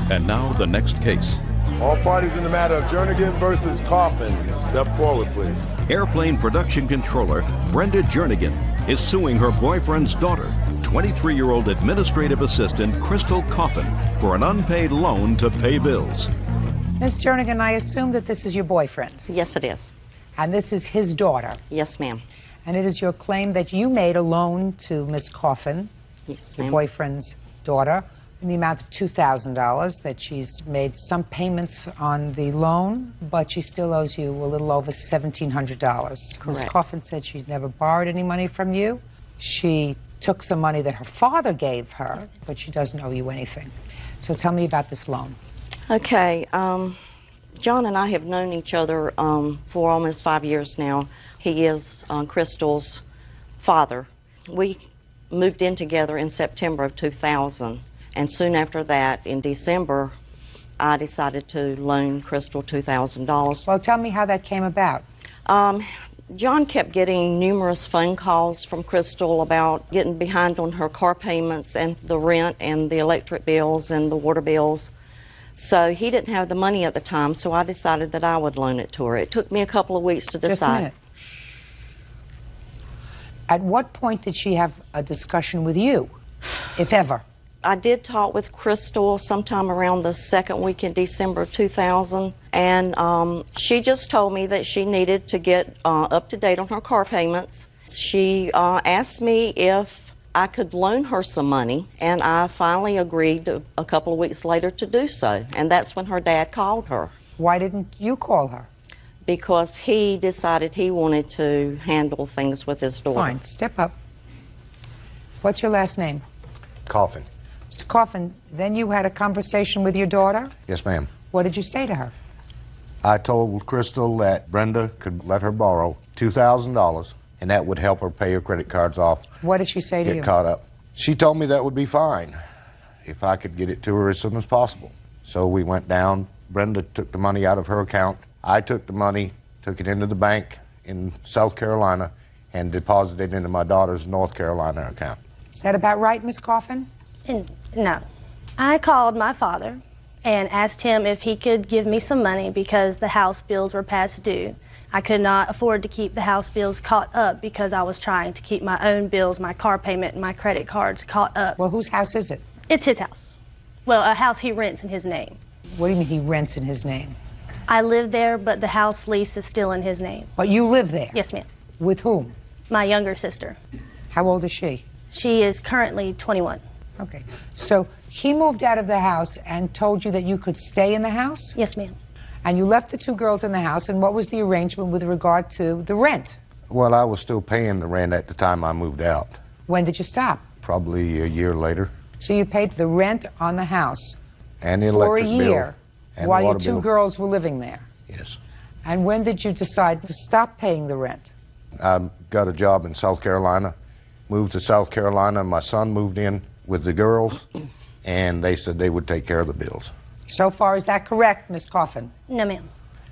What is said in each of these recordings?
And now the next case. All parties in the matter of Jernigan versus Coffin, step forward, please. Airplane production controller Brenda Jernigan is suing her boyfriend's daughter, 23-year-old administrative assistant Crystal Coffin, for an unpaid loan to pay bills. Ms. Jernigan, I assume that this is your boyfriend. Yes, it is. And this is his daughter. Yes, ma'am. And it is your claim that you made a loan to Ms. Coffin, Yes, your ma'am. boyfriend's daughter, in the amount of $2,000, that she's made some payments on the loan, but she still owes you a little over $1,700. Ms. Correct. Coffin said she's never borrowed any money from you. She took some money that her father gave her, but she doesn't owe you anything. So tell me about this loan. Okay, John and I have known each other for almost 5 years now. He is Crystal's father. We moved in together in September of 2000, and soon after that, in December, I decided to loan Crystal $2,000. Well, tell me how that came about. John kept getting numerous phone calls from Crystal about getting behind on her car payments and the rent and the electric bills and the water bills. So he didn't have the money at the time, so I decided that I would loan it to her. It took me a couple of weeks to decide. Just a minute. At what point did she have a discussion with you, if ever? I did talk with Crystal sometime around the second week in December of 2000, and she just told me that she needed to get up to date on her car payments. She asked me if I could loan her some money, and I finally agreed a couple of weeks later to do so, and that's when her dad called her. Why didn't you call her? Because he decided he wanted to handle things with his daughter. Fine, step up. What's your last name? Coffin. Mr. Coffin, then you had a conversation with your daughter? Yes, ma'am. What did you say to her? I told Crystal that Brenda could let her borrow $2,000, and that would help her pay her credit cards off. What did she say to you? Get caught up. She told me that would be fine if I could get it to her as soon as possible. So we went down. Brenda took the money out of her account. I took the money, took it into the bank in South Carolina, and deposited it into my daughter's North Carolina account. Is that about right, Miss Coffin? No. I called my father and asked him if he could give me some money because the house bills were past due. I could not afford to keep the house bills caught up because I was trying to keep my own bills, my car payment, and my credit cards caught up. Well, whose house is it? It's his house. Well, a house he rents in his name. What do you mean he rents in his name? I live there, but the house lease is still in his name. But you live there? Yes, ma'am. With whom? My younger sister. How old is she? She is currently 21. Okay. So he moved out of the house and told you that you could stay in the house? Yes, ma'am. And you left the two girls in the house, and what was the arrangement with regard to the rent? Well, I was still paying the rent at the time I moved out, When did you stop? probably a year later. So you paid the rent on the house And the for a electric year bill. And while the your water two bill. girls were living there. Yes. And when did you decide to stop paying the rent? I got a job in South Carolina, moved to South Carolina. My son moved in with the girls, and they said they would take care of the bills. So far, is that correct, Miss Coffin? No, ma'am.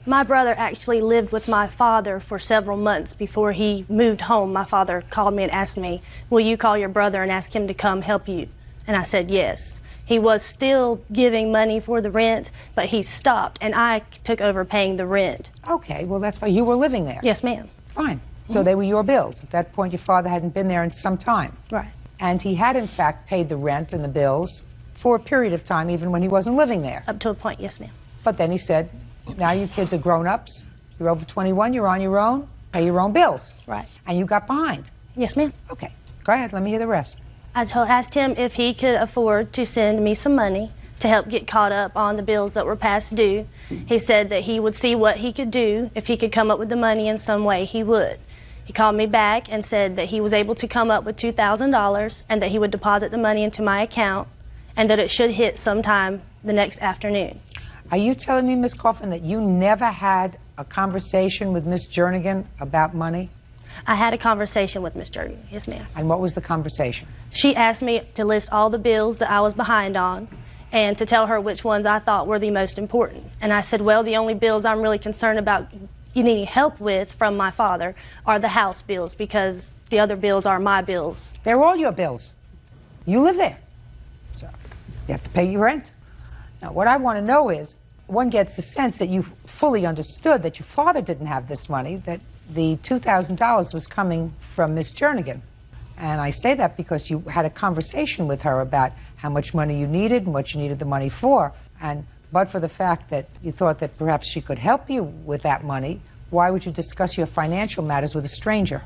My brother actually lived with my father for several months before he moved home. My father called me and asked me, will you call your brother and ask him to come help you? And I said yes. He was still giving money for the rent, but he stopped, and I took over paying the rent. Okay, well, that's fine. You were living there? Yes, ma'am. Fine. So they were your bills. At that point, your father hadn't been there in some time. Right. And he had, in fact, paid the rent and the bills for a period of time, even when he wasn't living there. Up to a point, yes, ma'am. But then he said, now you kids are grown-ups. You're over 21. You're on your own. Pay your own bills. Right. And you got behind. Yes, ma'am. Okay. Go ahead. Let me hear the rest. I asked him if he could afford to send me some money to help get caught up on the bills that were past due. He said that he would see what he could do. If he could come up with the money in some way, he would. He called me back and said that he was able to come up with $2,000 and that he would deposit the money into my account and that it should hit sometime the next afternoon. Are you telling me, Miss Coffin, that you never had a conversation with Miss Jernigan about money? I had a conversation with Miss Judy. Yes, ma'am. And what was the conversation? She asked me to list all the bills that I was behind on and to tell her which ones I thought were the most important. And I said, well, the only bills I'm really concerned about you needing help with from my father are the house bills because the other bills are my bills. They're all your bills. You live there. So you have to pay your rent. Now, what I want to know is, one gets the sense that you fully understood that your father didn't have this money, that the $2,000 was coming from Miss Jernigan. And I say that because you had a conversation with her about how much money you needed and what you needed the money for. And but for the fact that you thought that perhaps she could help you with that money, why would you discuss your financial matters with a stranger?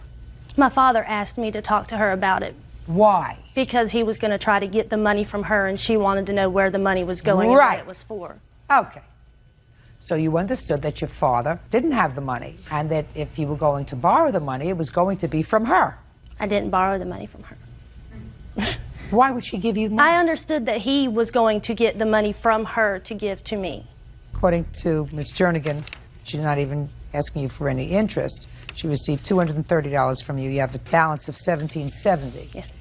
My father asked me to talk to her about it. Why? Because he was going to try to get the money from her, and she wanted to know where the money was going and what it was for. Okay. So you understood that your father didn't have the money, and that if you were going to borrow the money, it was going to be from her. I didn't borrow the money from her. Why would she give you money? I understood that he was going to get the money from her to give to me. According to Miss Jernigan, she's not even asking you for any interest. She received $230 from you. You have a balance of $1,770. Yes, ma'am.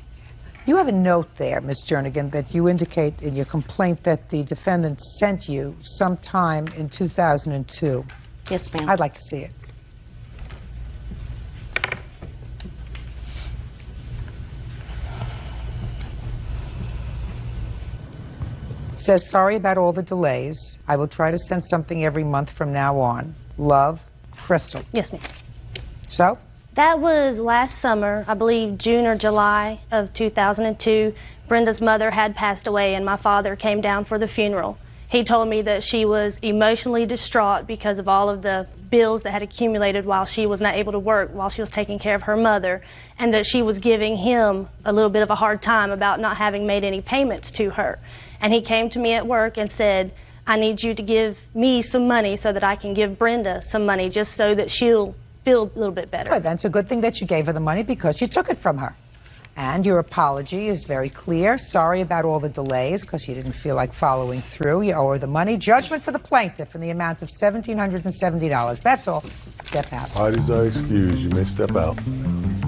You have a note there, Miss Jernigan, that you indicate in your complaint that the defendant sent you sometime in 2002. Yes, ma'am. I'd like to see it. It says, sorry about all the delays. I will try to send something every month from now on. Love, Crystal. Yes, ma'am. So? That was last summer, I believe June or July of 2002. Brenda's mother had passed away, and my father came down for the funeral. He told me that she was emotionally distraught because of all of the bills that had accumulated while she was not able to work, while she was taking care of her mother, and that she was giving him a little bit of a hard time about not having made any payments to her. And he came to me at work and said, I need you to give me some money so that I can give Brenda some money, just so that she'll feel a little bit better. Good. That's a good thing that you gave her the money because you took it from her. And your apology is very clear. Sorry about all the delays because you didn't feel like following through. You owe her the money. Judgment for the plaintiff in the amount of $1,770. That's all. Step out. Parties are excused. You may step out.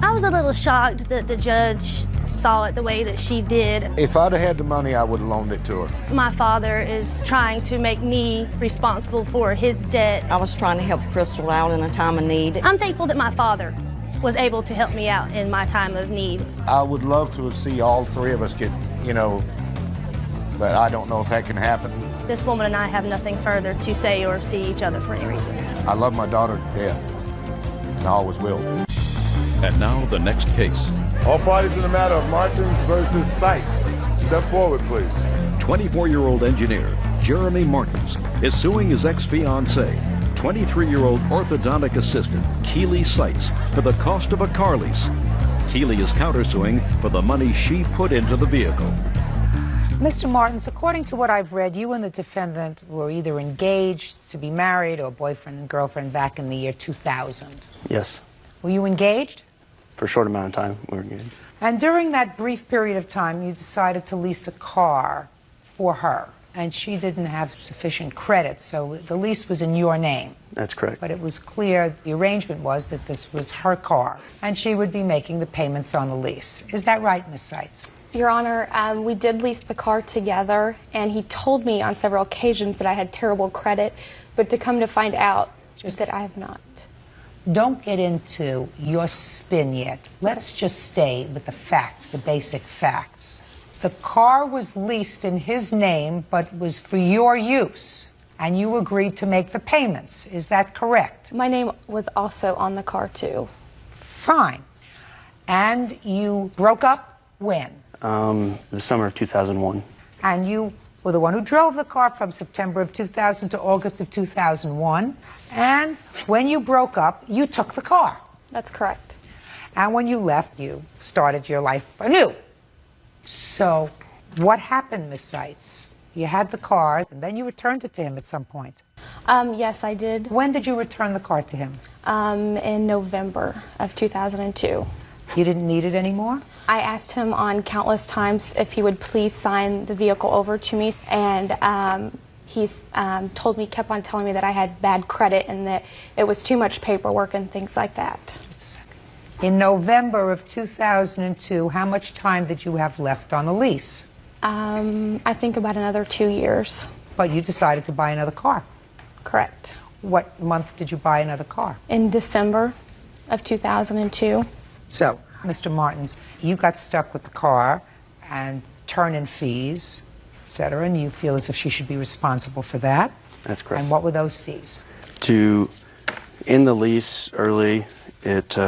I was a little shocked that the judge saw it the way that she did. If I'd have had the money, I would have loaned it to her. My father is trying to make me responsible for his debt. I was trying to help Crystal out in a time of need. I'm thankful that my father was able to help me out in my time of need. I would love to see all three of us get, but I don't know if that can happen. This woman and I have nothing further to say or see each other for any reason. I love my daughter to death, and I always will. And now the next case. All parties in the matter of Martins versus Seitz. Step forward, please. 24-year-old engineer Jeremy Martins is suing his ex-fiancée, 23-year-old orthodontic assistant Keely Seitz, for the cost of a car lease. Keely is countersuing for the money she put into the vehicle. Mr. Martins, according to what I've read, you and the defendant were either engaged to be married or boyfriend and girlfriend back in the year 2000. Yes. Were you engaged? For a short amount of time, we were good. And during that brief period of time, you decided to lease a car for her. And she didn't have sufficient credit, so the lease was in your name. That's correct. But it was clear, the arrangement was that this was her car, and she would be making the payments on the lease. Is that right, Ms. Seitz? Your Honor, we did lease the car together, and he told me on several occasions that I had terrible credit, but to come to find out that I have not. Don't get into your spin yet. Let's just stay with the facts, the basic facts. The car was leased in his name, but was for your use, and you agreed to make the payments. Is that correct? My name was also on the car, too. Fine. And you broke up when? The summer of 2001. And you were the one who drove the car from September of 2000 to August of 2001. And when you broke up, you took the car. That's correct. And when you left, you started your life anew. So what happened, Ms. Seitz? You had the car, and then you returned it to him at some point. Yes, I did. When did you return the car to him? In November of 2002. You didn't need it anymore? I asked him on countless times if he would please sign the vehicle over to me, and he's told me, kept on telling me that I had bad credit and that it was too much paperwork and things like that. Just a second. In November of 2002, how much time did you have left on the lease? I think about another 2 years. But you decided to buy another car. Correct. What month did you buy another car? In December of 2002. So, Mr. Martins, you got stuck with the car and turn-in fees etc., and you feel as if she should be responsible for that. That's correct. And what were those fees? To end the lease early, it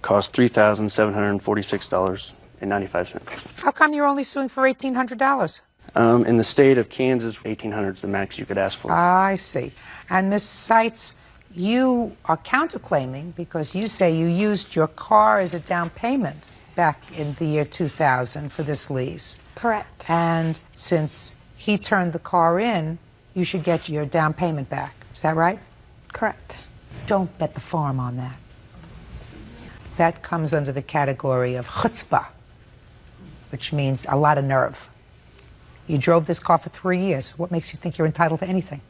cost $3,746.95. How come you're only suing for $1,800? In the state of Kansas, $1,800 is the max you could ask for. I see. And Ms. Seitz, you are counterclaiming because you say you used your car as a down payment back in the year 2000 for this lease. Correct. And since he turned the car in, you should get your down payment back. Is that right? Correct. Don't bet the farm on that. That comes under the category of chutzpah, which means a lot of nerve. You drove this car for 3 years. What makes you think you're entitled to anything?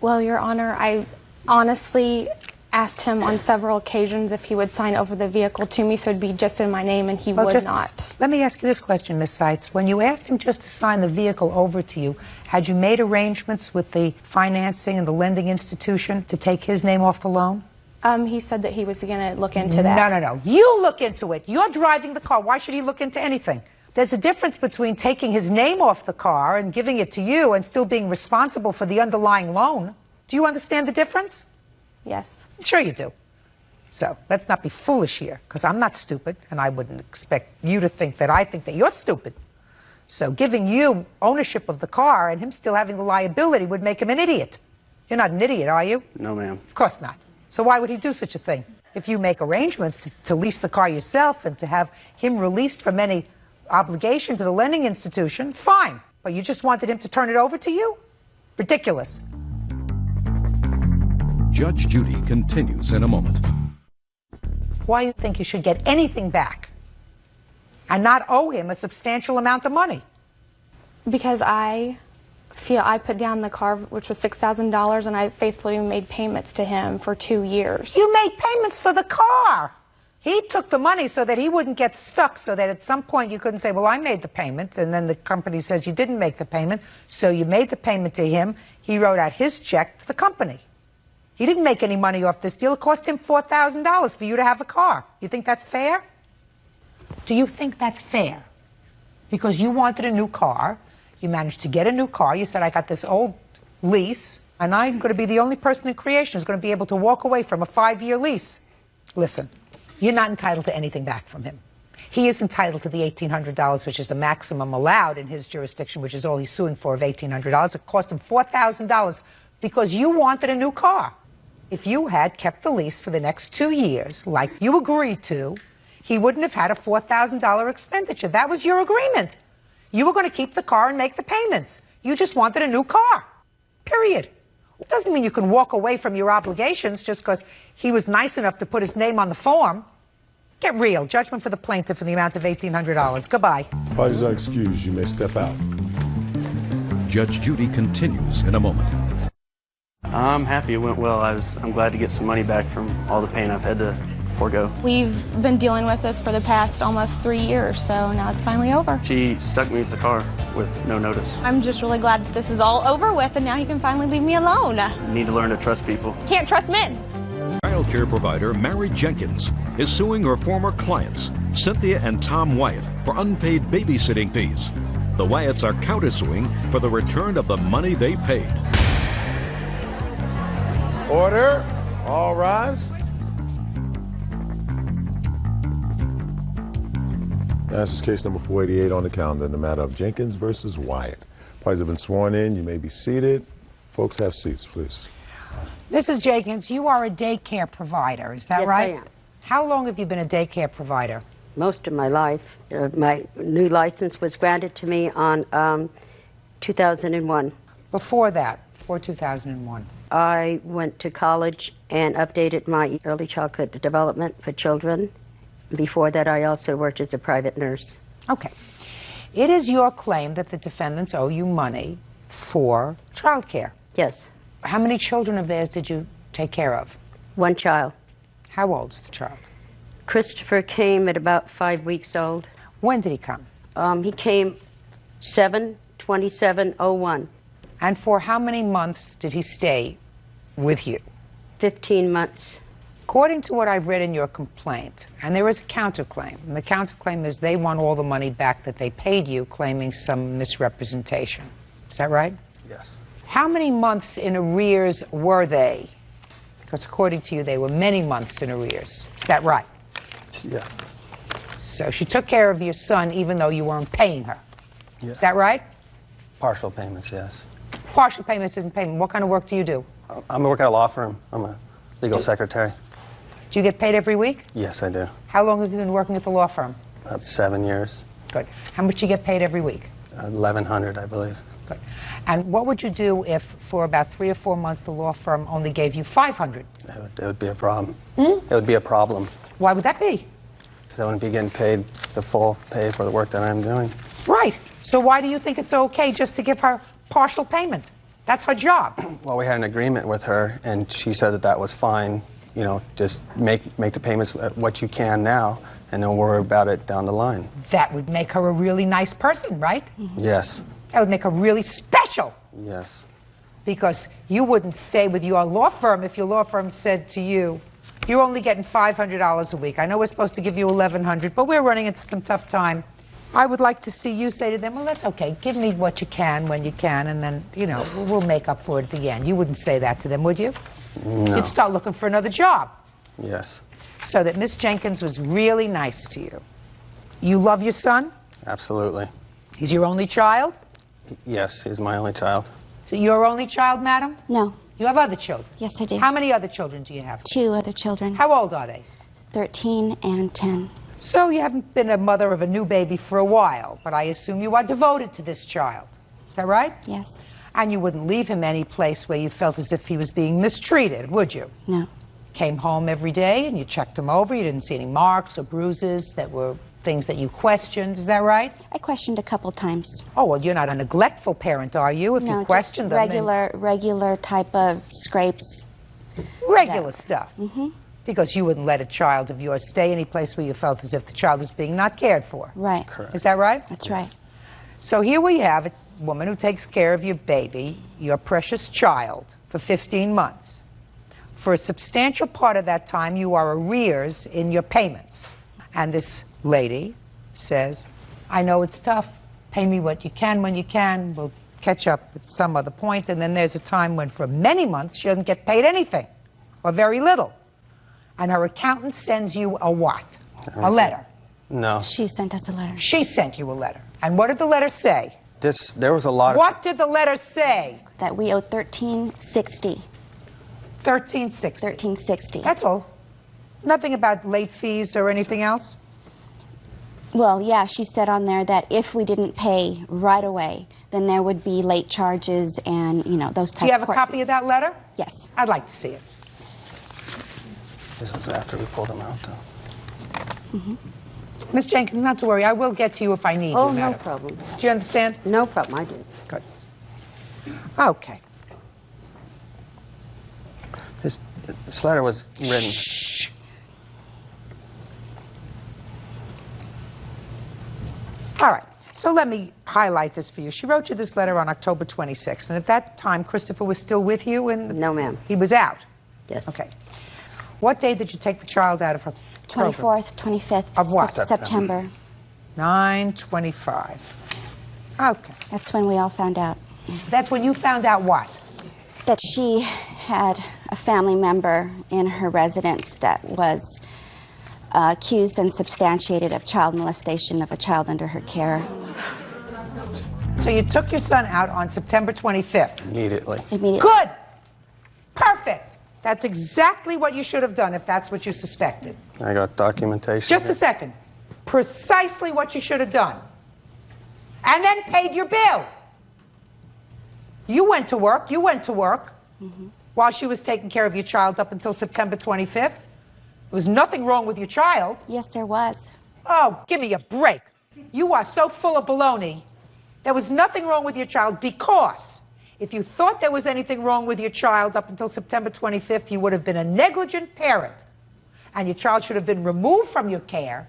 Well, Your Honor, I honestly asked him on several occasions if he would sign over the vehicle to me so it'd be just in my name, and he would not. Let me ask you this question, Ms. Seitz. When you asked him just to sign the vehicle over to you, had you made arrangements with the financing and the lending institution to take his name off the loan? He said that he was going to look into that. No. You look into it. You're driving the car. Why should he look into anything? There's a difference between taking his name off the car and giving it to you and still being responsible for the underlying loan. Do you understand the difference? Yes. Sure you do. So let's not be foolish here, because I'm not stupid, and I wouldn't expect you to think that I think that you're stupid. So giving you ownership of the car and him still having the liability would make him an idiot. You're not an idiot, are you? No, ma'am. Of course not. So why would he do such a thing? If you make arrangements to lease the car yourself and to have him released from any obligation to the lending institution, fine. But you just wanted him to turn it over to you? Ridiculous. Judge Judy continues in a moment. Why do you think you should get anything back and not owe him a substantial amount of money? Because I feel I put down the car, which was $6,000, and I faithfully made payments to him for 2 years. You made payments for the car. He took the money so that he wouldn't get stuck, so that at some point you couldn't say, well, I made the payment, and then the company says you didn't make the payment, so you made the payment to him. He wrote out his check to the company. He didn't make any money off this deal. It cost him $4,000 for you to have a car. You think that's fair? Do you think that's fair? Because you wanted a new car. You managed to get a new car. You said, I got this old lease, and I'm going to be the only person in creation who's going to be able to walk away from a 5-year lease. Listen, you're not entitled to anything back from him. He is entitled to the $1,800, which is the maximum allowed in his jurisdiction, which is all he's suing for of $1,800. It cost him $4,000 because you wanted a new car. If you had kept the lease for the next 2 years, like you agreed to, he wouldn't have had a $4,000 expenditure. That was your agreement. You were going to keep the car and make the payments. You just wanted a new car. Period. It doesn't mean you can walk away from your obligations just because he was nice enough to put his name on the form. Get real. Judgment for the plaintiff in the amount of $1,800. Goodbye. Parties are excused. You may step out. Judge Judy continues in a moment. I'm happy it went well. I'm glad to get some money back from all the pain I've had to forego. We've been dealing with this for the past almost 3 years, so now it's finally over. She stuck me with the car with no notice. I'm just really glad that this is all over with, and now he can finally leave me alone. You need to learn to trust people. Can't trust men. Child care provider Mary Jenkins is suing her former clients, Cynthia and Tom Wyatt, for unpaid babysitting fees. The Wyatts are countersuing for the return of the money they paid. Order. All rise. This is case number 488 on the calendar in the matter of Jenkins versus Wyatt. Parties have been sworn in. You may be seated. Folks, have seats, please. Mrs. Jenkins, you are a daycare provider, is that right? Yes, I am. How long have you been a daycare provider? Most of my life. My new license was granted to me on 2001. Before that, before 2001? I went to college and updated my early childhood development for children. Before that, I also worked as a private nurse. Okay. It is your claim that the defendants owe you money for child care. Yes. How many children of theirs did you take care of? 1 child. How old's the child? Christopher came at about 5 weeks old. When did he come? He came 7/27/01. And for how many months did he stay with you? 15 months. According to what I've read in your complaint, and there is a counterclaim, and the counterclaim is they want all the money back that they paid you, claiming some misrepresentation. Is that right? Yes. How many months in arrears were they? Because according to you, they were many months in arrears. Is that right? Yes. So she took care of your son even though you weren't paying her. Yes. Is that right? Partial payments, yes. Partial payments isn't payment. What kind of work do you do? I'm working at a law firm. I'm a legal secretary. Do you get paid every week? Yes, I do. How long have you been working at the law firm? About 7 years. Good. How much do you get paid every week? $1,100, I believe. Good. And what would you do if, for about 3 or 4 months, the law firm only gave you $500? It would be a problem. It would be a problem. Why would that be? Because I wouldn't be getting paid the full pay for the work that I'm doing. Right. So why do you think it's okay just to give her partial payment? That's her job. Well, we had an agreement with her, and she said that that was fine. You know, just make the payments what you can now, and don't worry about it down the line. That would make her a really nice person, right? Yes. That would make her really special. Yes. Because you wouldn't stay with your law firm if your law firm said to you, you're only getting $500 a week. I know we're supposed to give you $1,100, but we're running into some tough time. I would like to see you say to them, well, that's okay. Give me what you can when you can, and then, you know, we'll make up for it at the end. You wouldn't say that to them, would you? No. You'd start looking for another job. Yes. So that Miss Jenkins was really nice to you. You love your son? Absolutely. He's your only child? Yes, he's my only child. So your only child, madam? No. You have other children? Yes, I do. How many other children do you have? 2 other children. How old are they? 13 and 10. So you haven't been a mother of a new baby for a while, but I assume you are devoted to this child. Is that right? Yes. And you wouldn't leave him any place where you felt as if he was being mistreated, would you? No. Came home every day and you checked him over. You didn't see any marks or bruises that were things that you questioned. Is that right? I questioned a couple times. Oh, well, you're not a neglectful parent, are you? If No, you question just them. regular type of scrapes. Regular stuff. Mm-hmm. Because you wouldn't let a child of yours stay any place where you felt as if the child was being not cared for. Right. Correct. Is that right? That's right. So here we have a woman who takes care of your baby, your precious child, for 15 months. For a substantial part of that time, you are arrears in your payments. And this lady says, I know it's tough. Pay me what you can when you can. We'll catch up at some other point. And then there's a time when for many months she doesn't get paid anything, or very little. And her accountant sends you a what? A letter. No. She sent us a letter. She sent you a letter. And what did the letter say? There was a lot of... What did the letter say? That we owed $13.60. $13.60. $13.60. That's all. Nothing about late fees or anything else? Well, yeah, she said on there that if we didn't pay right away, then there would be late charges and, you know, those type of Do you have a court copy fees. of that letter? Yes. I'd like to see it. This was after we pulled him out, though. Mm-hmm. Miss Jenkins, not to worry. I will get to you if I need Oh, you, no madam. problem. Do you understand? No problem, I do. Good. Okay. This letter was written... Shh. All right. So let me highlight this for you. She wrote you this letter on October 26th. And at that time, Christopher was still with you? No, ma'am. He was out? Yes. Okay. What day did you take the child out of her program? 24th, 25th Of what? September. 9/25. Okay. That's when we all found out. That's when you found out what? That she had a family member in her residence that was accused and substantiated of child molestation of a child under her care. So you took your son out on September 25th? Immediately. Good! Perfect! That's exactly what you should have done if that's what you suspected. I got documentation. Just a second. Precisely what you should have done. And then paid your bill. You went to work. While she was taking care of your child up until September 25th. There was nothing wrong with your child. Yes, there was. Oh, give me a break. You are so full of baloney. There was nothing wrong with your child because if you thought there was anything wrong with your child up until September 25th, you would have been a negligent parent. And your child should have been removed from your care,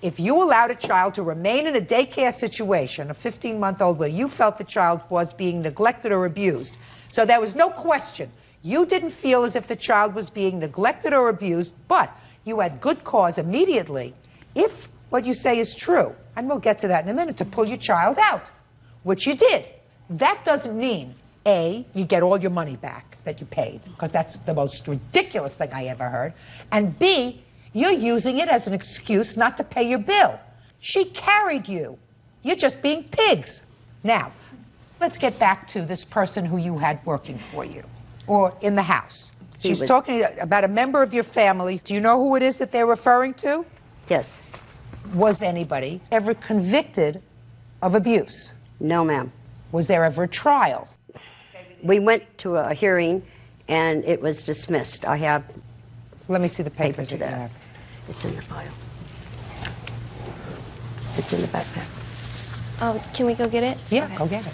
if you allowed a child to remain in a daycare situation, a 15-month-old, where you felt the child was being neglected or abused. So there was no question. You didn't feel as if the child was being neglected or abused, but you had good cause immediately, if what you say is true, and we'll get to that in a minute, to pull your child out, which you did. that doesn't mean, A, you get all your money back that you paid, because that's the most ridiculous thing I ever heard, and B, you're using it as an excuse not to pay your bill. She carried you. You're just being pigs. Now, let's get back to this person who you had working for you, or in the house. She's talking about a member of your family. Do you know who it is that they're referring to? Yes. Was anybody ever convicted of abuse? No, ma'am. Was there ever a trial? We went to a hearing, and it was dismissed. I have... Let me see the papers to that you that. have. It's in the file. It's in the backpack. Oh, can we go get it? Yeah, Okay. go get it.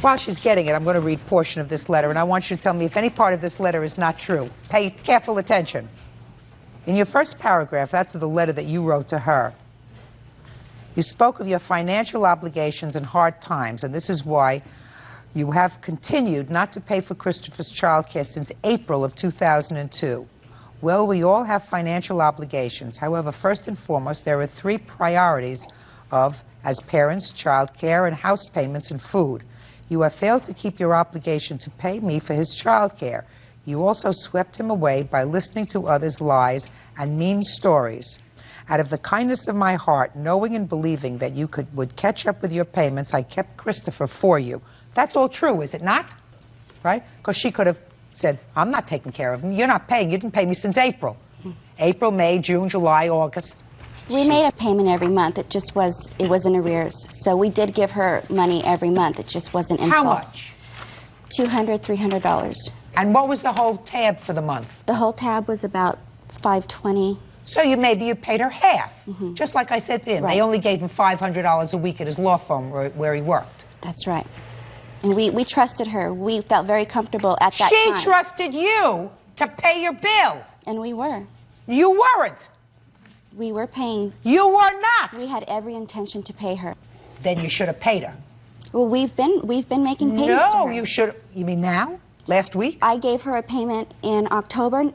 While she's getting it, I'm going to read a portion of this letter, and I want you to tell me if any part of this letter is not true. Pay careful attention. In your first paragraph, that's the letter that you wrote to her. You spoke of your financial obligations and hard times, and this is why you have continued not to pay for Christopher's child care since April of 2002. Well, we all have financial obligations. However, first and foremost, there are three priorities of, as parents, child care and house payments and food. You have failed to keep your obligation to pay me for his child care. You also swept him away by listening to others' lies and mean stories. Out of the kindness of my heart, knowing and believing that you would catch up with your payments, I kept Christopher for you. That's all true, is it not? Right? Because she could have said, I'm not taking care of him. You're not paying. You didn't pay me since April. April, May, June, July, August. We made a payment every month. It was in arrears. So we did give her money every month. It just wasn't in full. How much? $200, $300. And what was the whole tab for the month? The whole tab was about $520. So maybe you paid her half. Just like I said to him. Right. They only gave him $500 a week at his law firm where he worked. That's right. And we trusted her. We felt very comfortable at that time. She trusted you to pay your bill. And we were. You weren't. We were paying. You were not. We had every intention to pay her. Then you should have paid her. Well, we've been making payments to her. No, you should. You mean now? Last week? I gave her a payment in October,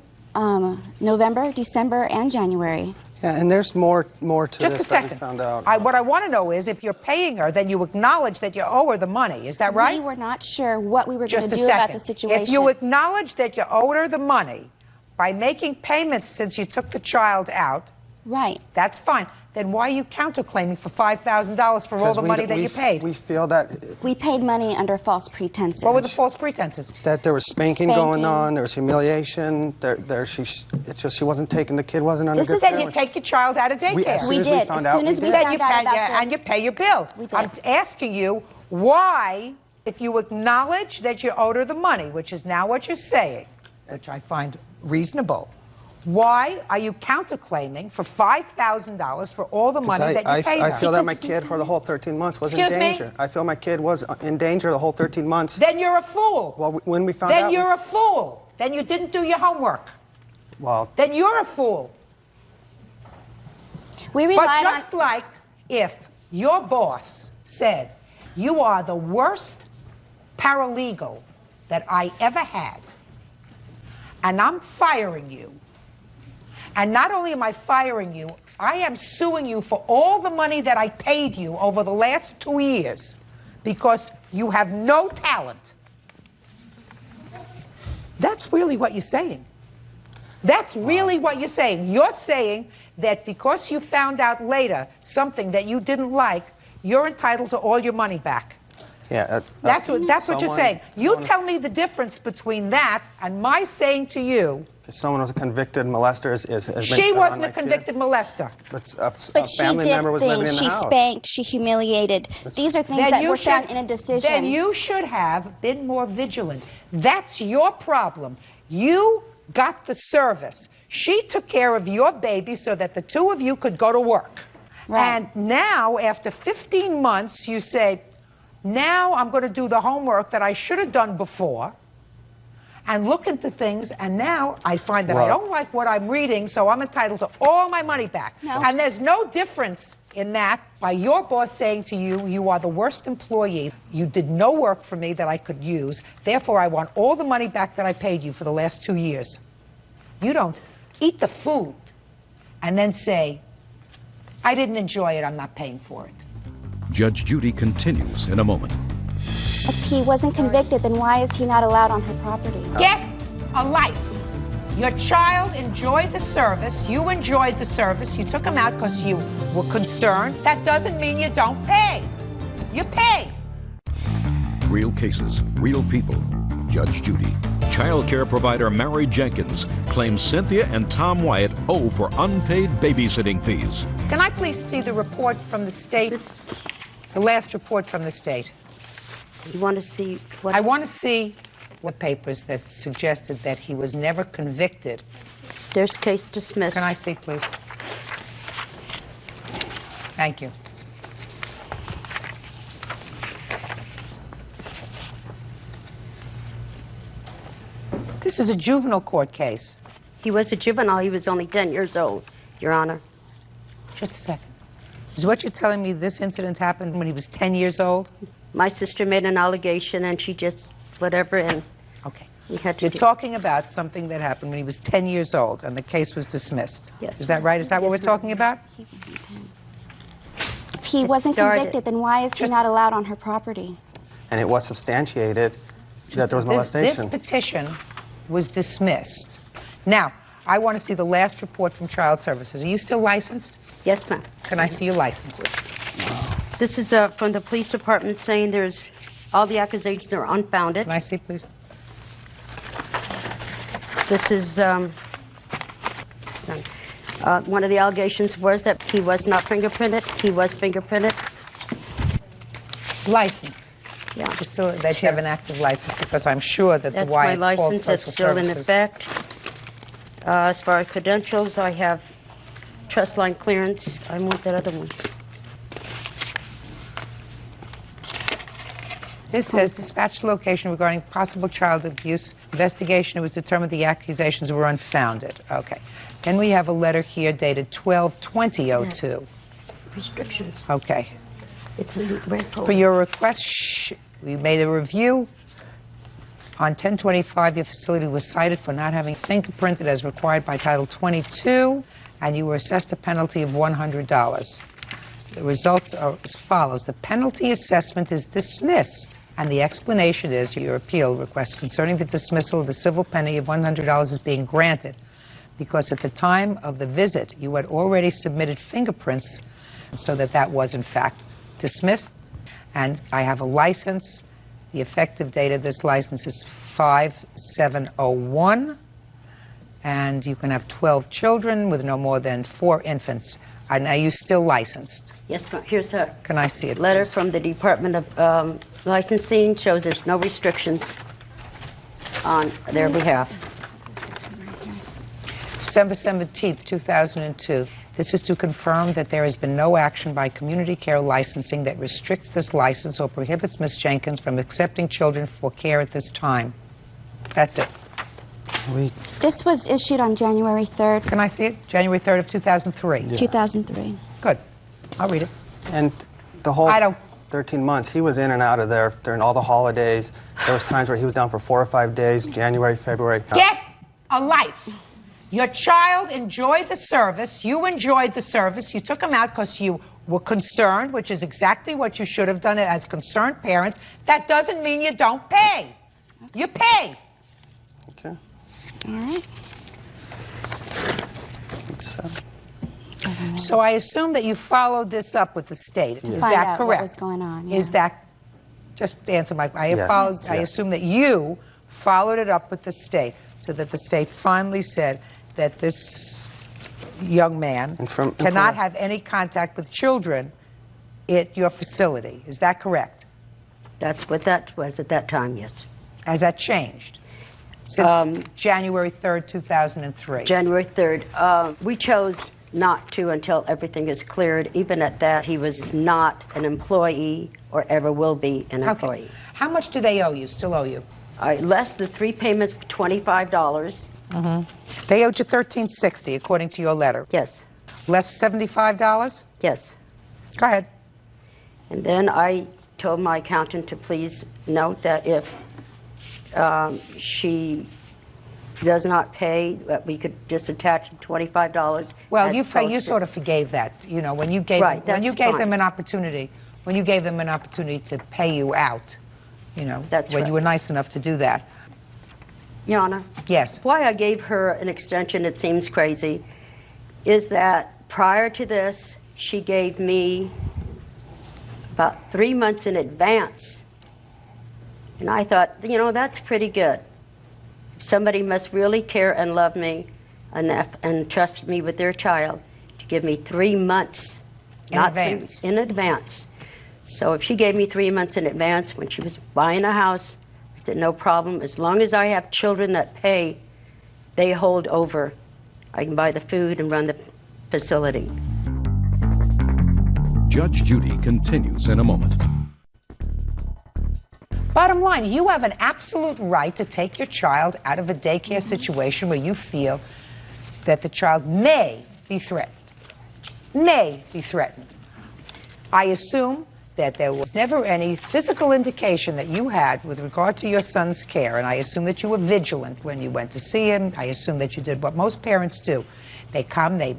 November, December, and January. Yeah, and there's more to Just this a that second. we found out. What I want to know is if you're paying her, then you acknowledge that you owe her the money. Is that right? We were not sure what we were going Just to a do second. about the situation. If you acknowledge that you owed her the money by making payments since you took the child out, right, that's fine. Then why are you counterclaiming for $5,000 for all the money that you paid? We feel that... We paid money under false pretenses. What were the false pretenses? That there was spanking going on, there was humiliation, she wasn't taking, the kid wasn't under good Then you take your child out of daycare. As soon as we found out we did. found out about this. And you pay your bill. We did. I'm asking you why, if you acknowledge that you owed her the money, which is now what you're saying, which I find reasonable, why are you counterclaiming for $5,000 for all the money that you paid her? I feel that my kid for the whole 13 months was in Excuse me? danger. I feel my kid was in danger the whole 13 months. Then you're a fool. Well, when we found out... Then you're a fool. Then you didn't do your homework. Well... Then you're a fool. We relied But just like if your boss said, you are the worst paralegal that I ever had, and I'm firing you, and not only am I firing you, I am suing you for all the money that I paid you over the last 2 years because you have no talent. That's really what you're saying. That's really what you're saying. You're saying that because you found out later something that you didn't like, you're entitled to all your money back. Yeah, that's what you're saying. You tell me the difference between that and my saying to you... Someone was a convicted molester. She wasn't a convicted molester. But she family did member was living in things. the She house. spanked. She humiliated. These are things that were found in a decision. Then you should have been more vigilant. That's your problem. You got the service. She took care of your baby so that the two of you could go to work. Right. And now, after 15 months, you say, now I'm going to do the homework that I should have done before and look into things, and now I find that I don't like what I'm reading, so I'm entitled to all my money back. No. And there's no difference in that by your boss saying to you, you are the worst employee. You did no work for me that I could use. Therefore, I want all the money back that I paid you for the last 2 years. You don't eat the food and then say, I didn't enjoy it, I'm not paying for it. Judge Judy continues in a moment. If he wasn't convicted, then why is he not allowed on her property? Get a life. Your child enjoyed the service. You enjoyed the service. You took him out because you were concerned. That doesn't mean you don't pay. You pay. Real cases, real people. Judge Judy. Child care provider Mary Jenkins claims Cynthia and Tom Wyatt owe for unpaid babysitting fees. Can I please see the report from the state? The last report from the state. You want to see what? I want to see the papers that suggested that he was never convicted. There's case dismissed. Can I see, please? Thank you. This is a juvenile court case. He was a juvenile. He was only 10 years old, Your Honor. Just a second. Is what you're telling me this incident happened when he was 10 years old? My sister made an allegation, and she just, whatever, and okay. We had to You're talking about something that happened when he was 10 years old, and the case was dismissed. Yes. Is that right? Is that what we're talking about? If he wasn't convicted, then why is he not allowed on her property? And it was substantiated that there was molestation. This petition was dismissed. Now, I want to see the last report from Child Services. Are you still licensed? Yes, ma'am. Can I see your license? This is from the police department saying there's all the accusations are unfounded. Can I see, please? This is one of the allegations was that he was not fingerprinted. He was fingerprinted. License. Yeah. That you have an active license, because I'm sure that That's the Wyatt's my called license. social That's still services. in effect. As far as credentials, I have trust line clearance. I want that other one. This says dispatch location regarding possible child abuse investigation. It was determined the accusations were unfounded. Okay. Then we have a letter here dated 12/20/02. Restrictions. Okay. It's a red For your request, we made a review. On 10/25, your facility was cited for not having fingerprinted as required by Title 22, and you were assessed a penalty of $100. The results are as follows. The penalty assessment is dismissed, and the explanation is your appeal request concerning the dismissal of the civil penalty of $100 is being granted because at the time of the visit, you had already submitted fingerprints so that was, in fact, dismissed. And I have a license. The effective date of this license is 5/7/01, and you can have 12 children with no more than 4 infants. And are you still licensed? Yes, ma'am. Here's a Can I see it, letter please? from the Department of Licensing. Shows there's no restrictions on their behalf. December 17th, 2002. This is to confirm that there has been no action by Community Care Licensing that restricts this license or prohibits Ms. Jenkins from accepting children for care at this time. That's it. This was issued on January 3rd. Can I see it? January 3rd of 2003. Yeah. 2003. Good. I'll read it. And the whole I don't- 13 months, he was in and out of there during all the holidays. There was times where he was down for 4 or 5 days, January, February. Get a life. Your child enjoyed the service. You enjoyed the service. You took him out because you were concerned, which is exactly what you should have done as concerned parents. That doesn't mean you don't pay. You pay. Okay. All right. So I assume that you followed this up with the state. Is Find that out correct? what was going on, yeah. Is that, just answer my, I Yes. assume that you followed it up with the state so that the state finally said that this young man cannot have any contact with children at your facility. Is that correct? That's what that was at that time, yes. Has that changed since January 3rd, 2003? January 3rd. We chose not to until everything is cleared. Even at that, he was not an employee or ever will be an employee. Okay. How much do they owe you, still owe you? Less the 3 payments for $25. Mm-hmm. They owed you $1,360, according to your letter. Yes. Less $75? Yes. Go ahead. And then I told my accountant to please note that if she does not pay, that we could just attach the $25. Well, you sort of forgave that, you know, when you gave Right, them, when you that's gave fine. them an opportunity. when you gave them an opportunity to pay you out, you know, That's when right. you were nice enough to do that. Your Honor. Yes. Why I gave her an extension, it seems crazy, is that prior to this, she gave me about 3 months in advance. And I thought, you know, that's pretty good. Somebody must really care and love me enough and trust me with their child to give me 3 months In advance. In advance. So if she gave me 3 months in advance when she was buying a house, I said, no problem. As long as I have children that pay, they hold over. I can buy the food and run the facility. Judge Judy continues in a moment. Bottom line, you have an absolute right to take your child out of a daycare situation where you feel that the child may be threatened. May be threatened. I assume that there was never any physical indication that you had with regard to your son's care, and I assume that you were vigilant when you went to see him. I assume that you did what most parents do. They come, they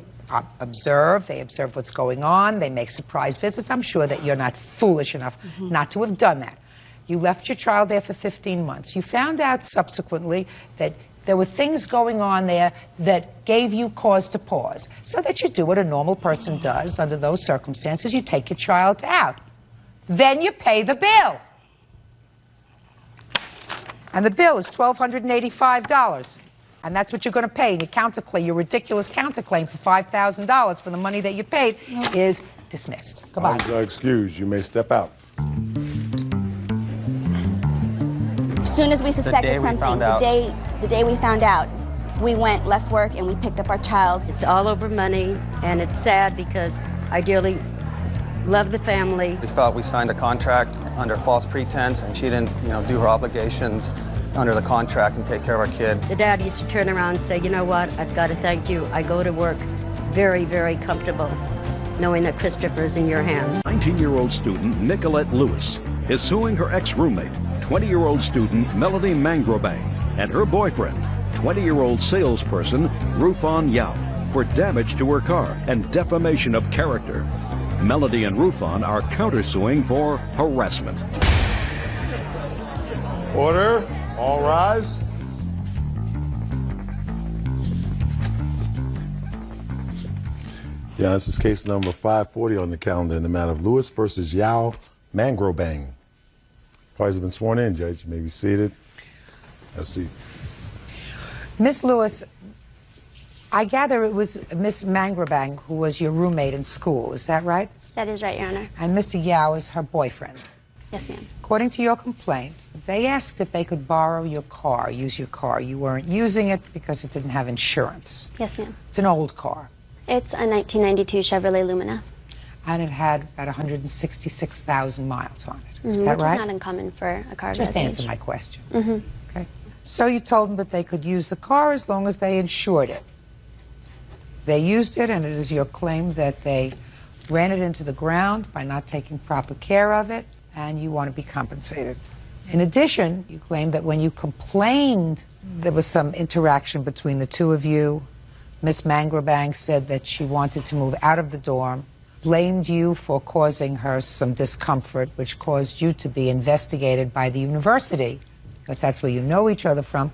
observe what's going on, they make surprise visits. I'm sure that you're not foolish enough not to have done that. You left your child there for 15 months. You found out subsequently that there were things going on there that gave you cause to pause, so that you do what a normal person does under those circumstances. You take your child out. Then you pay the bill. And the bill is $1,285. And that's what you're going to pay. And your counterclaim, your ridiculous counterclaim for $5,000 for the money that you paid is dismissed. Goodbye. All are excused. You may step out. As soon as we suspected something, the day we found out, we went, left work, and we picked up our child. It's all over money, and it's sad because I dearly love the family. We felt we signed a contract under false pretense, and she didn't, do her obligations under the contract and take care of our kid. The dad used to turn around and say, you know what, I've got to thank you. I go to work very, very comfortable knowing that Christopher is in your hands. 19-year-old student Nicolette Lewis is suing her ex-roommate, 20-year-old student Melody Mangrobang, and her boyfriend, 20-year-old salesperson Rufan Yao, for damage to her car and defamation of character. Melody and Rufan are countersuing for harassment. Order. All rise. Yeah, this is case number 540 on the calendar in the matter of Lewis versus Yao Mangrobang. Parties have been sworn in, Judge. You may be seated. Let's see. Miss Lewis, I gather it was Miss Mangrobang who was your roommate in school. Is that right? That is right, Your Honor. And Mr. Yao is her boyfriend. Yes, ma'am. According to your complaint, they asked if they could borrow your car, use your car. You weren't using it because it didn't have insurance. Yes, ma'am. It's an old car. It's a 1992 Chevrolet Lumina. And it had about 166,000 miles on it. Is that Which right? is not uncommon for a car of Just that answer age. my question. Okay. So you told them that they could use the car as long as they insured it. They used it, and it is your claim that they ran it into the ground by not taking proper care of it, and you want to be compensated. In addition, you claim that when you complained, there was some interaction between the two of you. Miss Mangrobang said that she wanted to move out of the dorm, blamed you for causing her some discomfort, which caused you to be investigated by the university, because that's where you know each other from.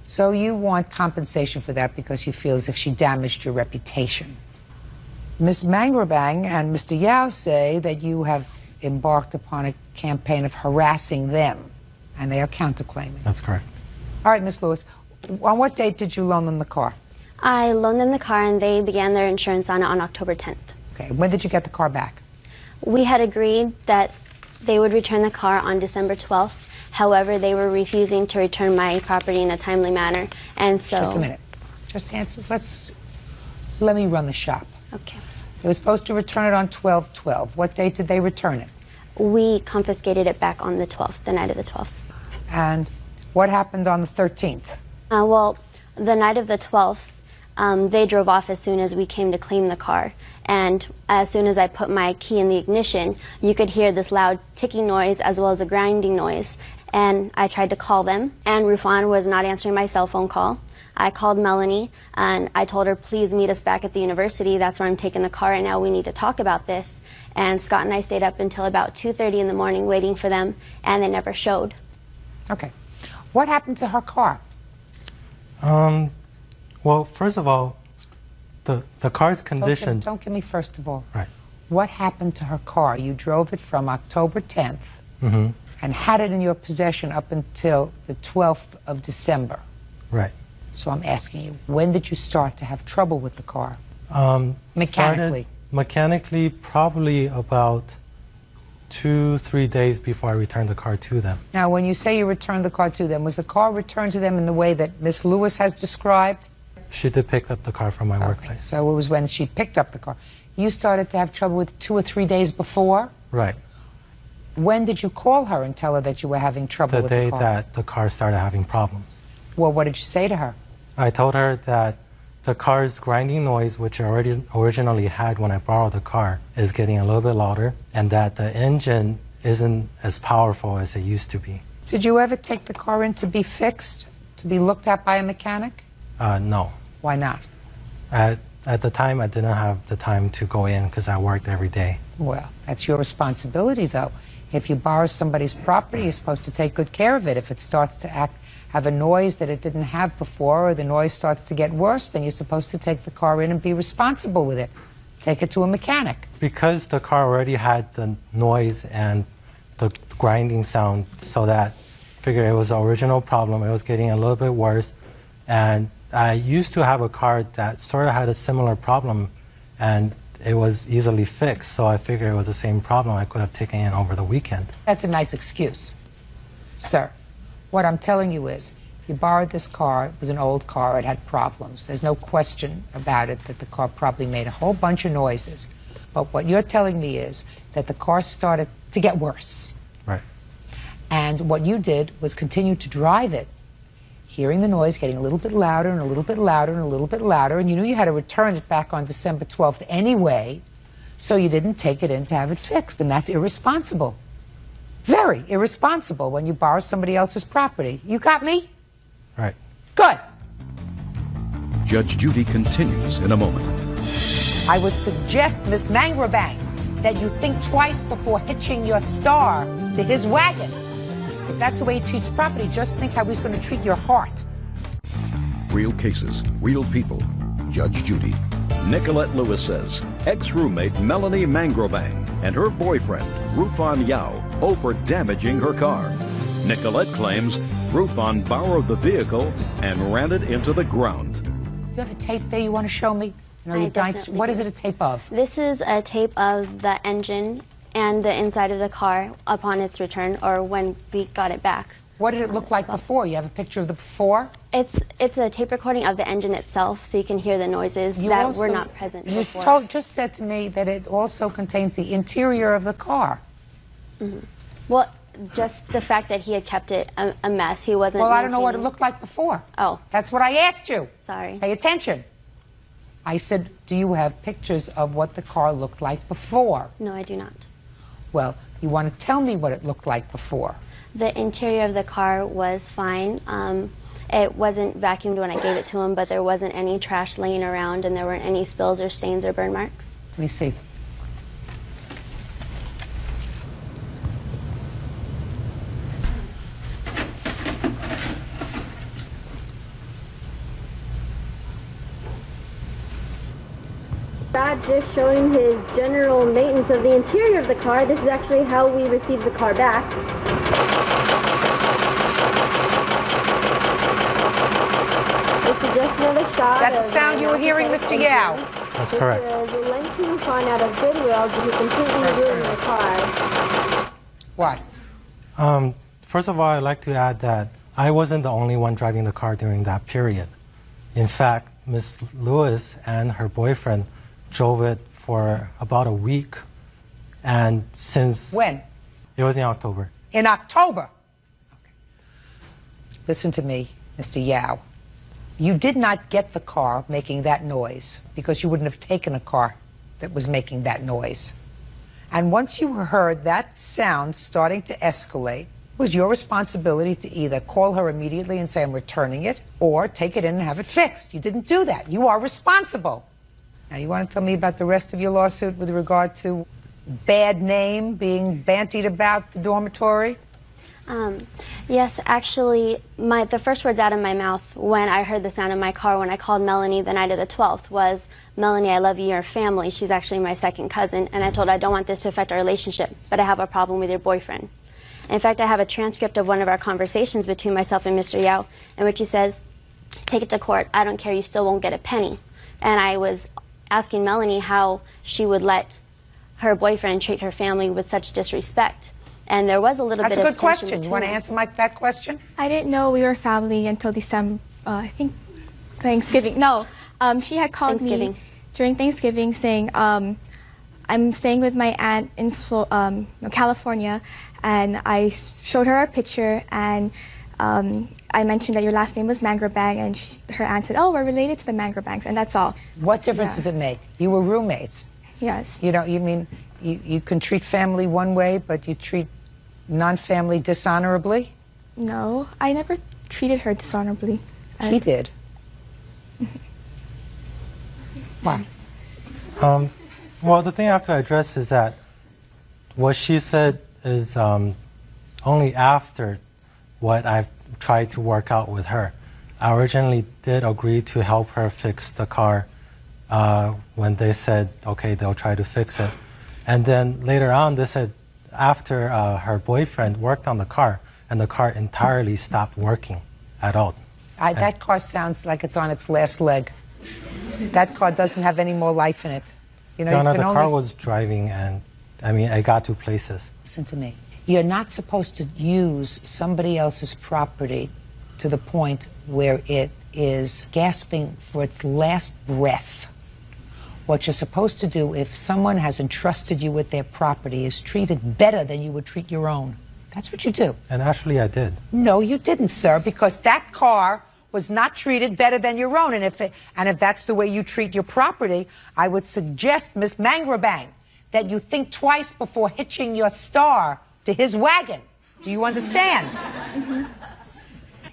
So you want compensation for that because you feel as if she damaged your reputation. Miss Mangrobang and Mr. Yao say that you have embarked upon a campaign of harassing them, and they are counterclaiming. That's correct. All right, Miss Lewis, on what date did you loan them the car? I loaned them the car, and they began their insurance on it on October 10th. Okay, when did you get the car back? We had agreed that they would return the car on December 12th. However, they were refusing to return my property in a timely manner, and so... Just a minute. Just answer. Let me run the shop. Okay. They were supposed to return it on 12/12. What date did they return it? We confiscated it back on the 12th, the night of the 12th. And what happened on the 13th? Well, the night of the 12th, they drove off as soon as we came to claim the car. And as soon as I put my key in the ignition, you could hear this loud ticking noise as well as a grinding noise. And I tried to call them, and Rufan was not answering my cell phone call. I called Melanie and I told her, please meet us back at the university. That's where I'm taking the car right now. We need to talk about this. And Scott and I stayed up until about 2:30 in the morning waiting for them, and they never showed. Okay. What happened to her car? Well, first of all, the car's condition... Don't give me first of all. Right. What happened to her car? You drove it from October 10th Mm-hmm. and had it in your possession up until the 12th of December. Right. So I'm asking you, when did you start to have trouble with the car? Mechanically? Mechanically, probably about 2-3 days before I returned the car to them. Now, when you say you returned the car to them, was the car returned to them in the way that Miss Lewis has described? She did pick up the car from my workplace. So it was when she picked up the car. You started to have trouble with 2 or 3 days before? Right. When did you call her and tell her that you were having trouble with the car? The day that the car started having problems. Well, what did you say to her? I told her that the car's grinding noise, which I originally had when I borrowed the car, is getting a little bit louder, and that the engine isn't as powerful as it used to be. Did you ever take the car in to be fixed, to be looked at by a mechanic? No. Why not? At the time, I didn't have the time to go in because I worked every day. Well, that's your responsibility, though. If you borrow somebody's property, you're supposed to take good care of it. If it starts to have a noise that it didn't have before, or the noise starts to get worse, then you're supposed to take the car in and be responsible with it. Take it to a mechanic. Because the car already had the noise and the grinding sound, so that I figured it was the original problem. It was getting a little bit worse. And I used to have a car that sort of had a similar problem, and it was easily fixed, so I figured it was the same problem. I could have taken it over the weekend. That's a nice excuse. Sir, what I'm telling you is, you borrowed this car, it was an old car, it had problems. There's no question about it that the car probably made a whole bunch of noises. But what you're telling me is that the car started to get worse. Right. And what you did was continue to drive it, hearing the noise getting a little bit louder and a little bit louder and a little bit louder, and you knew you had to return it back on December 12th anyway, so you didn't take it in to have it fixed, and that's irresponsible. Very irresponsible when you borrow somebody else's property. You got me? Right. Good. Judge Judy continues in a moment. I would suggest, Miss Mangrobang, that you think twice before hitching your star to his wagon. If that's the way he treats property, just think how he's going to treat your heart. Real cases, real people. Judge Judy. Nicolette Lewis says ex-roommate Melanie Mangrobang and her boyfriend, Rufan Yao, owe for damaging her car. Nicolette claims Rufan borrowed the vehicle and ran it into the ground. You have a tape there you want to show me? What is it a tape of? This is a tape of the engine and the inside of the car upon its return, or when we got it back. What did it look like before? You have a picture of the before? It's a tape recording of the engine itself, so you can hear the noises that were not present before. You just said to me that it also contains the interior of the car. Mm-hmm. Well, just the fact that he had kept it a mess. He wasn't. Well, I don't know what it looked like before. Oh. That's what I asked you. Sorry. Pay attention. I said, do you have pictures of what the car looked like before? No, I do not. Well, you want to tell me what it looked like before. The interior of the car was fine. It wasn't vacuumed when I gave it to him, but there wasn't any trash laying around, and there weren't any spills or stains or burn marks. Let me see. Not just showing his general maintenance of the interior of the car. This is actually how we received the car back. This is just another shot. Is that the sound you were hearing, Mr. Yao? That's correct. The lengthy fun out of Goodwill to be completely ruined the car. What? First of all, I'd like to add that I wasn't the only one driving the car during that period. In fact, Miss Lewis and her boyfriend drove it for about a week, and since... When? It was in October. In October? Okay. Listen to me, Mr. Yao. You did not get the car making that noise because you wouldn't have taken a car that was making that noise. And once you heard that sound starting to escalate, It was your responsibility to either call her immediately and say, I'm returning it, or take it in and have it fixed. You didn't do that. You are responsible. Now, you want to tell me about the rest of your lawsuit with regard to bad name being bantied about the dormitory? Yes, actually, the first words out of my mouth when I heard the sound in my car when I called Melanie the night of the 12th was, Melanie, I love you, your family. She's actually my second cousin. And I told her, I don't want this to affect our relationship, but I have a problem with your boyfriend. In fact, I have a transcript of one of our conversations between myself and Mr. Yao in which he says, take it to court. I don't care. You still won't get a penny. And I was asking Melanie how she would let her boyfriend treat her family with such disrespect. And there was a little bit of tension. That's a good question. You want to answer that question? I didn't know we were family until December, I think Thanksgiving. No, she had called me during Thanksgiving saying, I'm staying with my aunt in California, and I showed her a picture, and I mentioned that your last name was Mangrobang, and her aunt said, oh, we're related to the Mangrobangs, and that's all. What difference does it make? You were roommates. Yes. You mean you can treat family one way, but you treat non-family dishonorably? No, I never treated her dishonorably. He did. Why? Well, the thing I have to address is that what she said is only after what I've tried to work out with her. I originally did agree to help her fix the car when they said, okay, they'll try to fix it. And then later on, they said after her boyfriend worked on the car, and the car entirely stopped working at all. That car sounds like it's on its last leg. That car doesn't have any more life in it. You know, No, the car was driving, and I mean, I got to places. Listen to me. You're not supposed to use somebody else's property to the point where it is gasping for its last breath. What you're supposed to do if someone has entrusted you with their property is treat it better than you would treat your own. That's what you do. And actually, I did. No, you didn't, sir, because that car was not treated better than your own. And if that's the way you treat your property, I would suggest, Miss Mangrobang, that you think twice before hitching your star to his wagon. Do you understand? Mm-hmm.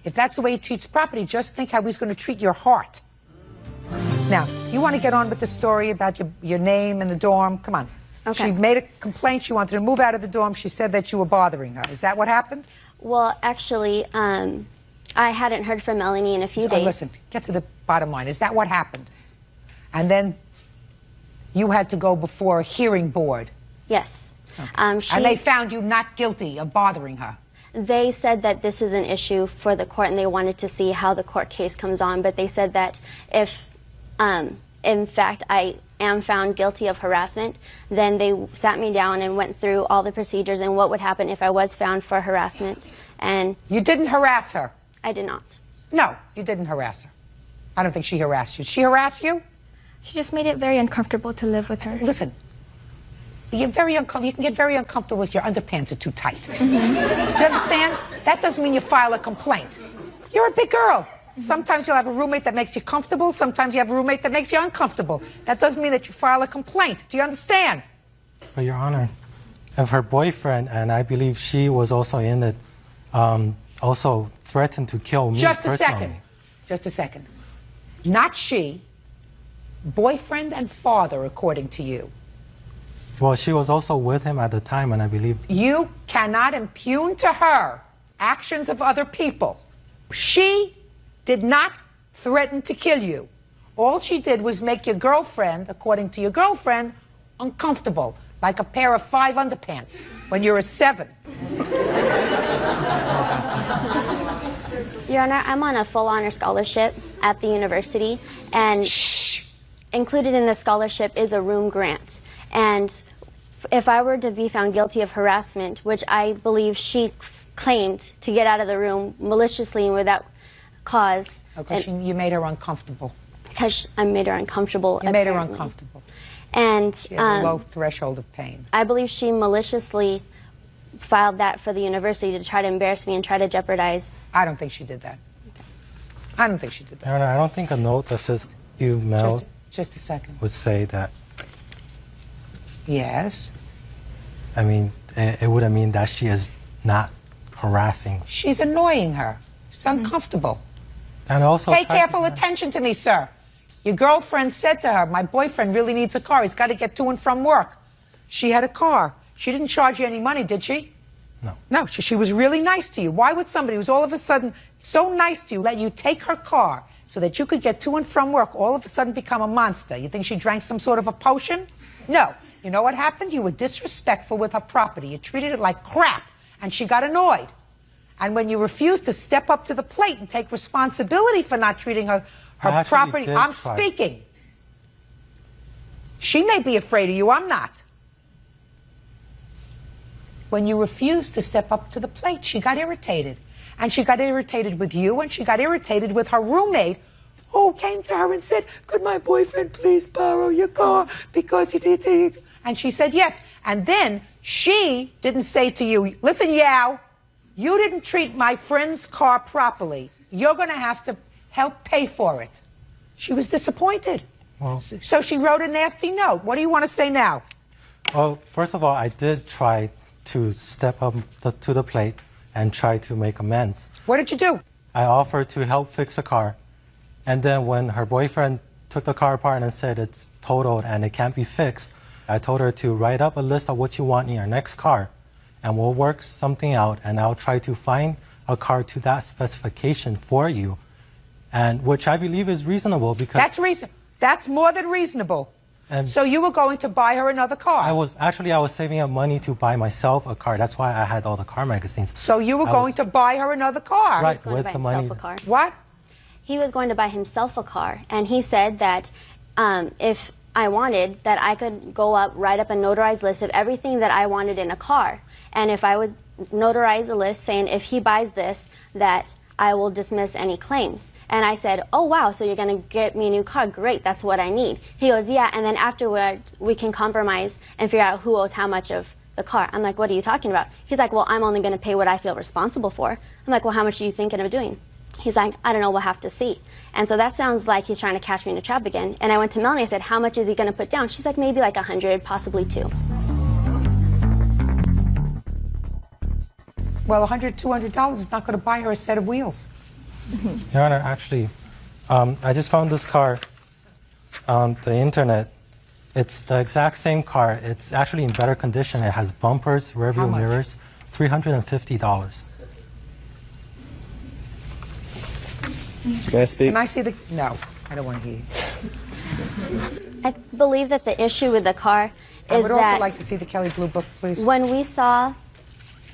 If that's the way he treats property, just think how he's going to treat your heart. Now, you want to get on with the story about your name in the dorm? Come on. Okay. She made a complaint. She wanted to move out of the dorm. She said that you were bothering her. Is that what happened? Well, actually, I hadn't heard from Melanie in a few days. Listen, get to the bottom line. Is that what happened? And then you had to go before a hearing board. Yes. Okay. And they found you not guilty of bothering her. They said that this is an issue for the court, and they wanted to see how the court case comes on. But they said that if, in fact, I am found guilty of harassment, then they sat me down and went through all the procedures and what would happen if I was found for harassment. And you didn't harass her? I did not. No, you didn't harass her. I don't think she harassed you. Did she harass you? She just made it very uncomfortable to live with her. Listen, you're very uncomfortable. You can get very uncomfortable if your underpants are too tight. Mm-hmm. Do you understand? That doesn't mean you file a complaint. You're a big girl. Sometimes you'll have a roommate that makes you comfortable. Sometimes you have a roommate that makes you uncomfortable. That doesn't mean that you file a complaint. Do you understand? But, Your Honor, of her boyfriend, and I believe she was also in it, also threatened to kill me Just a personally. second. Just a second. Not she. Boyfriend and father, according to you. Well, she was also with him at the time, and I believe... You cannot impugn to her actions of other people. She did not threaten to kill you. All she did was make your girlfriend, according to your girlfriend, uncomfortable, like a pair of 5 underpants when you're a 7. Your Honor, I'm on a full honor scholarship at the university, and included in the scholarship is a room grant. And if I were to be found guilty of harassment, which I believe she claimed to get out of the room maliciously and without cause. Okay, you made her uncomfortable. Because I made her uncomfortable. You made her uncomfortable. And she has a low threshold of pain. I believe she maliciously filed that for the university to try to embarrass me and try to jeopardize. I don't think she did that. I don't think she did that. Your Honor, I don't think a note that says you mailed just a second would say that. Yes. I mean, it wouldn't mean that she is not harassing. She's annoying her. She's uncomfortable. And also Pay careful attention to me, sir. Your girlfriend said to her, my boyfriend really needs a car. He's got to get to and from work. She had a car. She didn't charge you any money, did she? No. No, she was really nice to you. Why would somebody who's all of a sudden so nice to you let you take her car so that you could get to and from work all of a sudden become a monster? You think she drank some sort of a potion? No. You know what happened? You were disrespectful with her property. You treated it like crap, and she got annoyed. And when you refused to step up to the plate and take responsibility for not treating her property, I'm speaking. She may be afraid of you, I'm not. When you refused to step up to the plate, she got irritated. And she got irritated with you, and she got irritated with her roommate, who came to her and said, could my boyfriend please borrow your car because he did. And she said yes. And then she didn't say to you, listen, Yao, you didn't treat my friend's car properly. You're going to have to help pay for it. She was disappointed. Well, so she wrote a nasty note. What do you want to say now? Well, first of all, I did try to step up to the plate and try to make amends. What did you do? I offered to help fix the car. And then when her boyfriend took the car apart and said it's totaled and it can't be fixed, I told her to write up a list of what you want in your next car, and we'll work something out, and I'll try to find a car to that specification for you, and which I believe is reasonable because... That's reasonable. That's more than reasonable. So you were going to buy her another car? I was saving up money to buy myself a car. That's why I had all the car magazines. So you were going to buy her another car? Right, with the money. What? He was going to buy himself a car, and he said that if I wanted, that I could go up, write up a notarized list of everything that I wanted in a car. And if I would notarize a list saying if he buys this, that I will dismiss any claims. And I said, oh, wow, so you're going to get me a new car? Great, that's what I need. He goes, yeah, and then afterward, we can compromise and figure out who owes how much of the car. I'm like, what are you talking about? He's like, well, I'm only going to pay what I feel responsible for. I'm like, well, how much are you thinking of doing? He's like, I don't know, we'll have to see. And so that sounds like he's trying to catch me in a trap again. And I went to Melanie, I said, how much is he going to put down? She's like, maybe like 100, possibly 2. Well, $100, $200 is not going to buy her a set of wheels. Your Honor, actually, I just found this car on the internet. It's the exact same car. It's actually in better condition. It has bumpers, rear view mirrors, $350. Can I speak? Can I see the... No, I don't want to hear you. I believe that the issue with the car is that... I would also like to see the Kelley Blue Book, please. When we saw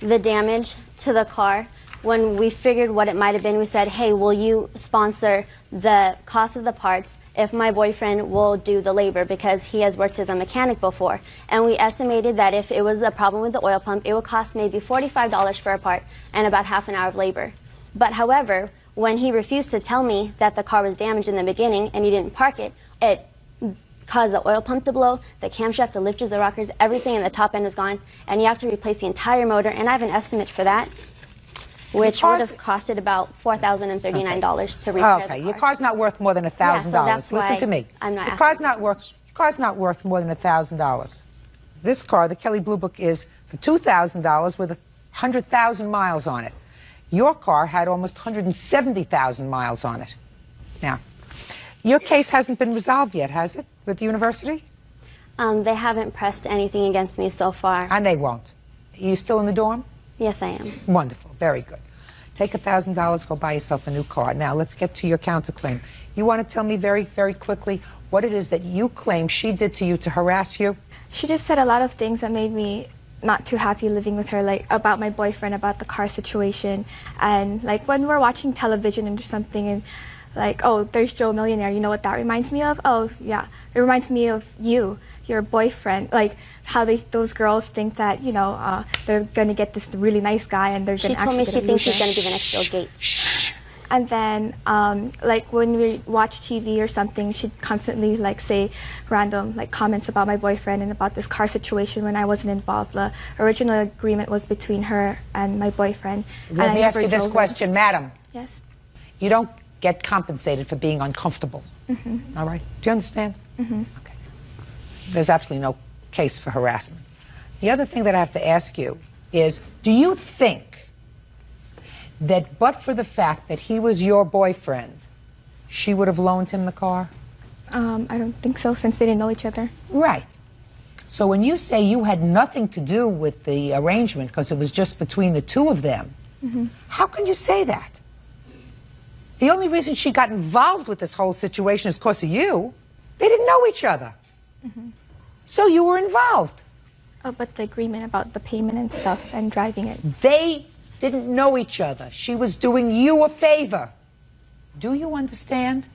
the damage to the car, when we figured what it might have been, we said, hey, will you sponsor the cost of the parts if my boyfriend will do the labor, because he has worked as a mechanic before. And we estimated that if it was a problem with the oil pump, it would cost maybe $45 for a part and about half an hour of labor. But however, when he refused to tell me that the car was damaged in the beginning and he didn't park it, it caused the oil pump to blow, the camshaft, the lifters, the rockers, everything in the top end was gone, and you have to replace the entire motor, and I have an estimate for that, which would have costed about $4,039 to repair the car. Your car's not worth more than $1,000. Yeah, so Listen to me. I'm not your car's not worth more than $1,000. This car, the Kelley Blue Book, is for $2,000 with 100,000 miles on it. Your car had almost 170,000 miles on it. Now, your case hasn't been resolved yet, has it, with the university? They haven't pressed anything against me so far. And they won't. Are you still in the dorm? Yes, I am. Wonderful. Very good. Take $1,000, go buy yourself a new car. Now, let's get to your counterclaim. You want to tell me very, very quickly what it is that you claim she did to you to harass you? She just said a lot of things that made me not too happy living with her, like about my boyfriend, about the car situation, and like when we're watching television or something, and like, oh, there's Joe Millionaire, you know what that reminds me of? Oh, yeah, it reminds me of you, your boyfriend, like how those girls think that, you know, they're going to get this really nice guy and they're going to actually She told me she thinks she's going to be the next Bill Gates. And then, like, when we watch TV or something, she'd constantly, like, say random, like, comments about my boyfriend and about this car situation when I wasn't involved. The original agreement was between her and my boyfriend. Let me ask you this question, madam. Yes? You don't get compensated for being uncomfortable. Mm-hmm. All right? Do you understand? Mm-hmm. Okay. There's absolutely no case for harassment. The other thing that I have to ask you is, do you think that but for the fact that he was your boyfriend, she would have loaned him the car? I don't think so, since they didn't know each other. Right. So when you say you had nothing to do with the arrangement because it was just between the two of them, how can you say that? The only reason she got involved with this whole situation is because of you. They didn't know each other. So you were involved. Oh, but the agreement about the payment and stuff and driving it. They didn't know each other. She was doing you a favor. Do you understand?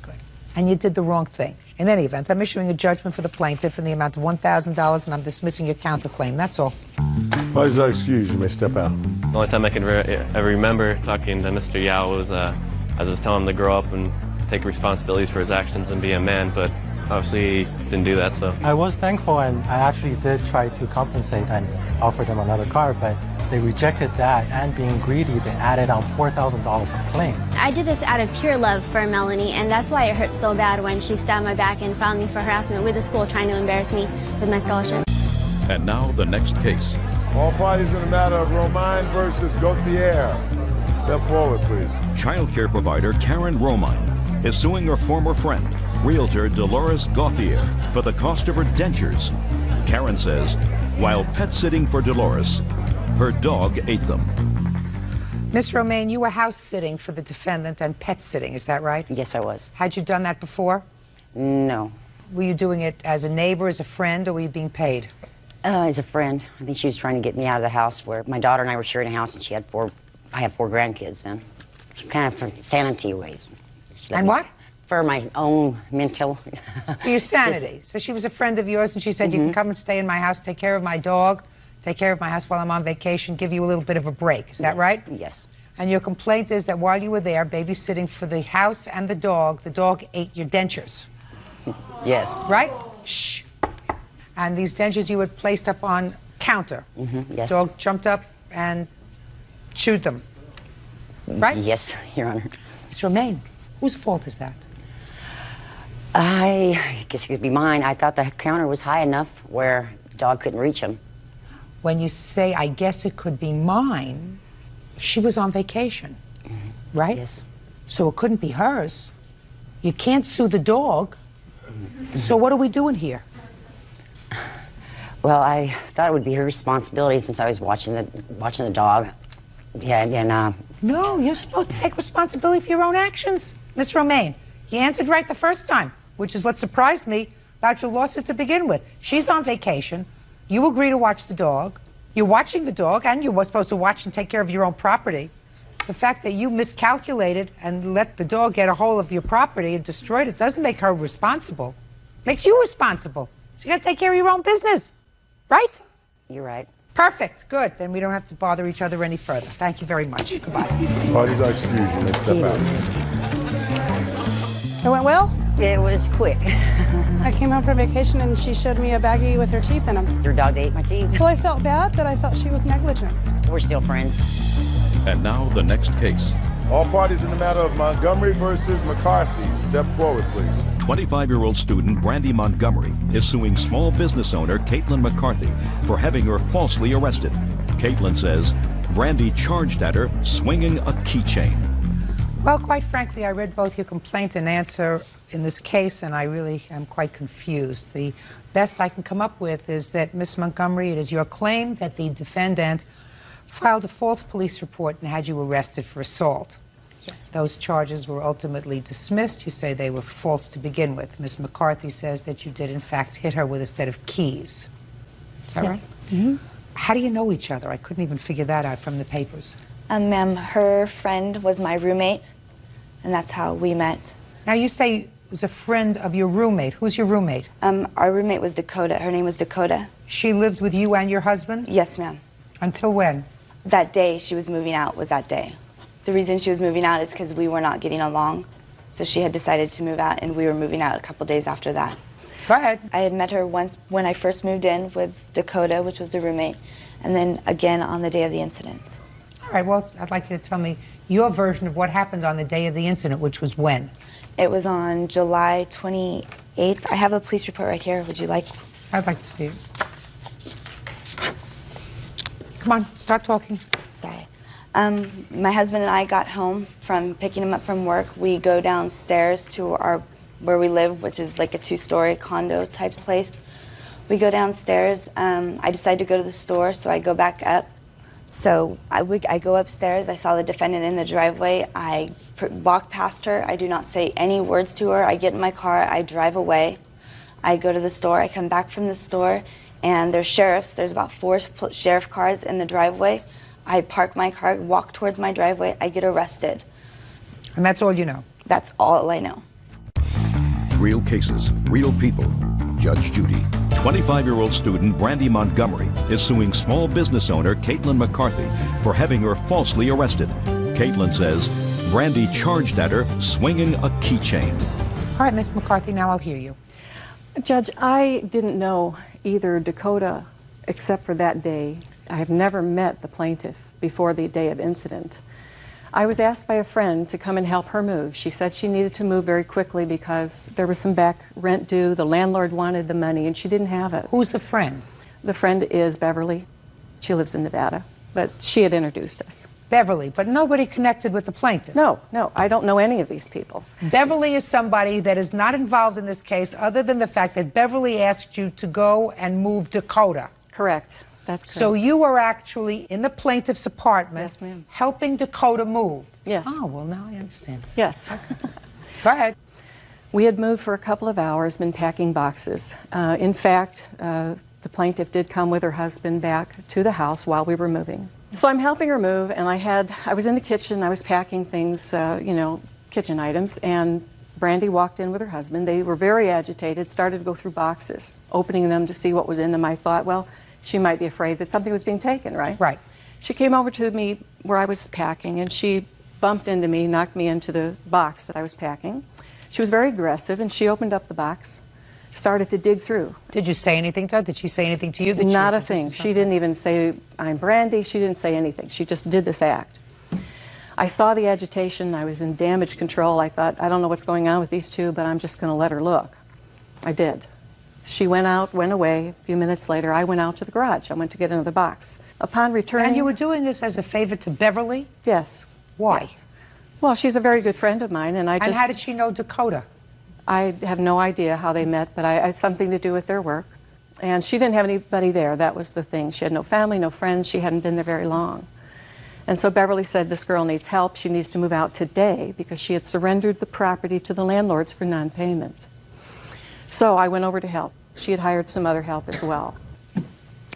Good. And you did the wrong thing. In any event, I'm issuing a judgment for the plaintiff in the amount of $1,000, and I'm dismissing your counterclaim. That's all. Parties are excused. You may step out. The only time I can ever remember talking to Mr. Yao was I was telling him to grow up and take responsibilities for his actions and be a man, but obviously he didn't do that, so. I was thankful, and I actually did try to compensate and offer them another car, but they rejected that, and being greedy, they added on $4,000 of claim. I did this out of pure love for Melanie, and that's why it hurt so bad when she stabbed my back and filed me for harassment with the school trying to embarrass me with my scholarship. And now the next case. All parties in the matter of Romine versus Gauthier. Step forward, please. Child care provider Karen Romine is suing her former friend, realtor Dolores Gauthier, for the cost of her dentures. Karen says, while pet sitting for Dolores, her dog ate them. Miss Romaine, you were house sitting for the defendant and pet sitting, is that right? Yes, I was. Had you done that before? No. Were you doing it as a neighbor, as a friend, or were you being paid? As a friend. I think she was trying to get me out of the house where my daughter and I were sharing a house, and I had four grandkids then. Kind of for sanity ways. And what? For my own mental. For your sanity. So she was a friend of yours, and she said, you can come and stay in my house, take care of my dog, take care of my house while I'm on vacation, give you a little bit of a break. Is that right? Yes. And your complaint is that while you were there babysitting for the house and the dog ate your dentures. Yes. Right? Shh. And these dentures you had placed up on counter. Yes. Dog jumped up and chewed them. Right? Yes, Your Honor. Ms. Romaine, whose fault is that? I guess it could be mine. I thought the counter was high enough where the dog couldn't reach him. When you say, I guess it could be mine, she was on vacation, right? Yes. So it couldn't be hers. You can't sue the dog. So what are we doing here? Well, I thought it would be her responsibility since I was watching the dog. Yeah, and No, you're supposed to take responsibility for your own actions. Miss Romaine, you answered right the first time, which is what surprised me about your lawsuit to begin with. She's on vacation. You agree to watch the dog. You're watching the dog, and you were supposed to watch and take care of your own property. The fact that you miscalculated and let the dog get a hold of your property and destroyed it doesn't make her responsible. Makes you responsible. So you got to take care of your own business, right? You're right. Perfect. Good. Then we don't have to bother each other any further. Thank you very much. Goodbye. Parties are excused. You may step out. It went well? It was quick. I came home from vacation and she showed me a baggie with her teeth in them. Your dog ate my teeth. Well, I felt bad, but I felt she was negligent. We're still friends. And now the next case. All parties in the matter of Montgomery versus McCarthy. Step forward, please. 25-year-old student Brandy Montgomery is suing small business owner Caitlin McCarthy for having her falsely arrested. Caitlin says Brandy charged at her swinging a keychain. Well, quite frankly, I read both your complaint and answer in this case, and I really am quite confused. The best I can come up with is that, Miss Montgomery, it is your claim that the defendant filed a false police report and had you arrested for assault. Yes. Those charges were ultimately dismissed. You say they were false to begin with. Ms. McCarthy says that you did, in fact, hit her with a set of keys. Is that Yes. right? How do you know each other? I couldn't even figure that out from the papers. Ma'am, her friend was my roommate, and that's how we met. Now, you say it was a friend of your roommate. Who's your roommate? Our roommate was Dakota. Her name was Dakota. She lived with you and your husband? Yes, ma'am. Until when? That day she was moving out was that day. The reason she was moving out is because we were not getting along. So she had decided to move out, and we were moving out a couple days after that. Go ahead. I had met her once when I first moved in with Dakota, which was the roommate, and then again on the day of the incident. All right, well, I'd like you to tell me your version of what happened on the day of the incident, which was when? It was on July 28th. I have a police report right here. Would you like? I'd like to see it. Come on, start talking. Sorry. My husband and I got home from picking him up from work. We go downstairs to where we live, which is like a 2-story condo type place. We go downstairs. I decide to go to the store, so I go back up. So I go upstairs. I saw the defendant in the driveway. I walk past her. I do not say any words to her. I get in my car. I drive away. I go to the store. I come back from the store, and there's sheriffs. There's about 4 sheriff cars in the driveway. I park my car, walk towards my driveway. I get arrested. And that's all you know? That's all I know. Real cases, real people. Judge Judy. 25-year-old student Brandy Montgomery is suing small business owner Caitlin McCarthy for having her falsely arrested. Caitlin says Brandy charged at her swinging a keychain. All right, Miss McCarthy, now I'll hear you. Judge, I didn't know either Dakota except for that day. I have never met the plaintiff before the day of incident. I was asked by a friend to come and help her move. She said she needed to move very quickly because there was some back rent due. The landlord wanted the money and she didn't have it. Who's the friend? The friend is Beverly. She lives in Nevada, but she had introduced us. Beverly, but nobody connected with the plaintiff. No, I don't know any of these people. Beverly is somebody that is not involved in this case other than the fact that Beverly asked you to go and move Dakota. Correct. That's correct. So you were actually in the plaintiff's apartment, yes, ma'am, helping Dakota move. Yes. Oh, well, now I understand. Yes. Go ahead. We had moved for a couple of hours, been packing boxes. In fact, the plaintiff did come with her husband back to the house while we were moving. So I'm helping her move, and I was in the kitchen, I was packing things, kitchen items, and Brandy walked in with her husband. They were very agitated, started to go through boxes, opening them to see what was in them. I thought, well, she might be afraid that something was being taken, right? Right. She came over to me where I was packing, and she bumped into me, knocked me into the box that I was packing. She was very aggressive, and she opened up the box, started to dig through. Did you say anything to her? Did she say anything to you? Not a thing. She didn't even say, I'm Brandy. She didn't say anything. She just did this act. I saw the agitation. I was in damage control. I thought, I don't know what's going on with these two, but I'm just going to let her look. I did. She went out, went away. A few minutes later, I went out to the garage. I went to get another box. Upon returning... And you were doing this as a favor to Beverly? Yes. Why? Yes. Well, she's a very good friend of mine, and I just... And how did she know Dakota? I have no idea how they met, but I had something to do with their work. And she didn't have anybody there. That was the thing. She had no family, no friends. She hadn't been there very long. And so Beverly said, this girl needs help. She needs to move out today because she had surrendered the property to the landlords for non-payment. So I went over to help. She had hired some other help as well.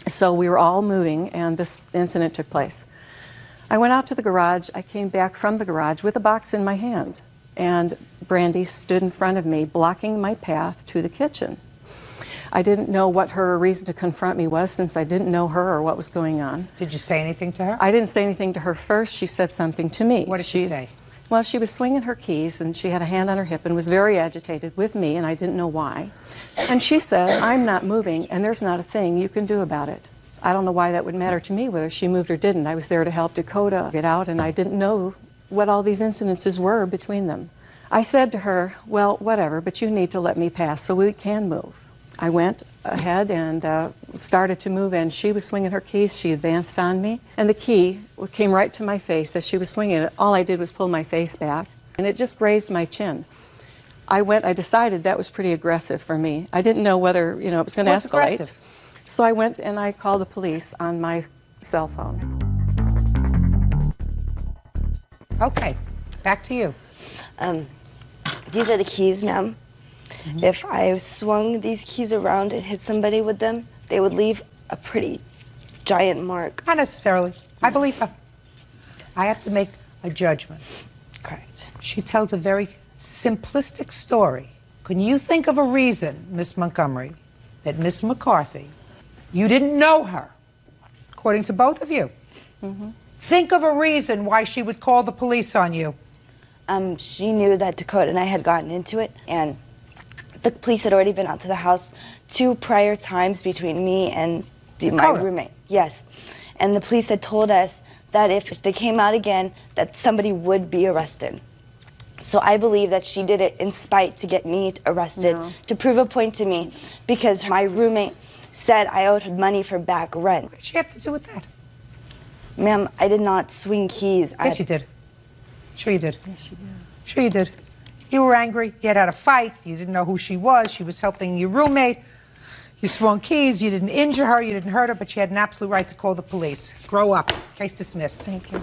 So we were all moving, and this incident took place. I went out to the garage. I came back from the garage with a box in my hand, and Brandy stood in front of me, blocking my path to the kitchen. I didn't know what her reason to confront me was, since I didn't know her or what was going on. Did you say anything to her? I didn't say anything to her first. She said something to me. What did she say? Well, she was swinging her keys, and she had a hand on her hip and was very agitated with me, and I didn't know why. And she said, I'm not moving, and there's not a thing you can do about it. I don't know why that would matter to me, whether she moved or didn't. I was there to help Dakota get out, and I didn't know what all these incidences were between them. I said to her, well, whatever, but you need to let me pass so we can move. I went ahead and started to move, and she was swinging her keys. She advanced on me, and the key came right to my face as she was swinging it. All I did was pull my face back, and it just grazed my chin. I decided that was pretty aggressive for me. I didn't know whether, it was going to escalate. Aggressive? So I went and I called the police on my cell phone. Okay, back to you. These are the keys, ma'am. If I swung these keys around and hit somebody with them, they would leave a pretty giant mark. Not necessarily. I believe her. I have to make a judgment. Correct. She tells a very simplistic story. Can you think of a reason, Miss Montgomery, that Miss McCarthy, you didn't know her, according to both of you? Think of a reason why she would call the police on you. She knew that Dakota and I had gotten into it, and the police had already been out to the house 2 prior times between me and my roommate. Yes. And the police had told us that if they came out again, that somebody would be arrested. So I believe that she did it in spite to get me arrested, to prove a point to me, because my roommate said I owed her money for back rent. What did she have to do with that? Ma'am, I did not swing keys. Yes, you did. Sure you did. Yes, you did. Sure you did. You were angry. You had a fight. You didn't know who she was. She was helping your roommate. You swung keys. You didn't injure her. You didn't hurt her, but you had an absolute right to call the police. Grow up. Case dismissed. Thank you.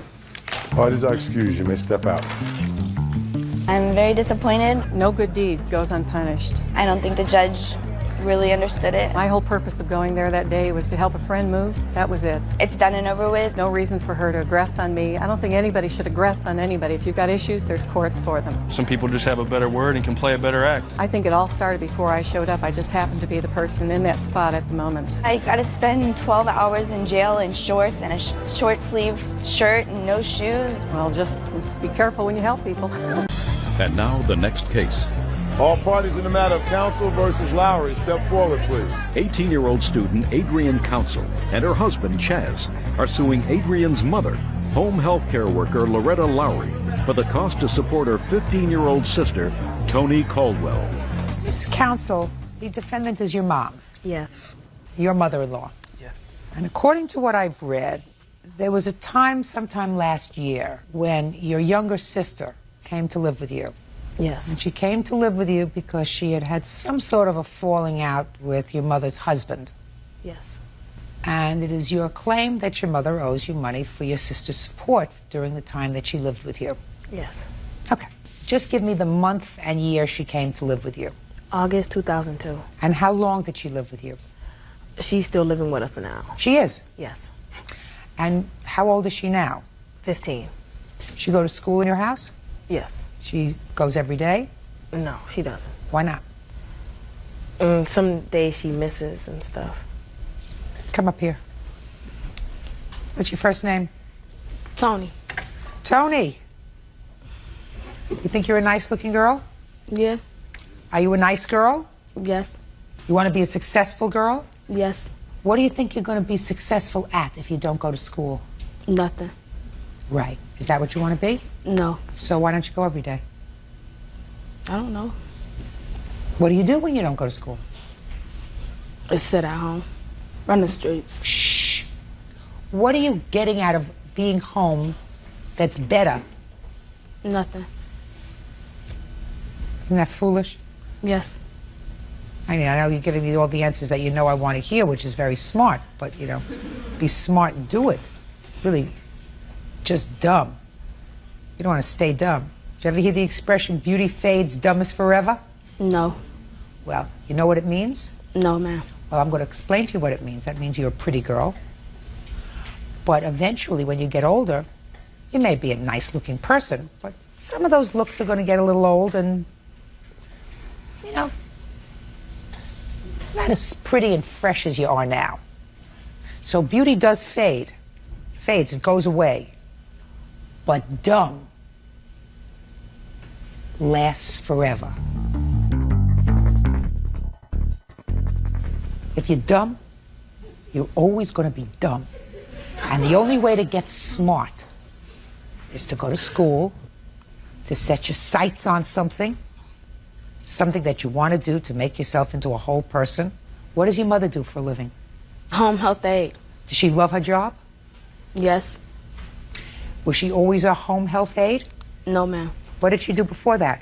Parties are excused. You may step out. I'm very disappointed. No good deed goes unpunished. I don't think the judge really understood it. My whole purpose of going there that day was to help a friend move. That was it. It's done and over with. No reason for her to aggress on me. I don't think anybody should aggress on anybody. If you've got issues, there's courts for them. Some people just have a better word and can play a better act. I think it all started before I showed up. I just happened to be the person in that spot at the moment. I got to spend 12 hours in jail in shorts and a short sleeve shirt and no shoes. Well, just be careful when you help people. And now the next case. All parties in the matter of Council versus Lowry, step forward, please. 18-year-old student Adrienne Council and her husband Chaz are suing Adrienne's mother, home health care worker Loretta Lowry, for the cost to support her 15-year-old sister, Toni Caldwell. Miss Council, the defendant is your mom. Yes. Your mother-in-law. Yes. And according to what I've read, there was a time sometime last year when your younger sister came to live with you. Yes. And she came to live with you because she had had some sort of a falling out with your mother's husband. Yes. And it is your claim that your mother owes you money for your sister's support during the time that she lived with you. Yes. Okay. Just give me the month and year she came to live with you. August 2002. And how long did she live with you? She's still living with us now. She is? Yes. And how old is she now? 15. She go to school in your house? Yes. She goes every day? No, she doesn't. Why not? Some days she misses and stuff. Come up here. What's your first name? Toni. Toni. You think you're a nice-looking girl? Yeah. Are you a nice girl? Yes. You want to be a successful girl? Yes. What do you think you're going to be successful at if you don't go to school? Nothing. Right. Is that what you want to be? No. So why don't you go every day? I don't know. What do you do when you don't go to school? I sit at home. Run the streets. Shh. What are you getting out of being home that's better? Nothing. Isn't that foolish? Yes. I mean, I know you're giving me all the answers that you know I want to hear, which is very smart, but, you know, be smart and do it. Really just dumb. You don't want to stay dumb. Did you ever hear the expression, beauty fades, dumb is forever? No. Well, you know what it means? No, ma'am. Well, I'm going to explain to you what it means. That means you're a pretty girl. But eventually, when you get older, you may be a nice-looking person, but some of those looks are going to get a little old and, you know, not as pretty and fresh as you are now. So beauty does fade. Fades, it goes away. But dumb lasts forever. If you're dumb, you're always going to be dumb. And the only way to get smart is to go to school, to set your sights on something that you want to do to make yourself into a whole person. What does your mother do for a living? Home health aide. Does she love her job? Yes. Was she always a home health aide? No, ma'am. What did she do before that?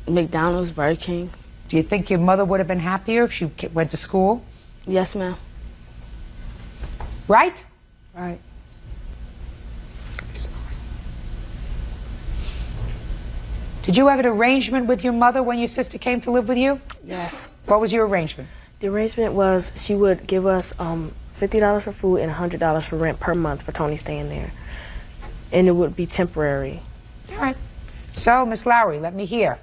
McDonald's, Burger King. Do you think your mother would have been happier if she went to school? Yes, ma'am. Right? Right. Did you have an arrangement with your mother when your sister came to live with you? Yes. What was your arrangement? The arrangement was she would give us $50 for food and $100 for rent per month for Toni staying there. And it would be temporary. All right. So, Miss Lowry, let me hear.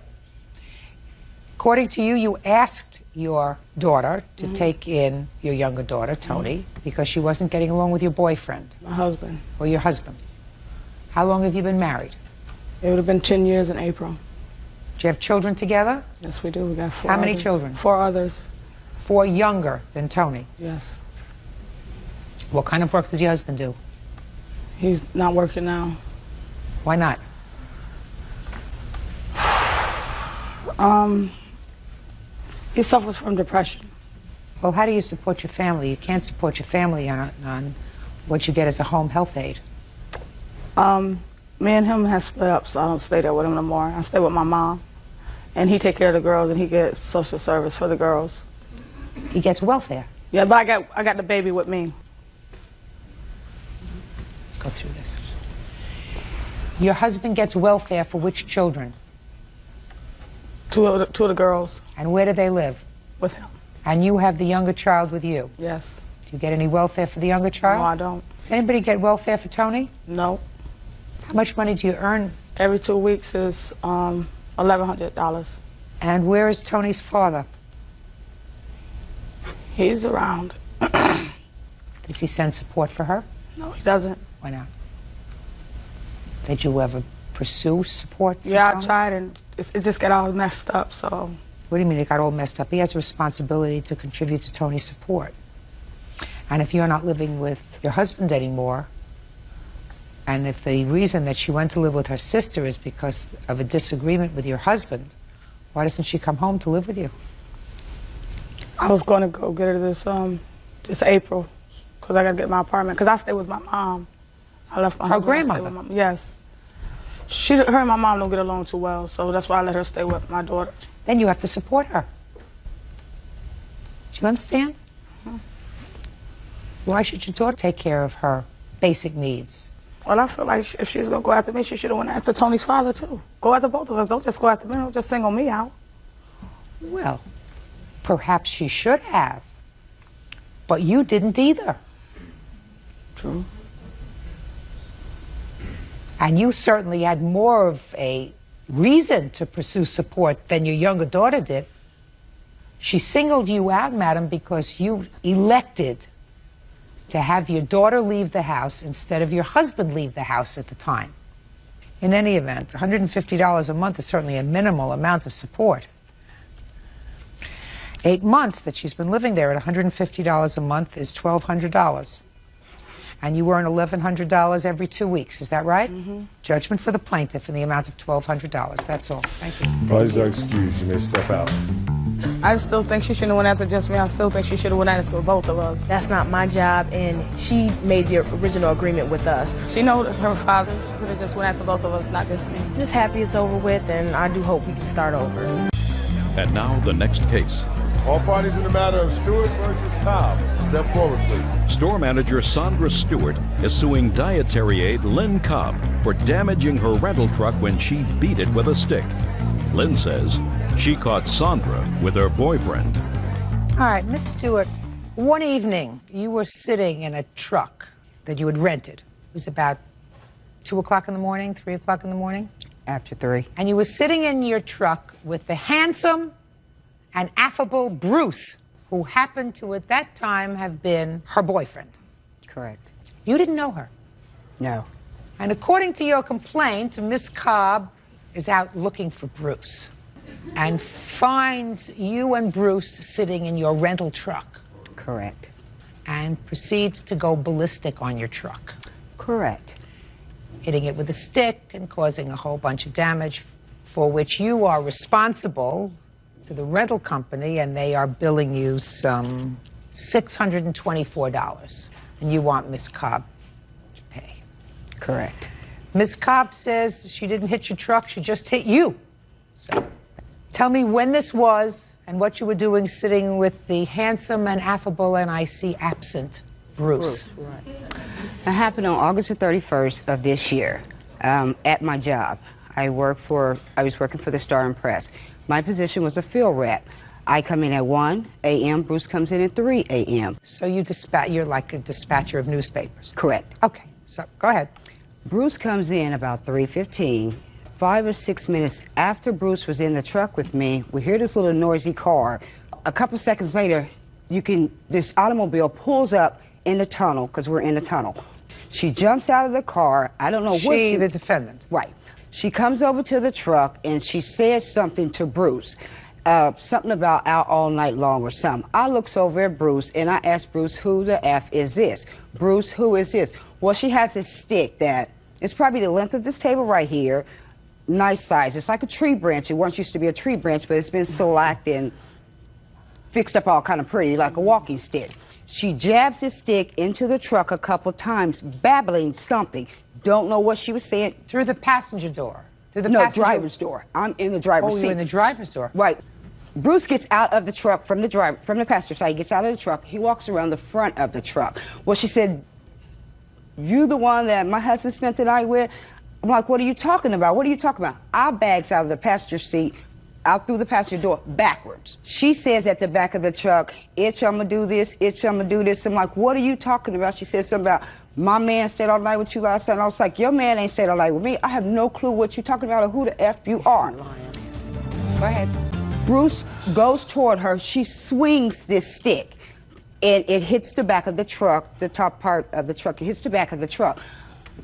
According to you, you asked your daughter to take in your younger daughter, Toni, because she wasn't getting along with your boyfriend. My husband. Or your husband. How long have you been married? It would have been 10 years in April. Do you have children together? Yes, we do. We got 4 How many others. children? 4 others. 4 younger than Toni? Yes. What kind of work does your husband do? He's not working now. Why not? He suffers from depression. Well, how do you support your family? You can't support your family on What you get as a home health aide? Me and him have split up, so I don't stay there with him no more. I stay with my mom. And he take care of the girls, and he gets social service for the girls. He gets welfare? Yeah, but I got the baby with me. Let's go through this. Your husband gets welfare for which children? Two of the girls. And where do they live? With him. And you have the younger child with you? Yes. Do you get any welfare for the younger child? No, I don't. Does anybody get welfare for Tony? No. How much money do you earn? Every 2 weeks is $1,100. And where is Tony's father? He's around. Does he send support for her? No, he doesn't. Why not? Did you ever pursue support for Yeah, Tony? I tried, and it just got all messed up, so. What do you mean it got all messed up? He has a responsibility to contribute to Tony's support. And if you're not living with your husband anymore, and if the reason that she went to live with her sister is because of a disagreement with your husband, why doesn't she come home to live with you? I was going to go get her this April, because I got to get my apartment, because I stay with my mom. I left my Her husband, I stay grandmother? with yes. Her and my mom don't get along too well, so that's why I let her stay with my daughter. Then you have to support her. Do you understand? Why should your daughter take care of her basic needs? Well, I feel like if she was going to go after me, she should have went after Tony's father, too. Go after both of us. Don't just go after me. Don't just single me out. Well, perhaps she should have. But you didn't either. True. And you certainly had more of a reason to pursue support than your younger daughter did. She singled you out, madam, because you elected to have your daughter leave the house instead of your husband leave the house at the time. In any event, $150 a month is certainly a minimal amount of support. 8 months that she's been living there at $150 a month is $1,200. And you earn $1,100 every 2 weeks, is that right? Mm-hmm. Judgment for the plaintiff in the amount of $1,200. That's all. Thank you. Parties are excused. You may step out. I still think she shouldn't have went after just me. I still think she should have went after both of us. That's not my job, and she made the original agreement with us. She knows her father. She could have just went after both of us, not just me. Just happy it's over with, and I do hope we can start over. And now the next case. All parties in the matter of Stewart versus Cobb. Step forward, please. Store manager Sandra Stewart is suing dietary aide Lynn Cobb for damaging her rental truck when she beat it with a stick. Lynn says she caught Sandra with her boyfriend. All right, Miss Stewart, one evening you were sitting in a truck that you had rented. It was about 2 o'clock in the morning, 3 o'clock in the morning? After 3. And you were sitting in your truck with the handsome and affable Bruce, who happened to at that time have been her boyfriend. Correct. You didn't know her. No. And according to your complaint, Miss Cobb is out looking for Bruce and finds you and Bruce sitting in your rental truck. Correct. And proceeds to go ballistic on your truck. Correct. Hitting it with a stick and causing a whole bunch of damage for which you are responsible to the rental company, and they are billing you some $624. And you want Miss Cobb to pay. Correct. Miss Cobb says she didn't hit your truck, she just hit you. So tell me when this was and what you were doing sitting with the handsome and affable and I see absent Bruce. Right. It happened on August the 31st of this year at my job. I was working for the Star and Press. My position was a field rep. I come in at 1 a.m., Bruce comes in at 3 a.m. So you're like a dispatcher of newspapers? Correct. Okay, so go ahead. Bruce comes in about 3:15. 5 or 6 minutes after Bruce was in the truck with me, we hear this little noisy car. A couple seconds later, this automobile pulls up in the tunnel, because we're in the tunnel. She jumps out of the car. I don't know what she... the defendant. Right. She comes over to the truck and she says something to Bruce. Something about out all night long or something. I looks over at Bruce and I ask Bruce, who the F is this? Bruce, who is this? Well, she has this stick that is probably the length of this table right here. Nice size. It's like a tree branch. It once used to be a tree branch, but it's been shellacked and fixed up all kind of pretty, like a walking stick. She jabs his stick into the truck a couple times, babbling something. Don't know what she was saying. Through the passenger door? Through the No, passenger driver's door. I'm in the driver's seat. Oh, you're in the driver's door. Right. Bruce gets out of the truck from the passenger side. He gets out of the truck. He walks around the front of the truck. Well, she said, "You the one that my husband spent the night with?" I'm like, "What are you talking about? What are you talking about?" Our bags out of the passenger seat, out through the passenger door, backwards. She says at the back of the truck, "Itch, I'm gonna do this. Itch, I'm gonna do this." I'm like, "What are you talking about?" She said something about, "My man stayed all night with you last night." And I was like, "Your man ain't stayed all night with me. I have no clue what you're talking about or who the F you are." Go ahead. Bruce goes toward her. She swings this stick, and it hits the back of the truck, the top part of the truck. It hits the back of the truck.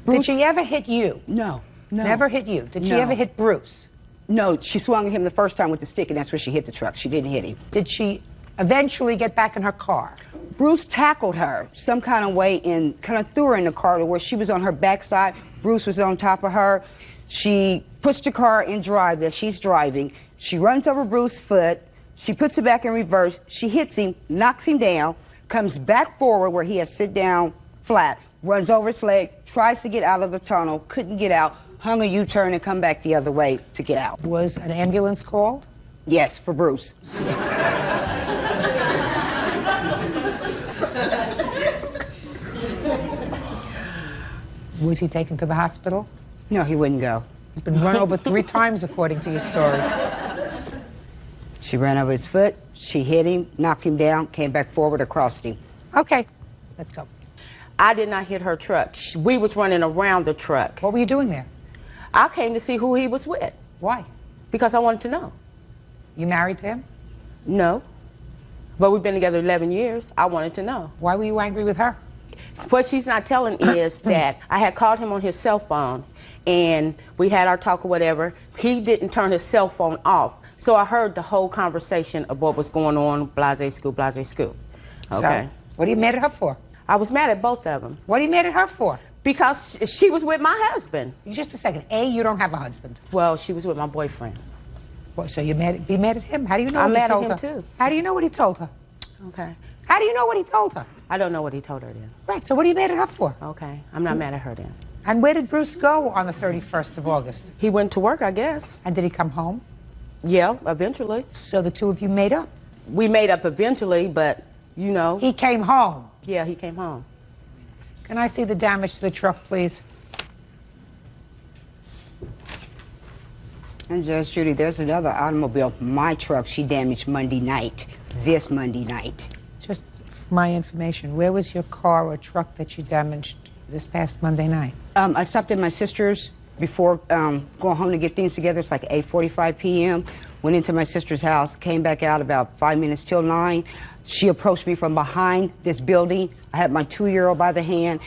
Did she ever hit you? No. Never hit you. Did she No. ever hit Bruce? No, she swung at him the first time with the stick, and that's where she hit the truck. She didn't hit him. Did she eventually get back in her car? Bruce tackled her some kind of way and kind of threw her in the car to where she was on her backside. Bruce was on top of her. She puts the car in drive that she's driving. She runs over Bruce's foot. She puts it back in reverse. She hits him, knocks him down, comes back forward where he has sit down flat, runs over his leg, tries to get out of the tunnel, couldn't get out, hung a U-turn and come back the other way to get out. Was an ambulance called? Yes, for Bruce. Was he taken to the hospital? No, he wouldn't go. He's been run over 3 times, according to your story. She ran over his foot, she hit him, knocked him down, came back forward, across him. Okay, let's go. I did not hit her truck. We was running around the truck. What were you doing there? I came to see who he was with. Why? Because I wanted to know. You married to him? No. But we've been together 11 years. I wanted to know. Why were you angry with her? What she's not telling is that I had called him on his cell phone, and we had our talk or whatever. He didn't turn his cell phone off. So I heard the whole conversation of what was going on, blase school, blase school. Okay. So, what are you mad at her for? I was mad at both of them. What are you mad at her for? Because she was with my husband. Just a second. A, you don't have a husband. Well, she was with my boyfriend. Well, so you're mad? Be mad at him? How do you know I'm what he mad told at him her? too. How do you know what he told her? Okay. How do you know what he told her? I don't know what he told her then. Right, so what are you mad at her for? Okay, I'm not mad at her then. And where did Bruce go on the 31st of August? He went to work, I guess. And did he come home? Yeah, eventually. So the two of you made up? We made up eventually, but, you know. He came home? Yeah, he came home. Can I see the damage to the truck, please? And Judge Judy, there's another automobile, my truck, she damaged Monday night, this Monday night. Just for my information, where was your car or truck that you damaged this past Monday night? I stopped at my sister's before going home to get things together. It's like 8:45 p.m. Went into my sister's house, came back out about 5 minutes till 9. She approached me from behind this building. I had my 2-year-old by the hand.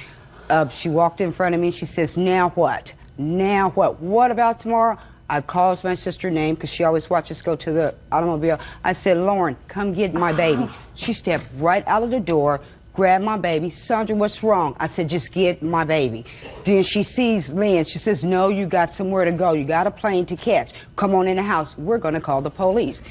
She walked in front of me. She says, "Now what? Now what? What about tomorrow?" I called my sister's name because she always watches us go to the automobile. I said, "Lauren, come get my baby." She stepped right out of the door, grabbed my baby. "Sandra, what's wrong?" I said, "Just get my baby." Then she sees Lynn. She says, "No, you got somewhere to go. You got a plane to catch. Come on in the house. We're going to call the police."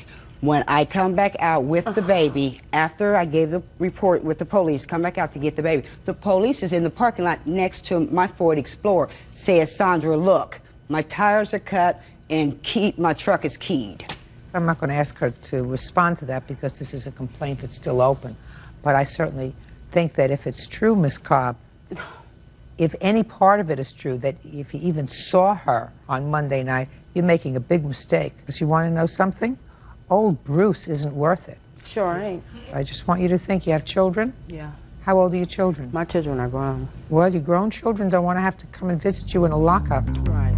When I come back out with the baby, after I gave the report with the police, come back out to get the baby, the police is in the parking lot next to my Ford Explorer. Says, "Sandra, look, my tires are cut and my truck is keyed." I'm not going to ask her to respond to that because this is a complaint that's still open. But I certainly think that if it's true, Ms. Cobb, if any part of it is true, that if you even saw her on Monday night, you're making a big mistake. Because you want to know something? Old Bruce isn't worth it. Sure ain't. I just want you to think. You have children? Yeah. How old are your children? My children are grown. Well, your grown children don't want to have to come and visit you in a lockup. Right.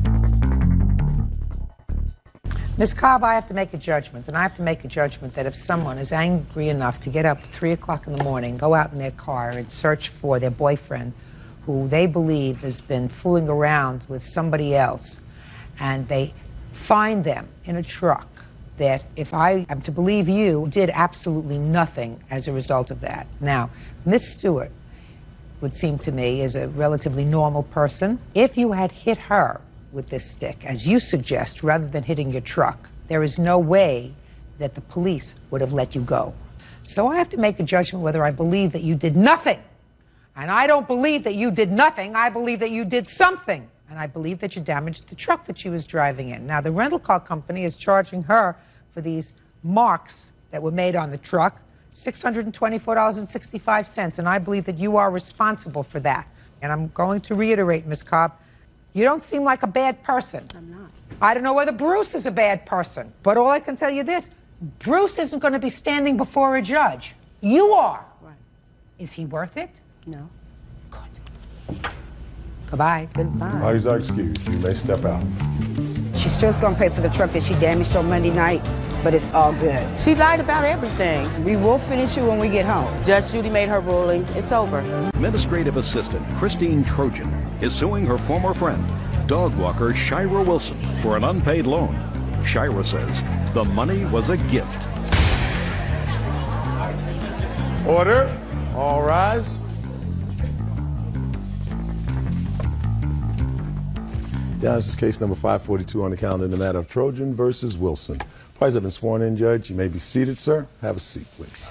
Ms. Cobb, I have to make a judgment, and I have to make a judgment that if someone is angry enough to get up at 3 o'clock in the morning, go out in their car and search for their boyfriend, who they believe has been fooling around with somebody else, and they find them in a truck, that if I am to believe you, did absolutely nothing as a result of that. Now, Miss Stewart would seem to me is a relatively normal person. If you had hit her with this stick, as you suggest, rather than hitting your truck, there is no way that the police would have let you go. So I have to make a judgment whether I believe that you did nothing. And I don't believe that you did nothing. I believe that you did something. And I believe that you damaged the truck that she was driving in. Now, the rental car company is charging her for these marks that were made on the truck, $624.65. And I believe that you are responsible for that. And I'm going to reiterate, Ms. Cobb, you don't seem like a bad person. I'm not. I don't know whether Bruce is a bad person, but all I can tell you this, Bruce isn't going to be standing before a judge. You are. Right. Is he worth it? No. Goodbye. Goodbye. Parties are excused. You may step out. She's still going to pay for the truck that she damaged on Monday night, but it's all good. She lied about everything. We will finish it when we get home. Judge Judy made her ruling. It's over. Administrative assistant Christine Trojan is suing her former friend, dog walker Shira Wilson, for an unpaid loan. Shira says the money was a gift. Order. All rise. Yeah, this is case number 542 on the calendar in the matter of Trojan versus Wilson. Parties have been sworn in, Judge. You may be seated, sir. Have a seat, please.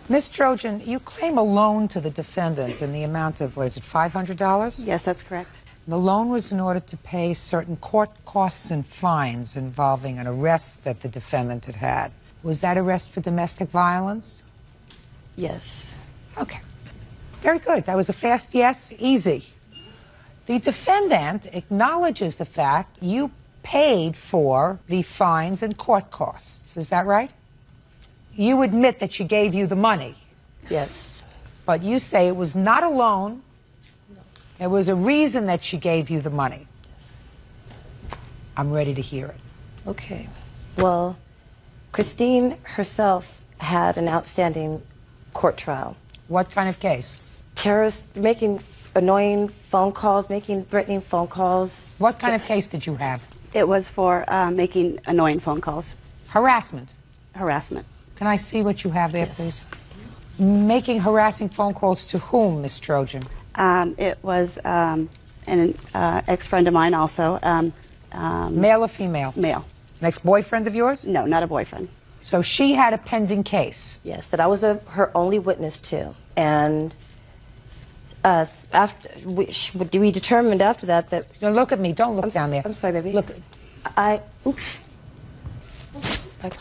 Ms. Trojan, you claim a loan to the defendant in the amount of, what is it, $500? Yes, that's correct. The loan was in order to pay certain court costs and fines involving an arrest that the defendant had had. Was that arrest for domestic violence? Yes. Okay. Very good. That was a fast yes. Easy. The defendant acknowledges the fact you paid for the fines and court costs. Is that right? You admit that she gave you the money. Yes. But you say it was not a loan. There was a reason that she gave you the money. I'm ready to hear it. Okay. Well, Christine herself had an outstanding court trial. What kind of case? Terrorist, making annoying phone calls, making threatening phone calls. What kind of case did you have? It was for making annoying phone calls. Harassment. Harassment. Can I see what you have there, Yes. please? Making harassing phone calls to whom, Miss Trojan? It was an ex-friend of mine also. Male or female? Male. An ex-boyfriend of yours? No, not a boyfriend. So she had a pending case? Yes, that I was her only witness to. And we determined after that that... No, look at me. Don't look down there. I'm sorry, baby. Look. Oops.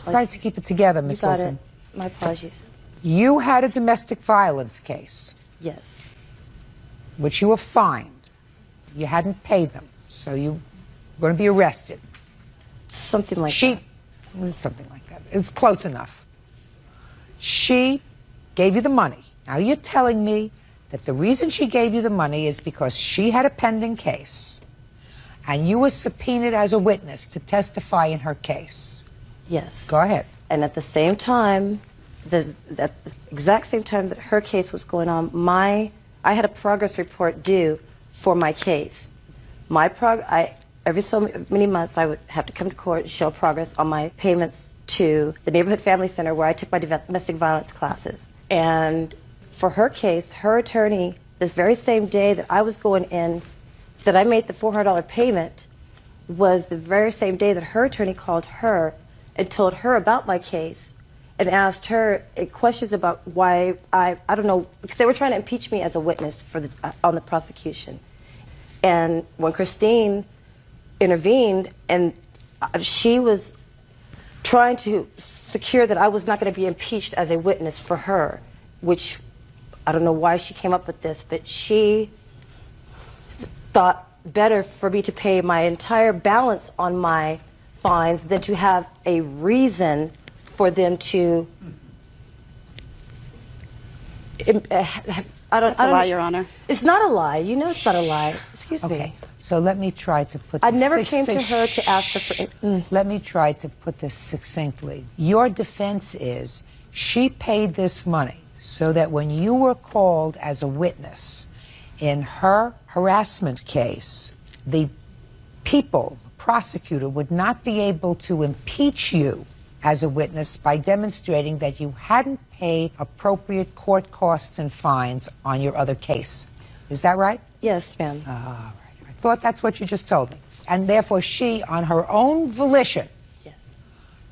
Try to keep it together, Miss You got Wilson. it. My apologies. You had a domestic violence case. Yes. Which you were fined. You hadn't paid them, so you were going to be arrested. Something like that. Something like that. It's close enough. She gave you the money. Now you're telling me that the reason she gave you the money is because she had a pending case, and you were subpoenaed as a witness to testify in her case. Yes. Go ahead. And at the same time, at the exact same time that her case was going on, I had a progress report due for my case. Every so many months, I would have to come to court and show progress on my payments to the Neighborhood Family Center where I took my domestic violence classes. And for her case, her attorney, this very same day that I was going in, that I made the $400 payment, was the very same day that her attorney called her and told her about my case and asked her questions about why I don't know, because they were trying to impeach me as a witness on the prosecution. And when Christine intervened, and she was trying to secure that I was not going to be impeached as a witness for her, which I don't know why she came up with this, but she thought better for me to pay my entire balance on my fines than to have a reason for them to... I don't lie, Your Honor. It's not a lie. You know it's not a lie. Excuse me. Okay. So let me try to put I this never came to her to ask her for... Let me try to put this succinctly. Your defense is she paid this money so that when you were called as a witness in her harassment case, the people, the prosecutor, would not be able to impeach you as a witness by demonstrating that you hadn't paid appropriate court costs and fines on your other case. Is that right? Yes, ma'am. All right. I thought that's what you just told me. And therefore she, on her own volition,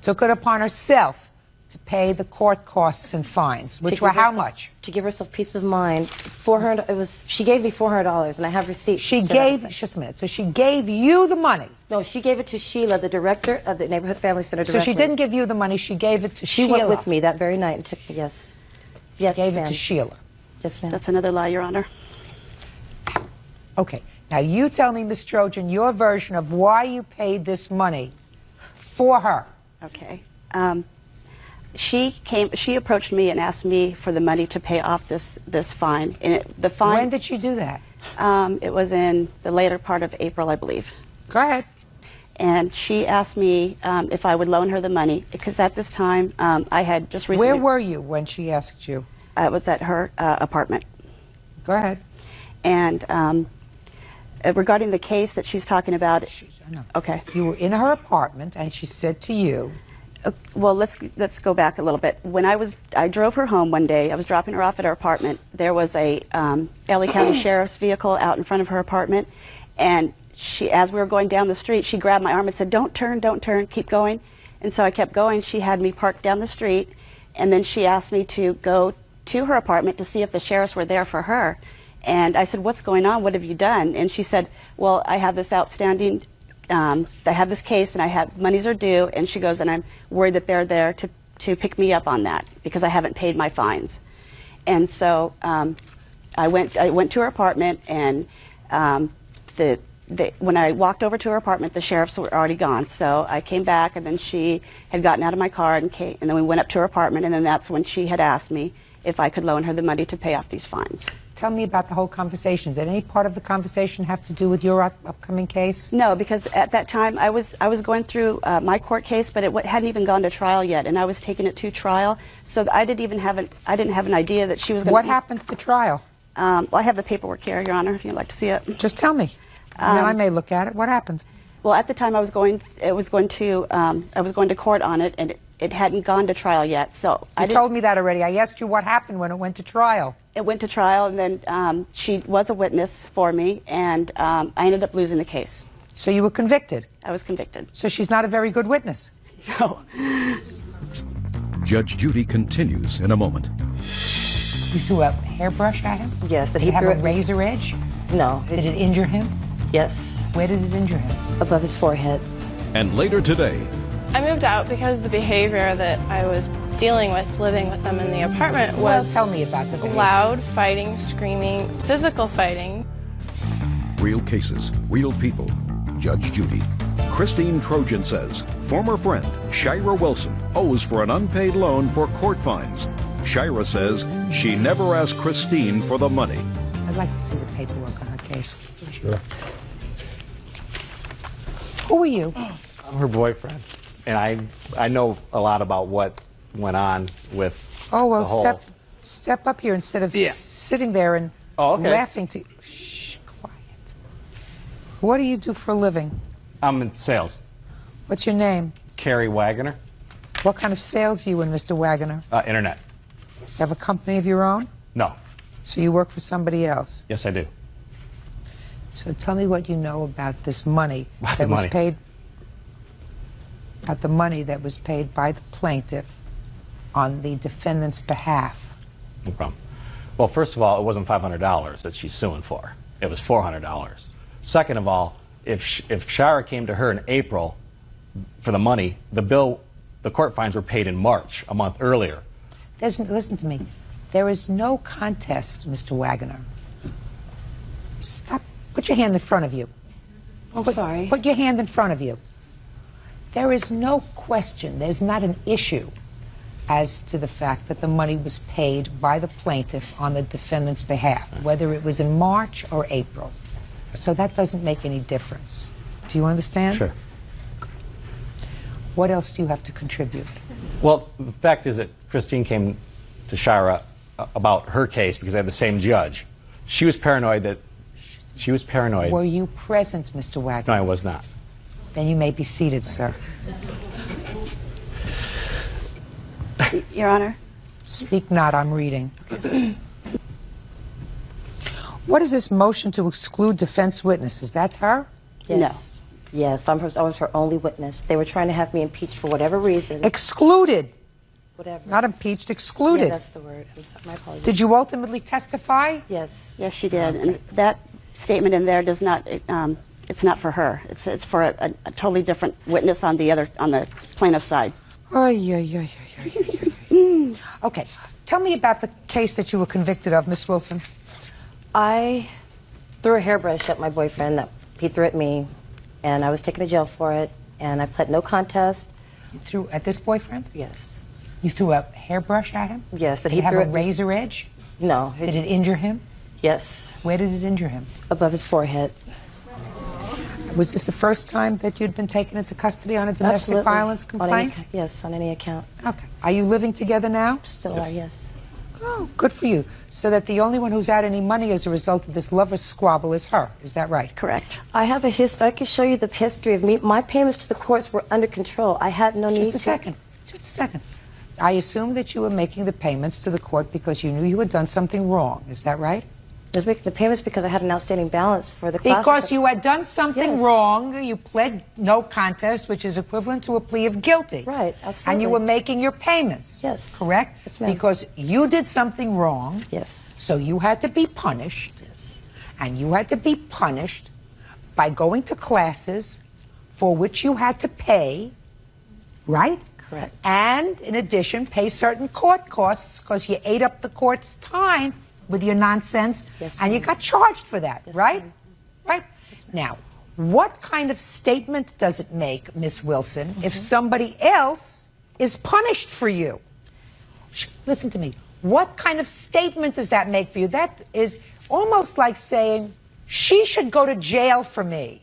took it upon herself to pay the court costs and fines, which To were give how herself- much? To give herself peace of mind. $400. It was. She gave me $400, and I have receipts. She gave, just a minute, so she gave you the money. No, she gave it to Sheila, the director of the Neighborhood Family Center. So she didn't give you the money, she gave it to She Sheila. went with me that very night and took me, yes. Yes, Gave it ma'am. to Sheila. Yes, ma'am. That's another lie, Your Honor. Okay, now you tell me, Ms. Trojan, your version of why you paid this money for her. Okay. She approached me and asked me for the money to pay off this fine. And the fine. When did she do that? It was in the later part of April, I believe. Go ahead. And she asked me if I would loan her the money, because at this time I had just recently. Where were you when she asked you? I was at her apartment. Go ahead. And regarding the case that she's talking about. I know. Okay. You were in her apartment and she said to you. Well, let's go back a little bit. When I drove her home one day. I was dropping her off at her apartment. There was a LA County Sheriff's vehicle out in front of her apartment, and she, as we were going down the street, she grabbed my arm and said, "Don't turn, keep going." And so I kept going. She had me parked down the street, and then she asked me to go to her apartment to see if the sheriffs were there for her. And I said, "What's going on? What have you done?" And she said, "Well, I have this outstanding. I have this case, and I have monies are due." And she goes, "And I'm worried that they're there to pick me up on that because I haven't paid my fines." And so I went to her apartment, and when I walked over to her apartment, the sheriffs were already gone. So I came back, and then she had gotten out of my car, and then we went up to her apartment, and then that's when she had asked me if I could loan her the money to pay off these fines. Tell me about the whole conversation. Did any part of the conversation have to do with your upcoming case? No, because at that time I was going through my court case, but it hadn't even gone to trial yet, and I was taking it to trial. So I didn't have an idea that she was going to. What happened to the trial? Well, I have the paperwork here, Your Honor, if you'd like to see it. Just tell me, and then I may look at it. What happened? Well, at the time I was going to court on it, and it hadn't gone to trial yet. So You told me that already. I asked you what happened when it went to trial. It went to trial, and then she was a witness for me, and I ended up losing the case. So you were convicted? I was convicted. So she's not a very good witness? No. Judge Judy continues in a moment. You threw a hairbrush at him? Yes. Did he have a razor edge? No. Did it injure him? Yes. Where did it injure him? Above his forehead. And later today, I moved out because the behavior that I was dealing with living with them in the apartment was Well, tell me about the behavior. loud fighting, screaming, physical fighting. real cases, real people. Judge Judy. Christine Trojan says former friend Shira Wilson owes for an unpaid loan for court fines. Shira says she never asked Christine for the money. I'd like to see the paperwork on her case. Sure. Who are you? I'm her boyfriend, and I know a lot about what went on with Oh, well, the whole... step up here instead of sitting there and laughing to... Shh, quiet. What do you do for a living? I'm in sales. What's your name? Carrie Wagoner, What kind of sales are you in, Mr. Wagoner? internet. You have a company of your own? No. So you work for somebody else? Yes, I do. So tell me what you know about this money About that the was money. paid... About the money that was paid by the plaintiff on the defendant's behalf. No problem. Well, first of all, it wasn't $500 that she's suing for. It was $400. Second of all, if Shira came to her in April for the money, the court fines were paid in March, a month earlier. Listen to me. There is no contest, Mr. Wagoner. Stop. Put your hand in front of you. Sorry. Put your hand in front of you. There is no question, there's not an issue as to the fact that the money was paid by the plaintiff on the defendant's behalf, whether it was in March or April. So that doesn't make any difference. Do you understand? Sure. What else do you have to contribute? Well, the fact is that Christine came to Shira about her case because they had the same judge. She was paranoid that... She was paranoid. Were you present, Mr. Wagner? No, I was not. Then you may be seated, sir. Your Honor. Speak not, I'm reading. What is this motion to exclude defense witness? Is that her? Yes. Yes, I was her only witness. They were trying to have me impeached for whatever reason. Excluded? whatever. Not impeached, excluded. Yeah, that's the word. I'm sorry, my apologies. Did you ultimately testify? Yes. Yes, she did. And that statement in there does not, it's not for her. It's for a totally different witness on the plaintiff's side. Oh, yeah. Okay. Tell me about the case that you were convicted of, Miss Wilson. I threw a hairbrush at my boyfriend that he threw at me, and I was taken to jail for it, and I pled no contest. You threw at this boyfriend? Yes. You threw a hairbrush at him? Yes. Did he have a razor edge? No. Did it injure him? Yes. Where did it injure him? Above his forehead. Was this the first time that you'd been taken into custody on a domestic Absolutely. violence complaint? Yes, on any account. Okay. Are you living together now? Still are, yes. Oh, good for you. So that the only one who's had any money as a result of this lover's squabble is her. Is that right? Correct. I have a history. I can show you the history of me. My payments to the courts were under control. I had no need to. Just a second. I assume that you were making the payments to the court because you knew you had done something wrong. Is that right? I was making the payments because I had an outstanding balance for the class. Because you had done something Yes. wrong, you pled no contest, which is equivalent to a plea of guilty. Right, absolutely. And you were making your payments. Yes. Correct? Yes, ma'am. Because you did something wrong. Yes. So you had to be punished. Yes. And you had to be punished by going to classes for which you had to pay, right? Correct. And in addition, pay certain court costs because you ate up the court's time with your nonsense, Yes, and you ma'am. got charged for that, Yes, right? ma'am. Right? Now, what kind of statement does it make, Miss Wilson, if somebody else is punished for you? Listen to me. What kind of statement does that make for you? That is almost like saying, she should go to jail for me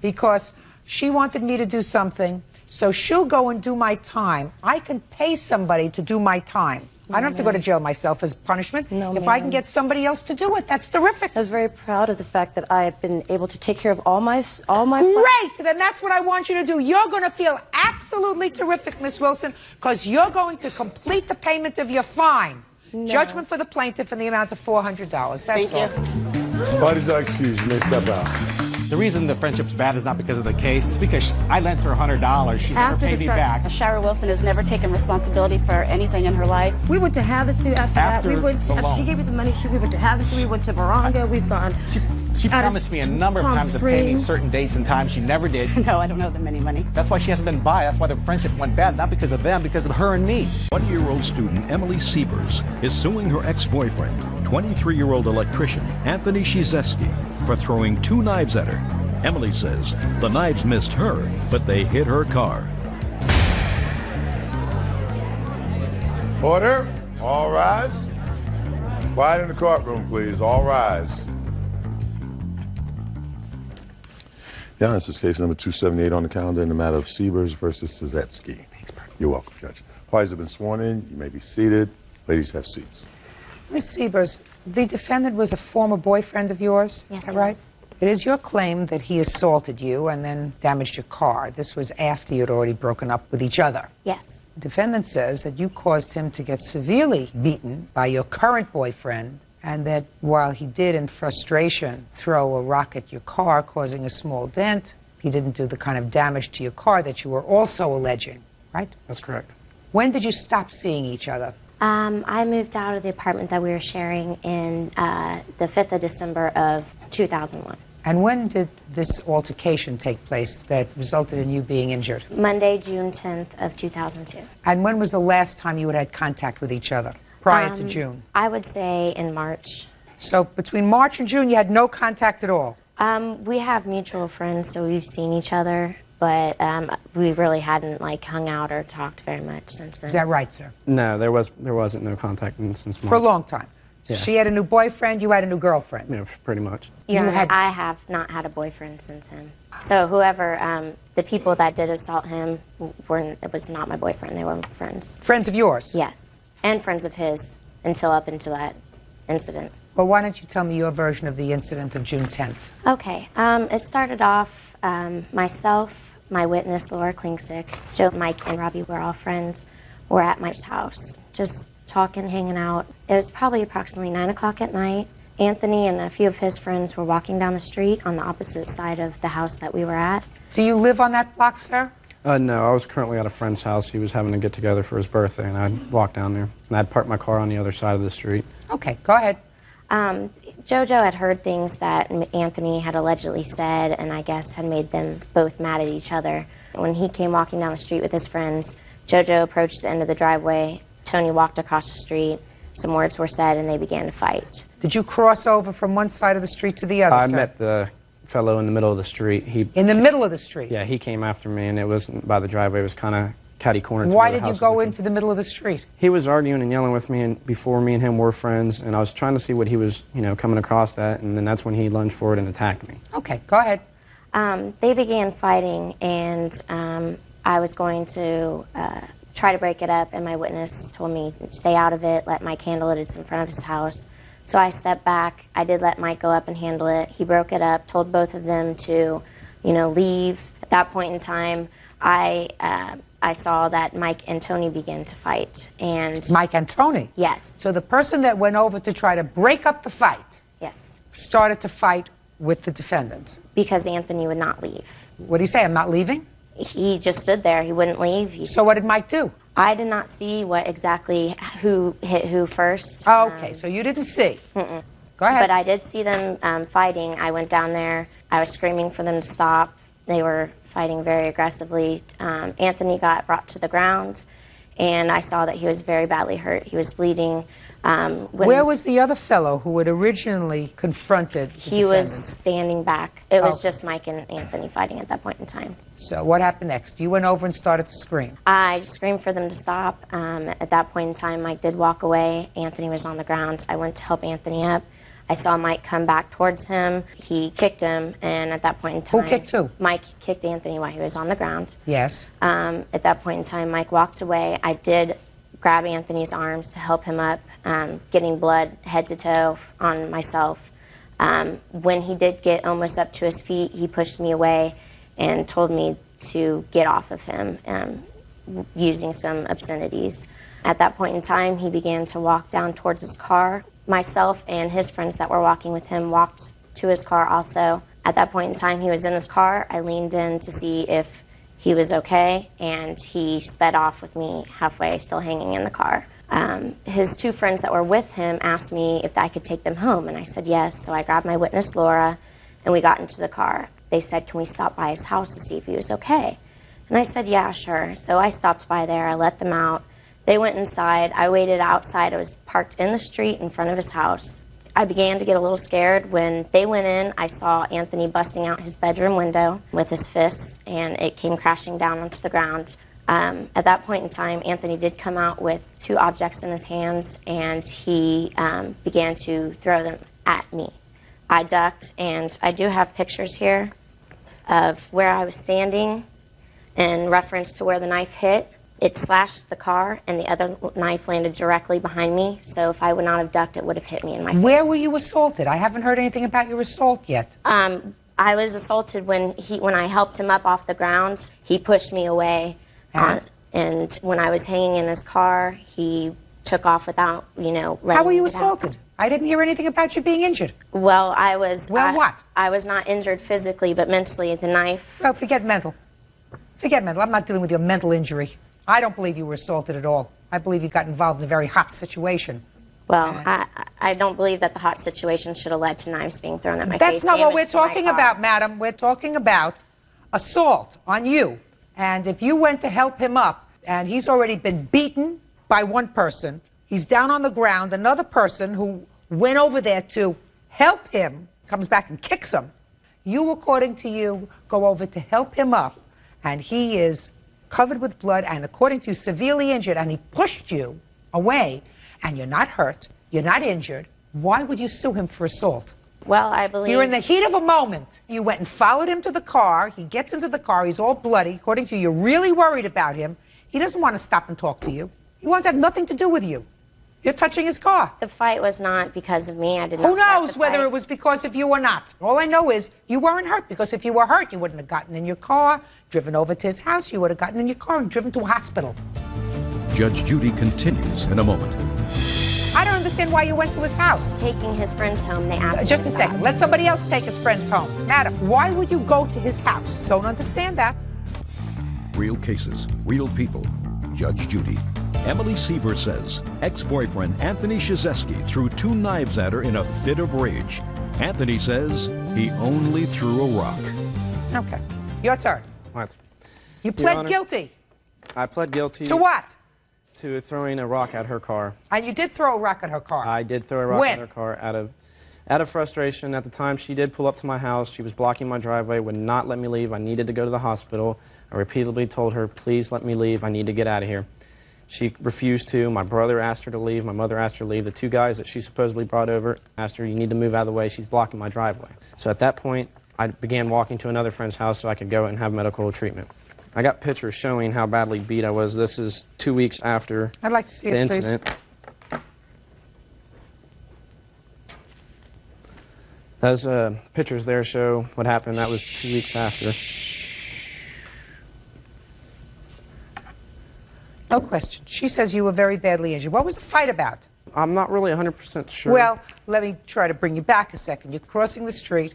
because she wanted me to do something, so she'll go and do my time. I can pay somebody to do my time. I don't have to go to jail myself as punishment. No, if I can ma'am. get somebody else to do it, that's terrific. I was very proud of the fact that I have been able to take care of all my. Great! Then that's what I want you to do. You're going to feel absolutely terrific, Miss Wilson, because you're going to complete the payment of your fine. No. Judgment for the plaintiff in the amount of $400. That's Thank all. you. Parties are excused. You may step out. The reason the friendship's bad is not because of the case. It's because I lent her $100. She's never paid me back. Shara Wilson has never taken responsibility for anything in her life. We went to Havasu after that. We went to, the loan. she gave me the money. We went to Havasu. We went to Moronga. We've gone. She out of promised me a number of Palm times to pay me Springs. certain dates and times. She never did. No, I don't owe them any money. That's why she hasn't been by. That's why the friendship went bad. Not because of them, because of her and me. 20-year-old student Emily Sievers is suing her ex-boyfriend, 23-year-old electrician Anthony Shizeski, for throwing 2 knives at her. Emily says the knives missed her, but they hit her car. Order. All rise. Quiet in the courtroom, please. All rise. Yeah, this is case number 278 on the calendar in the matter of Sievers versus Sizetsky. You're welcome, Judge. Parties have been sworn in. You may be seated. Ladies, have seats. Miss Sievers, the defendant was a former boyfriend of yours? Yes, is that he right? was. It is your claim that he assaulted you and then damaged your car. This was after you'd already broken up with each other. Yes. The defendant says that you caused him to get severely beaten by your current boyfriend, and that while he did, in frustration, throw a rock at your car, causing a small dent, he didn't do the kind of damage to your car that you were also alleging, right? That's correct. When did you stop seeing each other? I moved out of the apartment that we were sharing in the 5th of December of 2001. And when did this altercation take place that resulted in you being injured? Monday, June 10th of 2002. And when was the last time you had contact with each other, prior to June? I would say in March. So between March and June, you had no contact at all? We have mutual friends, so we've seen each other, but we really hadn't hung out or talked very much since then. Is that right, sir? No, there wasn't no contact since March. For a long time? So Yeah. she had a new boyfriend, you had a new girlfriend? Yeah, pretty much. I have not had a boyfriend since then. So whoever, the people that did assault him, it was not my boyfriend, they were friends. Friends of yours? Yes, and friends of his, up until that incident. Well, why don't you tell me your version of the incident of June 10th? Okay, it started off, myself, my witness, Laura Klingsick, Joe, Mike, and Robbie were all friends. We're at Mike's house, just talking, hanging out. It was probably approximately 9 o'clock at night. Anthony and a few of his friends were walking down the street on the opposite side of the house that we were at. Do you live on that block, sir? No, I was currently at a friend's house. He was having a get-together for his birthday, and I'd walk down there. And I'd park my car on the other side of the street. Okay, go ahead. JoJo had heard things that Anthony had allegedly said, and I guess had made them both mad at each other. When he came walking down the street with his friends, JoJo approached the end of the driveway. Tony walked across the street. Some words were said, and they began to fight. Did you cross over from one side of the street to the other side? I met the fellow in the middle of the street. In the middle of the street? Yeah, he came after me, and it wasn't by the driveway. It was kind of catty-cornered. Why did you go into the middle of the street? He was arguing and yelling with me, and before me and him were friends, and I was trying to see what he was, coming across at, and then that's when he lunged forward and attacked me. Okay, go ahead. They began fighting, and I was going to try to break it up, and my witness told me, stay out of it, let Mike handle it, it's in front of his house. So I stepped back. I did let Mike go up and handle it. He broke it up, told both of them to, leave. At that point in time, I saw that Mike and Tony began to fight. And Mike and Tony? Yes. So the person that went over to try to break up the fight Yes. started to fight with the defendant? Because Anthony would not leave. What did he say, I'm not leaving? He just stood there. He wouldn't leave. So what did Mike do? I did not see who hit who first. Okay, so you didn't see. Mm-mm. Go ahead. But I did see them fighting. I went down there. I was screaming for them to stop. They were fighting very aggressively. Anthony got brought to the ground, and I saw that he was very badly hurt. He was bleeding. Where was the other fellow who had originally confronted the He was standing back. It was just Mike and Anthony fighting at that point in time. So what happened next? You went over and started to scream. I just screamed for them to stop. At that point in time, Mike did walk away. Anthony was on the ground. I went to help Anthony up. I saw Mike come back towards him. He kicked him, and at that point in time... Who kicked who? Mike kicked Anthony while he was on the ground. Yes. At that point in time, Mike walked away. I did grab Anthony's arms to help him up, getting blood head to toe on myself. When he did get almost up to his feet, he pushed me away and told me to get off of him, using some obscenities. At that point in time, he began to walk down towards his car. Myself and his friends that were walking with him walked to his car also. At that point in time, he was in his car. I leaned in to see if he was okay, and he sped off with me halfway, still hanging in the car. His two friends that were with him asked me if I could take them home, and I said yes. So I grabbed my witness, Laura, and we got into the car. They said, can we stop by his house to see if he was okay? And I said, yeah, sure. So I stopped by there. I let them out. They went inside. I waited outside. I was parked in the street in front of his house. I began to get a little scared. When they went in, I saw Anthony busting out his bedroom window with his fists, and it came crashing down onto the ground. At that point in time, Anthony did come out with two objects in his hands, and he began to throw them at me. I ducked, and I do have pictures here of where I was standing in reference to where the knife hit. It slashed the car, and the other knife landed directly behind me. So if I would not have ducked, it would have hit me in my face. Where were you assaulted? I haven't heard anything about your assault yet. I was assaulted when I helped him up off the ground. He pushed me away, and when I was hanging in his car, he took off without, letting How were you me assaulted? I didn't hear anything about you being injured. Well, I was. What? I was not injured physically, but mentally. The knife. Well, forget mental. Forget mental. I'm not dealing with your mental injury. I don't believe you were assaulted at all. I believe you got involved in a very hot situation. Well, I don't believe that the hot situation should have led to knives being thrown at my face. That's not what we're damage to my talking car. about, madam. We're talking about assault on you. And if you went to help him up, and he's already been beaten by one person, he's down on the ground, another person who went over there to help him comes back and kicks him. You, according to you, go over to help him up, and he is covered with blood and, according to you, severely injured, and he pushed you away, and you're not hurt, you're not injured. Why would you sue him for assault? Well, I believe... You're in the heat of a moment. You went and followed him to the car. He gets into the car. He's all bloody. According to you, you're really worried about him. He doesn't want to stop and talk to you. He wants to have nothing to do with you. You're touching his car. The fight was not because of me. I did not Who start knows the whether fight. it was because of you or not? All I know is you weren't hurt, because if you were hurt, you wouldn't have gotten in your car, driven over to his house. You would have gotten in your car and driven to a hospital. Judge Judy continues in a moment. I don't understand why you went to his house. Taking his friends home, they asked me Just to a second. stop. Let somebody else take his friends home. Madam, why would you go to his house? Don't understand that. Real cases, real people. Judge Judy. Emily Seaver says ex-boyfriend Anthony Shizeski threw 2 knives at her in a fit of rage. Anthony says he only threw a rock. Okay. Your turn. What? You Your pled Honor, guilty. I pled guilty. To what? To throwing a rock at her car. And you did throw a rock at her car. I did throw a rock When? at her car out of frustration. At the time, she did pull up to my house. She was blocking my driveway, would not let me leave. I needed to go to the hospital. I repeatedly told her, please let me leave. I need to get out of here. She refused to. My brother asked her to leave. My mother asked her to leave. The 2 guys that she supposedly brought over asked her, you need to move out of the way. She's blocking my driveway. So at that point, I began walking to another friend's house so I could go and have medical treatment. I got pictures showing how badly beat I was. This is 2 weeks after I'd like to see the it, incident. please. Those pictures there show what happened. That was 2 weeks after. No question. She says you were very badly injured. What was the fight about? I'm not really 100% sure. Well, let me try to bring you back a second. You're crossing the street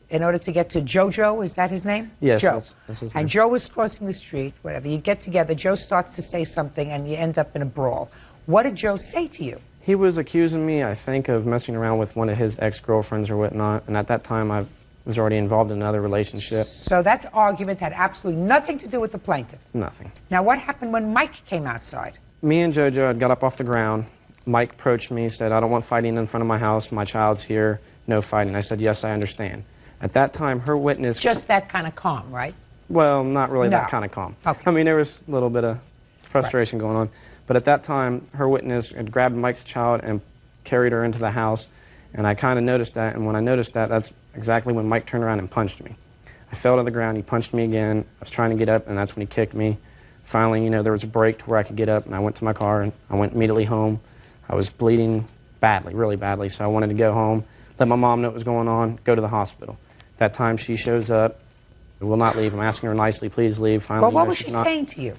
in order to get to JoJo. Is that his name? Yes, Joe. that's his And name. Joe is crossing the street, whatever. You get together. Joe starts to say something, and you end up in a brawl. What did Joe say to you? He was accusing me, I think, of messing around with one of his ex-girlfriends or whatnot, and at that time I was already involved in another relationship. So that argument had absolutely nothing to do with the plaintiff. Nothing. Now, what happened when Mike came outside? Me and JoJo had got up off the ground. Mike approached me, said, I don't want fighting in front of my house. My child's here. No fighting. I said, yes, I understand. At that time, her witness... Just that kind of calm, right? Well, not really No. that kind of calm. Okay. I mean, there was a little bit of frustration going on. But at that time, her witness had grabbed Mike's child and carried her into the house. And I kind of noticed that. And when I noticed that, that's exactly when Mike turned around and punched me. I fell to the ground. He punched me again. I was trying to get up, and that's when he kicked me. Finally, you know, there was a break to where I could get up, and I went to my car, and I went immediately home. I was bleeding badly, really badly, so I wanted to go home, let my mom know what was going on, go to the hospital. That time she shows up, will not leave. I'm asking her nicely, please leave. Finally, Well, you what know, was she's she not- saying to you?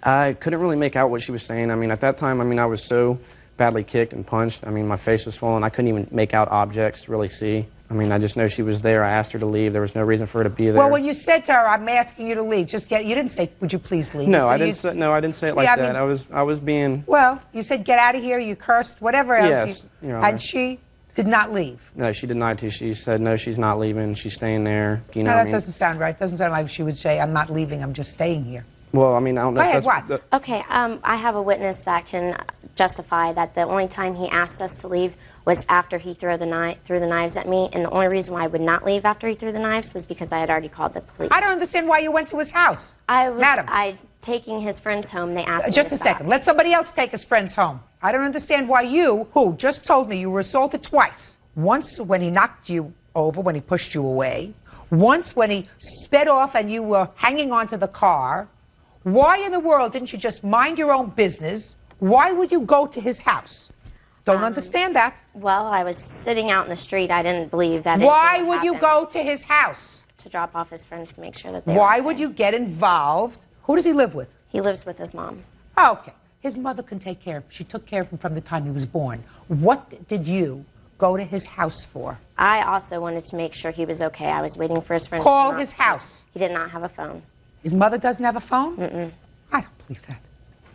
I couldn't really make out what she was saying. I mean, at that time, I mean, I was so badly kicked and punched. I mean, my face was swollen. I couldn't even make out objects to really see. I mean, I just know she was there. I asked her to leave. There was no reason for her to be there. Well, when you said to her, I'm asking you to leave, you didn't say, would you please leave? No, You I said- didn't say it like Yeah, I that. mean- I was being... Well, you said, get out of here, you cursed, whatever else. Yes, Your Honor. And she did not leave. No, she denied to. She said, no, she's not leaving. She's staying there. You know No, what I that mean? doesn't sound right. It doesn't sound like she would say, I'm not leaving, I'm just staying here. Well, I mean, I don't know Go if ahead, that's... what? Okay, I have a witness that can justify that the only time he asked us to leave was after he threw the knives at me, and the only reason why I would not leave after he threw the knives was because I had already called the police. I don't understand why you went to his house. Madam. Taking his friends home, they asked me Just to a stop. second. Let somebody else take his friends home. I don't understand why you, who just told me you were assaulted twice, once when he knocked you over, when he pushed you away, once when he sped off and you were hanging onto the car, why in the world didn't you just mind your own business? Why would you go to his house? Don't understand that. Well, I was sitting out in the street. I didn't believe that. Why anything would you happen. go to his house? To drop off his friends to make sure that they Why were would okay. you get involved? Who does he live with? He lives with his mom. Oh, okay. His mother can take care of him. She took care of him from the time he was born. What did you go to his house for? I also wanted to make sure he was okay. I was waiting for his friends Call to come his out. house. He did not have a phone. His mother doesn't have a phone? Mm-mm. I don't believe that.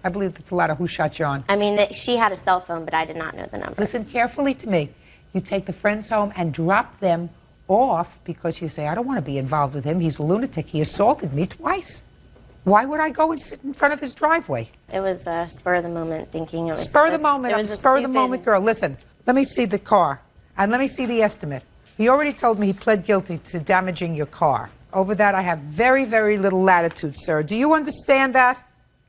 I believe that's a lot of who shot John. I mean, she had a cell phone, but I did not know the number. Listen carefully to me. You take the friends home and drop them off because you say, I don't want to be involved with him. He's a lunatic. He assaulted me twice. Why would I go and sit in front of his driveway? It was a spur of the moment thinking. It was Spur of the moment. It I'm was a a spur of the stupid- moment girl. Listen, let me see the car and let me see the estimate. He already told me he pled guilty to damaging your car. Over that, I have very, very little latitude, sir. Do you understand that?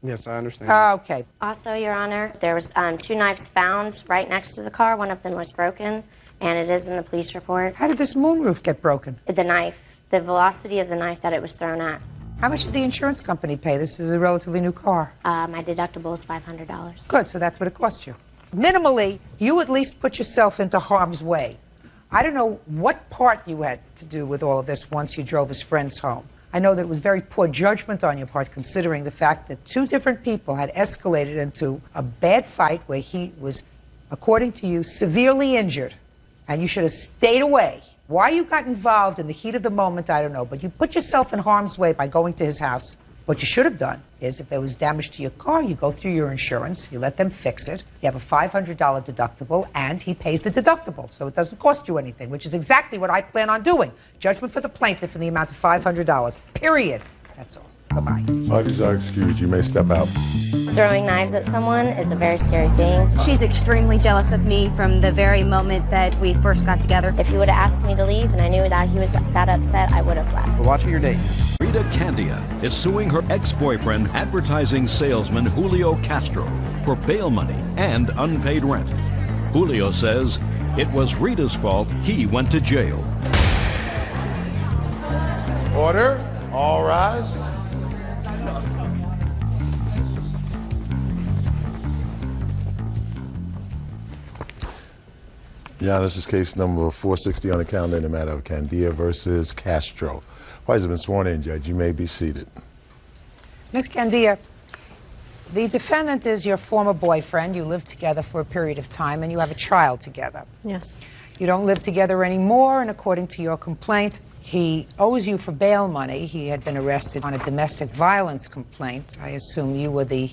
Yes, I understand. Okay. Also, Your Honor, there was 2 knives found right next to the car. One of them was broken, and it is in the police report. How did this moonroof get broken? The knife, the velocity of the knife that it was thrown at. How much did the insurance company pay? This is a relatively new car. My deductible is $500. Good, so that's what it cost you. Minimally, you at least put yourself into harm's way. I don't know what part you had to do with all of this once you drove his friends home. I know that it was very poor judgment on your part, considering the fact that 2 different people had escalated into a bad fight where he was, according to you, severely injured, and you should have stayed away. Why you got involved in the heat of the moment, I don't know, but you put yourself in harm's way by going to his house. What you should have done is, if there was damage to your car, you go through your insurance, you let them fix it, you have a $500 deductible, and he pays the deductible, so it doesn't cost you anything, which is exactly what I plan on doing. Judgment for the plaintiff in the amount of $500. Period. That's all. Bye-bye. Parties are excused. You may step out. Throwing knives at someone is a very scary thing. She's extremely jealous of me from the very moment that we first got together. If he would have asked me to leave and I knew that he was that upset, I would have left. We're watching your date. Rita Candia is suing her ex-boyfriend, advertising salesman Julio Castro, for bail money and unpaid rent. Julio says it was Rita's fault he went to jail. Order. All rise. Yeah, this is case number 460 on the calendar in the matter of Candia versus Castro. Parties have been sworn in, Judge. You may be seated. Ms. Candia, the defendant is your former boyfriend. You lived together for a period of time, and you have a child together. Yes. You don't live together anymore, and according to your complaint, he owes you for bail money. He had been arrested on a domestic violence complaint. I assume you were the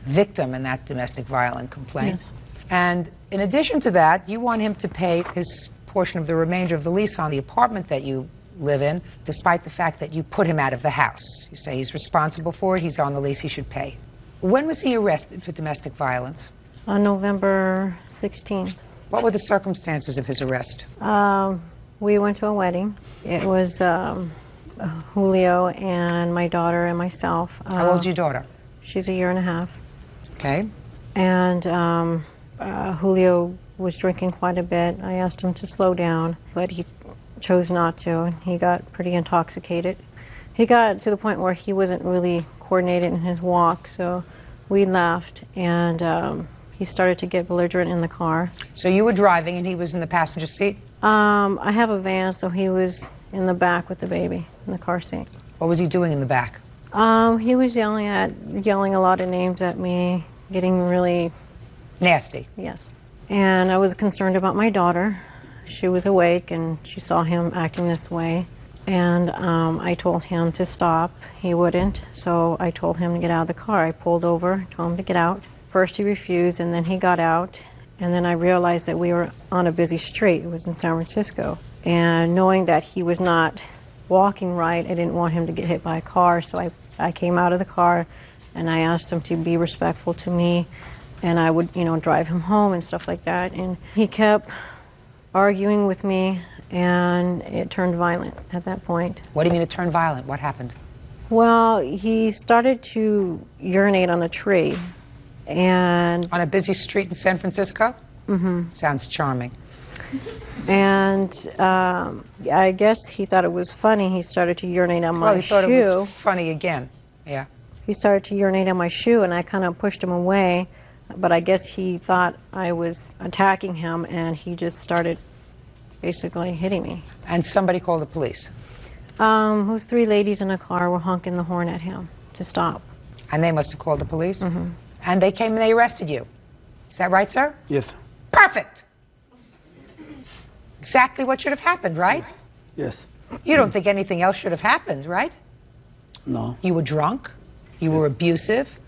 victim in that domestic violence complaint. Yes. And in addition to that, you want him to pay his portion of the remainder of the lease on the apartment that you live in, despite the fact that you put him out of the house. You say he's responsible for it, he's on the lease, he should pay. When was he arrested for domestic violence? On November 16th. What were the circumstances of his arrest? We went to a wedding. It was Julio and my daughter and myself. How old's your daughter? She's a year and a half. Okay. And Julio was drinking quite a bit. I asked him to slow down, but he chose not to. He got pretty intoxicated. He got to the point where he wasn't really coordinated in his walk, so we left, and he started to get belligerent in the car. So you were driving and he was in the passenger seat? I have a van, so he was in the back with the baby in the car seat. What was he doing in the back? He was yelling a lot of names at me, getting really nasty. Yes. And I was concerned about my daughter. She was awake and she saw him acting this way. And I told him to stop. He wouldn't, so I told him to get out of the car. I pulled over, told him to get out. First he refused, and then he got out. And then I realized that we were on a busy street. It was in San Francisco. And knowing that he was not walking right, I didn't want him to get hit by a car, so I came out of the car and I asked him to be respectful to me, and I would, drive him home and stuff like that. And he kept arguing with me, and it turned violent at that point. What do you mean it turned violent? What happened? Well, he started to urinate on a tree. And on a busy street in San Francisco? Mm-hmm. Sounds charming. And I guess he thought it was funny. He started to urinate on my shoe. Well, he thought it was funny again. Yeah. He started to urinate on my shoe, and I kind of pushed him away. But I guess he thought I was attacking him, and he just started basically hitting me. And somebody called the police? Those 3 ladies in a car were honking the horn at him to stop. And they must have called the police? Mm-hmm. And they came and they arrested you. Is that right, sir? Yes. Perfect! Exactly what should have happened, right? Yes. You don't think anything else should have happened, right? No. You were drunk. You were abusive.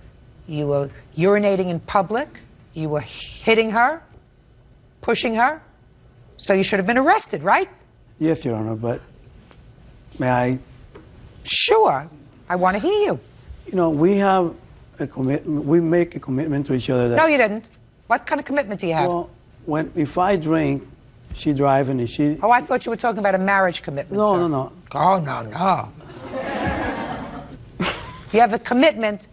You were urinating in public. You were hitting her, pushing her. So you should have been arrested, right? Yes, Your Honor, but may I? Sure. I want to hear you. We have a commitment. We make a commitment to each other. No, you didn't. What kind of commitment do you have? Well, if I drink, she drives, and if she... Oh, I thought you were talking about a marriage commitment, No, sir. no. Oh, no. You have a commitment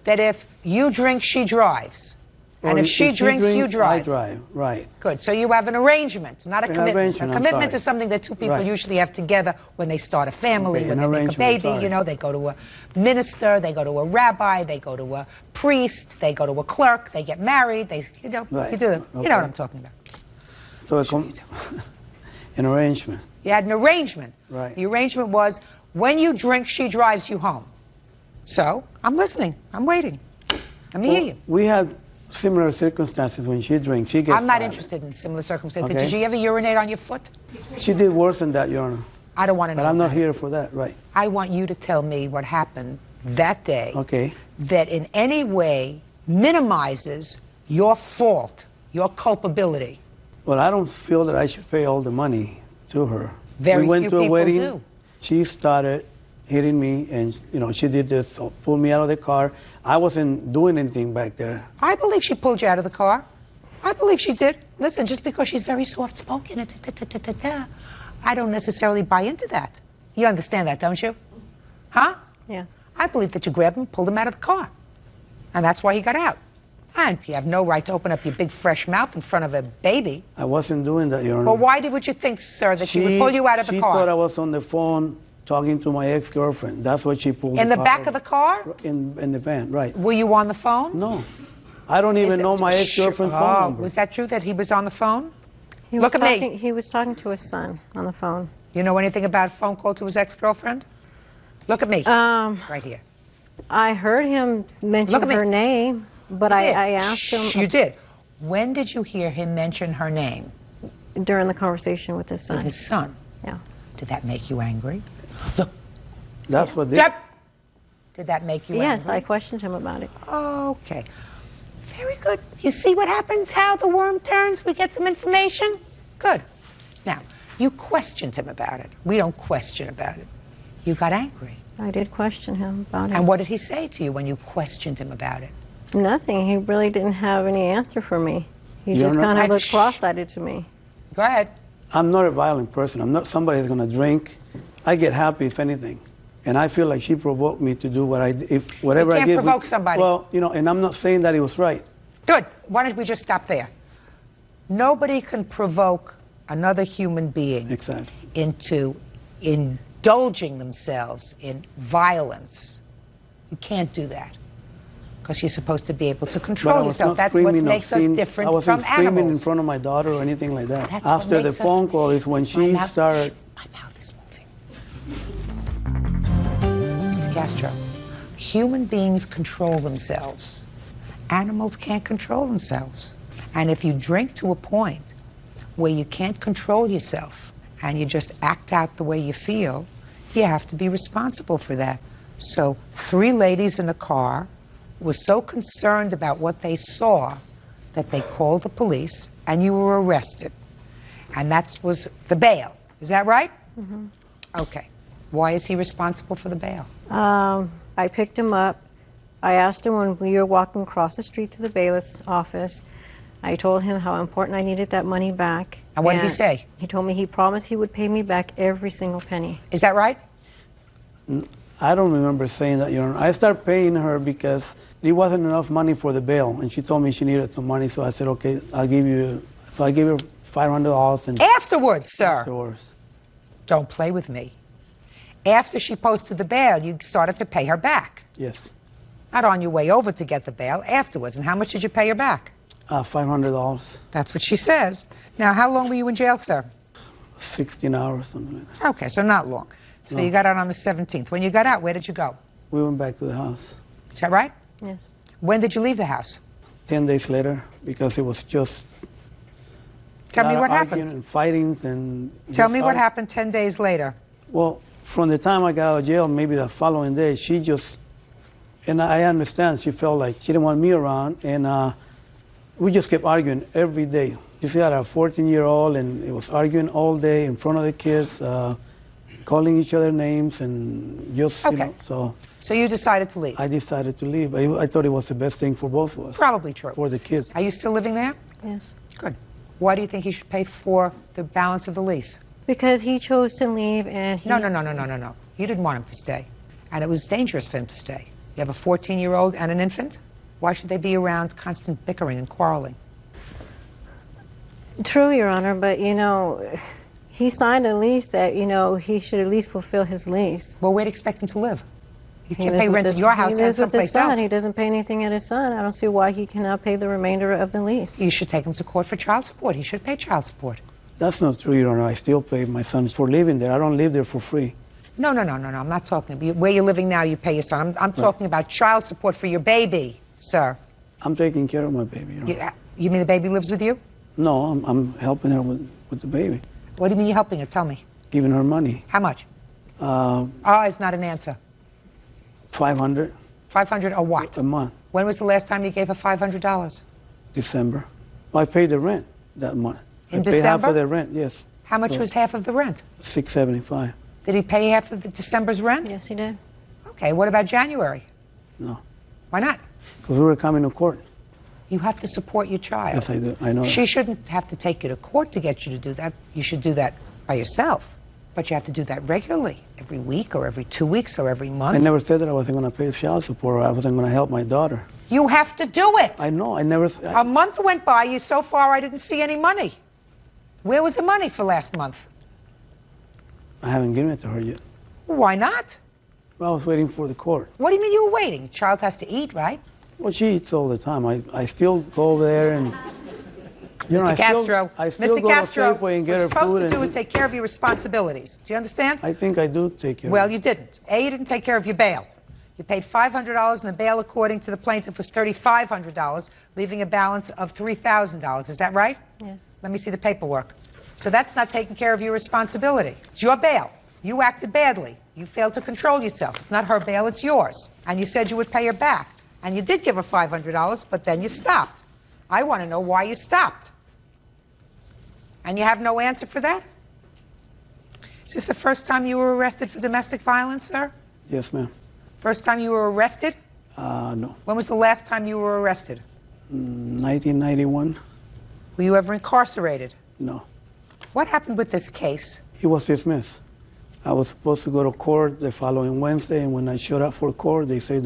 that if you drink, she drives. And if she drinks, you drive. I drive, right. Good. So you have an arrangement, not a commitment. Arrangement, A commitment is something that 2 people usually have together when they start a family, Okay, when an they make a arrangement, baby. They go to a minister, they go to a rabbi, they go to a priest, they go to a clerk, they get married. Right. You do them. Okay. You know what I'm talking about. So an arrangement. You had an arrangement. Right. The arrangement was when you drink, she drives you home. So I'm listening. I'm waiting. Let me hear you. We had similar circumstances when she drinks. She gets I'm not violent. interested in similar circumstances. Okay. Did she ever urinate on your foot? She did worse than that, Your Honor. I don't want to know. But I'm not that. here for that, right. I want you to tell me what happened that day Okay. that in any way minimizes your fault, your culpability? Well, I don't feel that I should pay all the money to her. Very we went few to a people wedding. do. She started hitting me, and she did this, pulled me out of the car. I wasn't doing anything back there. I believe she pulled you out of the car. I believe she did. Listen, just because she's very soft-spoken, I don't necessarily buy into that. You understand that, don't you? Huh? Yes. I believe that you grabbed him, pulled him out of the car. And that's why he got out. And you have no right to open up your big fresh mouth in front of a baby. I wasn't doing that, Your Honor. Well, why would you think, sir, that she would pull you out of the She car? thought I was on the phone talking to my ex-girlfriend. That's what she pulled In the car back over. of the car? In the van, right. Were you on the phone? No. I don't even know my ex-girlfriend's phone number. Was that true that he was on the phone? He Look was at me. talking, He was talking to his son on the phone. You know anything about a phone call to his ex-girlfriend? Look at me. Right here. I heard him mention Look at me. her name, but You did. I asked him. You did. When did you hear him mention her name? During the conversation with his son. With his son? Yeah. Did that make you angry? Look. That's what they... Did that make you Yes, angry? I questioned him about it. Okay. Very good. You see what happens, how the worm turns? We get some information? Good. Now, you questioned him about it. We don't question about it. You got angry. I did question him about it. And what did he say to you when you questioned him about it? Nothing. He really didn't have any answer for me. He You're just not- kind of looked cross-eyed to me. Go ahead. I'm not a violent person. I'm not somebody that's going to drink. I get happy, if anything. And I feel like she provoked me to do what I did. Whatever You I can't did. provoke somebody. Well, and I'm not saying that it was right. Good. Why don't we just stop there? Nobody can provoke another human being into indulging themselves in violence. You can't do that. Because you're supposed to be able to But I control was yourself. not That's what screaming makes us obscene. different I wasn't from screaming animals. in front of my daughter or anything like that. That's what After the makes us- phone call is when she mouth- started. My mouth is moving. Mr. Castro, human beings control themselves. Animals can't control themselves. And if you drink to a point where you can't control yourself and you just act out the way you feel, you have to be responsible for that. So 3 ladies in a car were so concerned about what they saw that they called the police and you were arrested. And that was the bail. Is that right? Mm-hmm. Okay. Why is he responsible for the bail? I picked him up. I asked him when we were walking across the street to the bailiff's office. I told him how important I needed that money back. And what did he say? He told me he promised he would pay me back every single penny. Is that right? I don't remember saying that, Your Honor. I started paying her because it wasn't enough money for the bail, and she told me she needed some money, so I said, okay, I'll give you. So I gave her $500. And Afterwards, sir. Afterwards. Don't play with me. After she posted the bail, you started to pay her back. Yes. Not on your way over to get the bail, afterwards. And how much did you pay her back? $500. That's what she says. Now, how long were you in jail, sir? 16 hours, something like that. Okay, so not long. So No. you got out on the 17th. When you got out, where did you go? We went back to the house. Is that right? Yes. When did you leave the house? 10 days later, because it was just. Tell me lot of what arguing happened. And fightings and. Tell just me what argue- happened 10 days later. Well, from the time I got out of jail, maybe the following day, she just. And I understand she felt like she didn't want me around, and we just kept arguing every day. You see, I had a 14-year-old, and it was arguing all day in front of the kids, calling each other names, and just, Okay. so. So you decided to leave? I decided to leave. I thought it was the best thing for both of us. Probably true. For the kids. Are you still living there? Yes. Good. Why do you think he should pay for the balance of the lease? Because he chose to leave and he's... No. You didn't want him to stay. And it was dangerous for him to stay. You have a 14-year-old and an infant? Why should they be around constant bickering and quarreling? True, Your Honor, but, he signed a lease that, he should at least fulfill his lease. Well, where do you expect him to live? You He can't lives pay with rent in his- your house he and lives with his someplace son. else. He doesn't pay anything at his son. I don't see why he cannot pay the remainder of the lease. You should take him to court for child support. He should pay child support. That's not true, Your Honor. I still pay my son for living there. I don't live there for free. No. I'm not talking about where you're living now. You pay your son. I'm talking about child support for your baby, sir. I'm taking care of my baby. Your Honor. You mean the baby lives with you? No, I'm helping her with the baby. What do you mean you're helping her? Tell me. Giving her money. How much? It's not an answer. $500. $500 a what? A month. When was the last time you gave her $500? December. I paid the rent that month. In I paid half December? of the rent, yes. How much was half of the rent? $675. Did he pay half of the December's rent? Yes, he did. Okay, what about January? No. Why not? Because we were coming to court. You have to support your child. Yes, I do. I know She that. shouldn't have to take you to court to get you to do that. You should do that by yourself. But you have to do that regularly, every week or every 2 weeks or every month. I never said that I wasn't going to pay child support or I wasn't going to help my daughter. You have to do it. I know. I never. A month went by. So far, I didn't see any money. Where was the money for last month? I haven't given it to her yet. Why not? Well, I was waiting for the court. What do you mean you were waiting? Child has to eat, right? Well, she eats all the time. I still go over there and. Mr. Castro, I still Mr. go Castro, to Safeway and what get you're her supposed food. to do and is take care of your responsibilities. Do you understand? I think I do take care. Well, of it. you didn't. A, you didn't take care of your bail. You paid $500, and the bail, according to the plaintiff, was $3,500, leaving a balance of $3,000. Is that right? Yes. Let me see the paperwork. So that's not taking care of your responsibility. It's your bail. You acted badly. You failed to control yourself. It's not her bail, it's yours. And you said you would pay her back. And you did give her $500, but then you stopped. I want to know why you stopped. And you have no answer for that? Is this the first time you were arrested for domestic violence, sir? Yes, ma'am. First time you were arrested? No. When was the last time you were arrested? 1991. Were you ever incarcerated? No. What happened with this case? He was dismissed. I was supposed to go to court the following Wednesday, and when I showed up for court, they said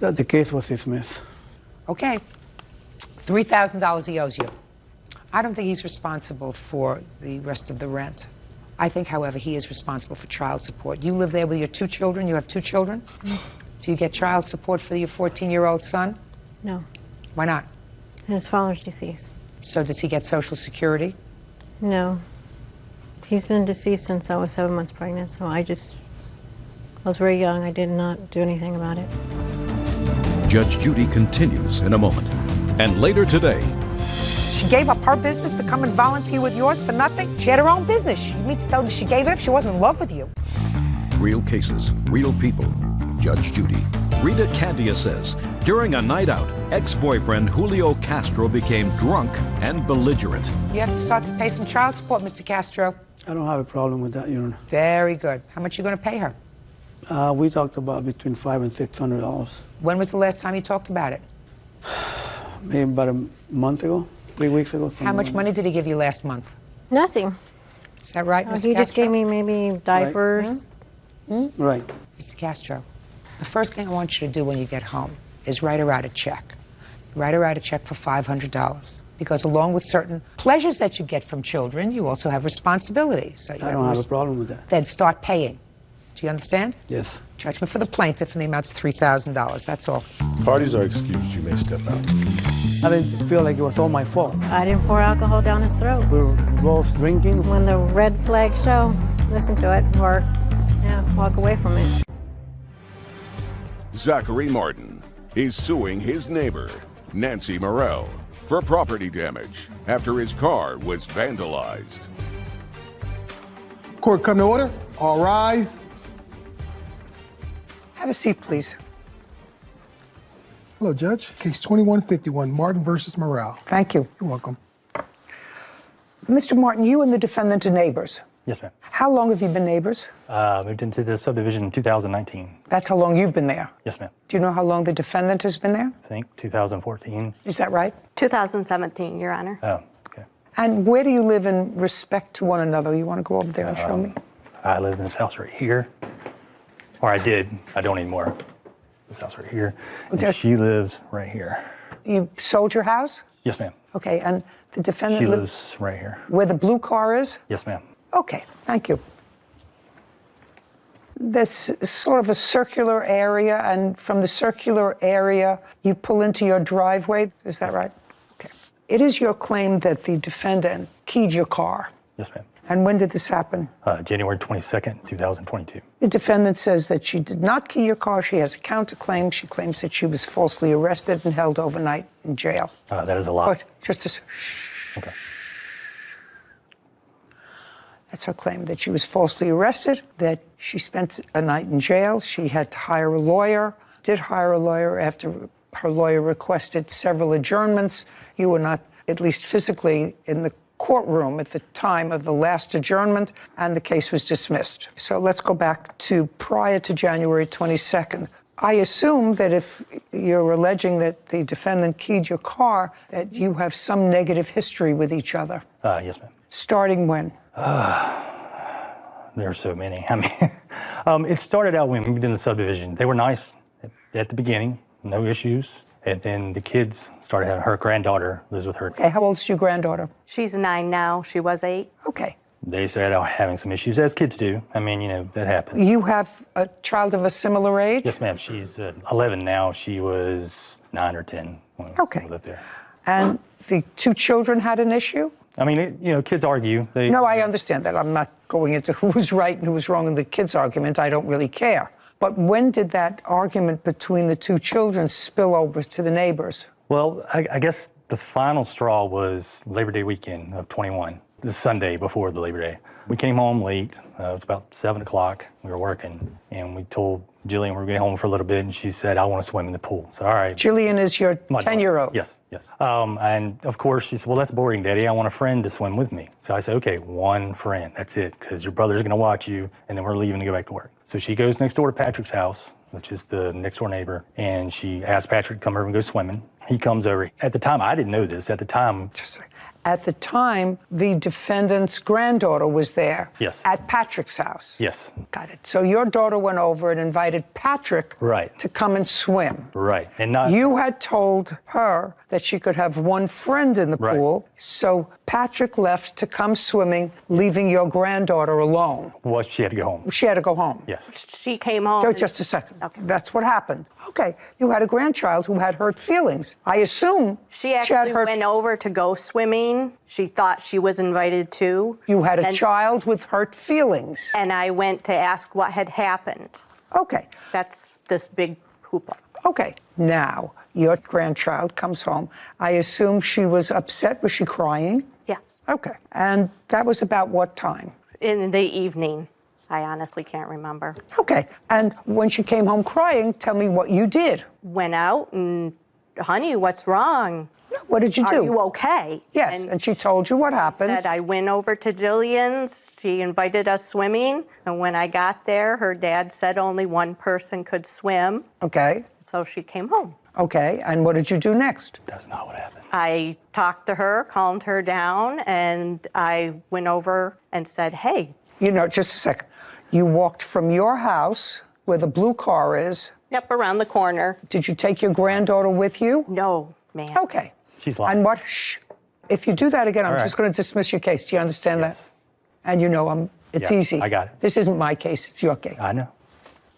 that the case was dismissed. Okay. $3,000 he owes you. I don't think he's responsible for the rest of the rent. I think, however, he is responsible for child support. You live there with your 2 children? You have 2 children? Yes. Do you get child support for your 14-year-old son? No. Why not? His father's deceased. So does he get Social Security? No. He's been deceased since I was 7 months pregnant, so I was very young. I did not do anything about it. Judge Judy continues in a moment. And later today, She gave up her business to come and volunteer with yours for nothing? She had her own business. You mean to tell me she gave it up? She wasn't in love with you. real cases, real people. Judge Judy. Rita Candia says during a night out, ex-boyfriend Julio Castro became drunk and belligerent. You have to start to pay some child support, Mr. Castro. I don't have a problem with that, Your Honor. Very good. How much are you going to pay her? We talked about between $500 and $600. When was the last time you talked about it? Maybe about a month ago, 3 weeks ago. How much money did he give you last month? Nothing. Is that right, Mr. He just Castro? gave me maybe diapers. Right. Mr. Castro, the first thing I want you to do when you get home is write her out a check. Write her out a check for $500. Because along with certain pleasures that you get from children, you also have responsibilities. So you I don't have a problem with that. Then start paying. Do you understand? Yes. Judgment for the plaintiff in the amount of $3,000. That's all. Parties are excused. You may step out. I didn't feel like it was all my fault. I didn't pour alcohol down his throat. We were both drinking. When the red flags show, listen to it or walk away from it. Zachary Martin is suing his neighbor, Nancy Morrell, for property damage after his car was vandalized. Court come to order. All rise. Have a seat, please. Hello, Judge. Case 2151, Martin versus Morrell. Thank you. You're welcome. Mr. Martin, you and the defendant are neighbors. Yes, ma'am. How long have you been neighbors? Moved into the subdivision in 2019. That's how long you've been there. Yes, ma'am. Do you know how long the defendant has been there? I think 2014. Is that right? 2017, Your Honor. Oh, okay. And where do you live in respect to one another? You want to go over there and show me? I live in this house right here. Or I did. I don't anymore. This house right here. And she lives right here. You sold your house? Yes, ma'am. Okay, and the defendant She lives right here. where the blue car is? Yes, ma'am. Okay, thank you. There's sort of a circular area, and from the circular area, you pull into your driveway. Is that right? Okay. It is your claim that the defendant keyed your car. Yes, ma'am. And when did this happen? January 22nd, 2022. The defendant says that she did not key your car. She has a counterclaim. She claims that she was falsely arrested and held overnight in jail. That is a lie. But just a shh. Okay. That's her claim, that she was falsely arrested, that she spent a night in jail. She had to hire a lawyer, did hire a lawyer after her lawyer requested several adjournments. You were not, at least physically, in the courtroom at the time of the last adjournment, and the case was dismissed. So let's go back to prior to January 22nd. I assume that if you're alleging that the defendant keyed your car, that you have some negative history with each other. Yes, ma'am. Starting when? There are so many. I mean, it started out when we did the subdivision. They were nice at the beginning, no issues. And then the kids started having, her granddaughter lives with her. Okay, how old is your granddaughter? She's 9 now. She was 8. Okay. They started out having some issues, as kids do. I mean, you know, that happens. You have a child of a similar age? Yes, ma'am. She's 11 now. She was 9 or 10 when we lived there. And the 2 children had an issue? I mean, you know, kids argue. No, I understand that. I'm not going into who was right and who was wrong in the kids' argument. I don't really care. But when did that argument between the 2 children spill over to the neighbors? Well, I guess the final straw was Labor Day weekend of 21, the Sunday before the Labor Day. We came home late. It was about 7 o'clock. We were working, and we told Jillian we were going home for a little bit, and she said, I want to swim in the pool. So, all right. Jillian is your 10-year-old? Yes, yes. And, of course, she said, well, that's boring, Daddy. I want a friend to swim with me. So I said, okay, 1 friend. That's it, because your brother's going to watch you, and then we're leaving to go back to work. So she goes next door to Patrick's house, which is the next-door neighbor, and she asked Patrick to come over and go swimming. He comes over. At the time, I didn't know this. At the time... At the time, the defendant's granddaughter was there. Yes. At Patrick's house. Yes. Got it. So your daughter went over and invited Patrick to come and swim. Right. And not... You had told her that she could have 1 friend in the pool, so Patrick left to come swimming, leaving your granddaughter alone. Well, she had to go home. She had to go home. Yes. She came home. Just a second. Okay. That's what happened. Okay. You had a grandchild who had hurt feelings. I assume she actually went over to go swimming. She thought she was invited too. You had a child with hurt feelings. And I went to ask what had happened. Okay. That's this big hoopla. Okay. Now, your grandchild comes home. I assume she was upset. Was she crying? Yes. Okay. And that was about what time? In the evening. I honestly can't remember. Okay. And when she came home crying, tell me what you did. Went out and, honey, what's wrong? What did you do? Are you okay? Yes, and she told you what happened. She said, I went over to Jillian's. She invited us swimming. And when I got there, her dad said only 1 person could swim. Okay. So she came home. Okay, and what did you do next? That's not what happened. I talked to her, calmed her down, and I went over and said, hey. You know, just a second. You walked from your house, where the blue car is. Yep, around the corner. Did you take your granddaughter with you? No, ma'am. Okay. She's lying. And what? Shh. If you do that again, I'm just going to dismiss your case. Do you understand that? And you know, it's easy. I got it. This isn't my case. It's your case. I know.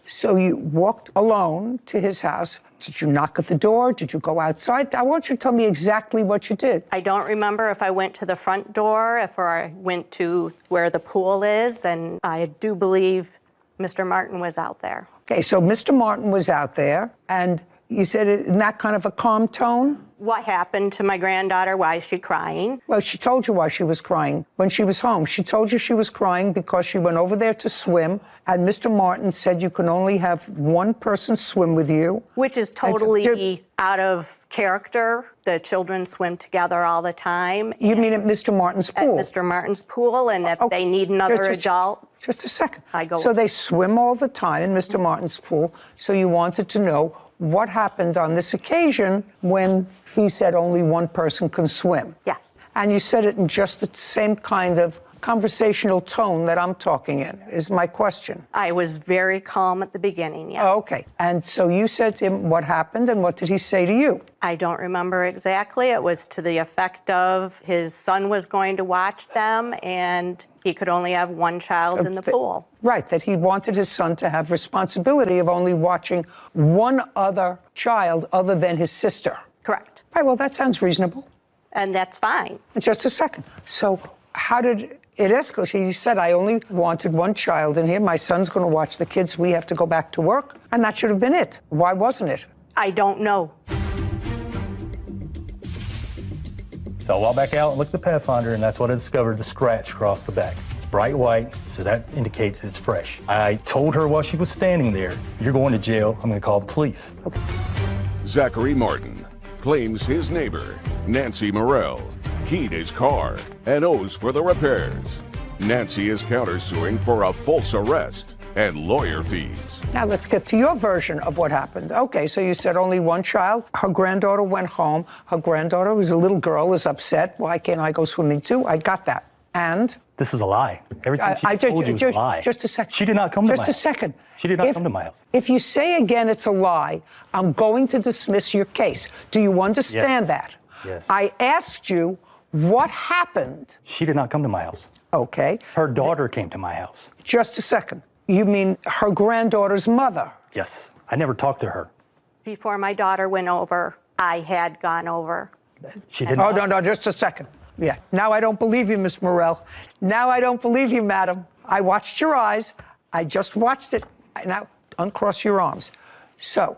So you walked alone to his house. Did you knock at the door? Did you go outside? I want you to tell me exactly what you did. I don't remember if I went to the front door, if I went to where the pool is, and I do believe Mr. Martin was out there. Okay, so Mr. Martin was out there, and you said it in that kind of a calm tone? What happened to my granddaughter? Why is she crying? Well, she told you why she was crying when she was home. She told you she was crying because she went over there to swim, and Mr. Martin said you can only have 1 person swim with you. Which is totally out of character. The children swim together all the time. You mean at Mr. Martin's pool? At Mr. Martin's pool, and if they need another adult... Just a second. I go... So they swim all the time in Mr. Martin's pool, so you wanted to know what happened on this occasion when he said only 1 person can swim. Yes. And you said it in just the same kind of conversational tone that I'm talking in, is my question. I was very calm at the beginning, yes. Oh, okay. And so you said to him what happened, and what did he say to you? I don't remember exactly. It was to the effect of his son was going to watch them, and he could only have 1 child in the pool. Right, that he wanted his son to have responsibility of only watching 1 other child other than his sister. Correct. Right, well, that sounds reasonable. And that's fine. Just a second. So how did it escalate? He said, I only wanted 1 child in here. My son's going to watch the kids. We have to go back to work. And that should have been it. Why wasn't it? I don't know. So I walked back out and looked at the Pathfinder, and that's what I discovered, the scratch across the back. bright white, so that indicates it's fresh. I told her while she was standing there, you're going to jail, I'm gonna call the police. Okay. Zachary Martin claims his neighbor, Nancy Morrell, keyed his car and owes for the repairs. Nancy is countersuing for a false arrest and lawyer fees. Now let's get to your version of what happened. Okay, so you said only one child. Her granddaughter went home. Her granddaughter, who's a little girl, is upset. Why can't I go swimming too? I got that. And? This is a lie. Everything she told you is a lie. Just a second. She did not come to my house. Just a second. She did not come to my house. If you say again it's a lie, I'm going to dismiss your case. Do you understand that? Yes. I asked you what happened. She did not come to my house. Okay. Her daughter came to my house. Just a second. You mean her granddaughter's mother? Yes. I never talked to her. Before my daughter went over, I had gone over. She didn't. Oh, no, just a second. Yeah. Now I don't believe you, Miss Morrell. Now I don't believe you, madam. I watched your eyes. I just watched it. Now uncross your arms. So,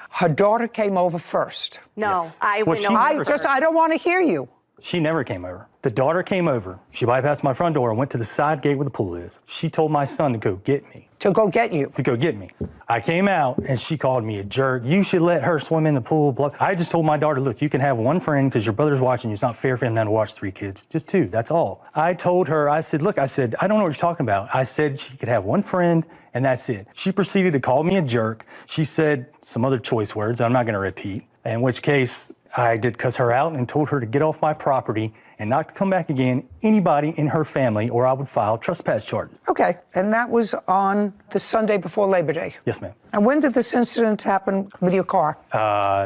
her daughter came over first. No, Yes. I Well, went she over. never- I don't want to hear you. She never came over. The daughter came over. She bypassed my front door and went to the side gate where the pool is. She told my son to go get me. To go get you? To go get me. I came out and she called me a jerk. You should let her swim in the pool. Blah. I just told my daughter, look, you can have one friend because your brother's watching you. It's not fair for him now to watch 3 kids. Just 2, that's all. I told her, I said, look, I don't know what you're talking about. I said she could have one friend and that's it. She proceeded to call me a jerk. She said some other choice words I'm not going to repeat, in which case I did cuss her out and told her to get off my property and not to come back again, anybody in her family, or I would file trespass charges. Okay, and that was on the Sunday before Labor Day? Yes, ma'am. And when did this incident happen with your car?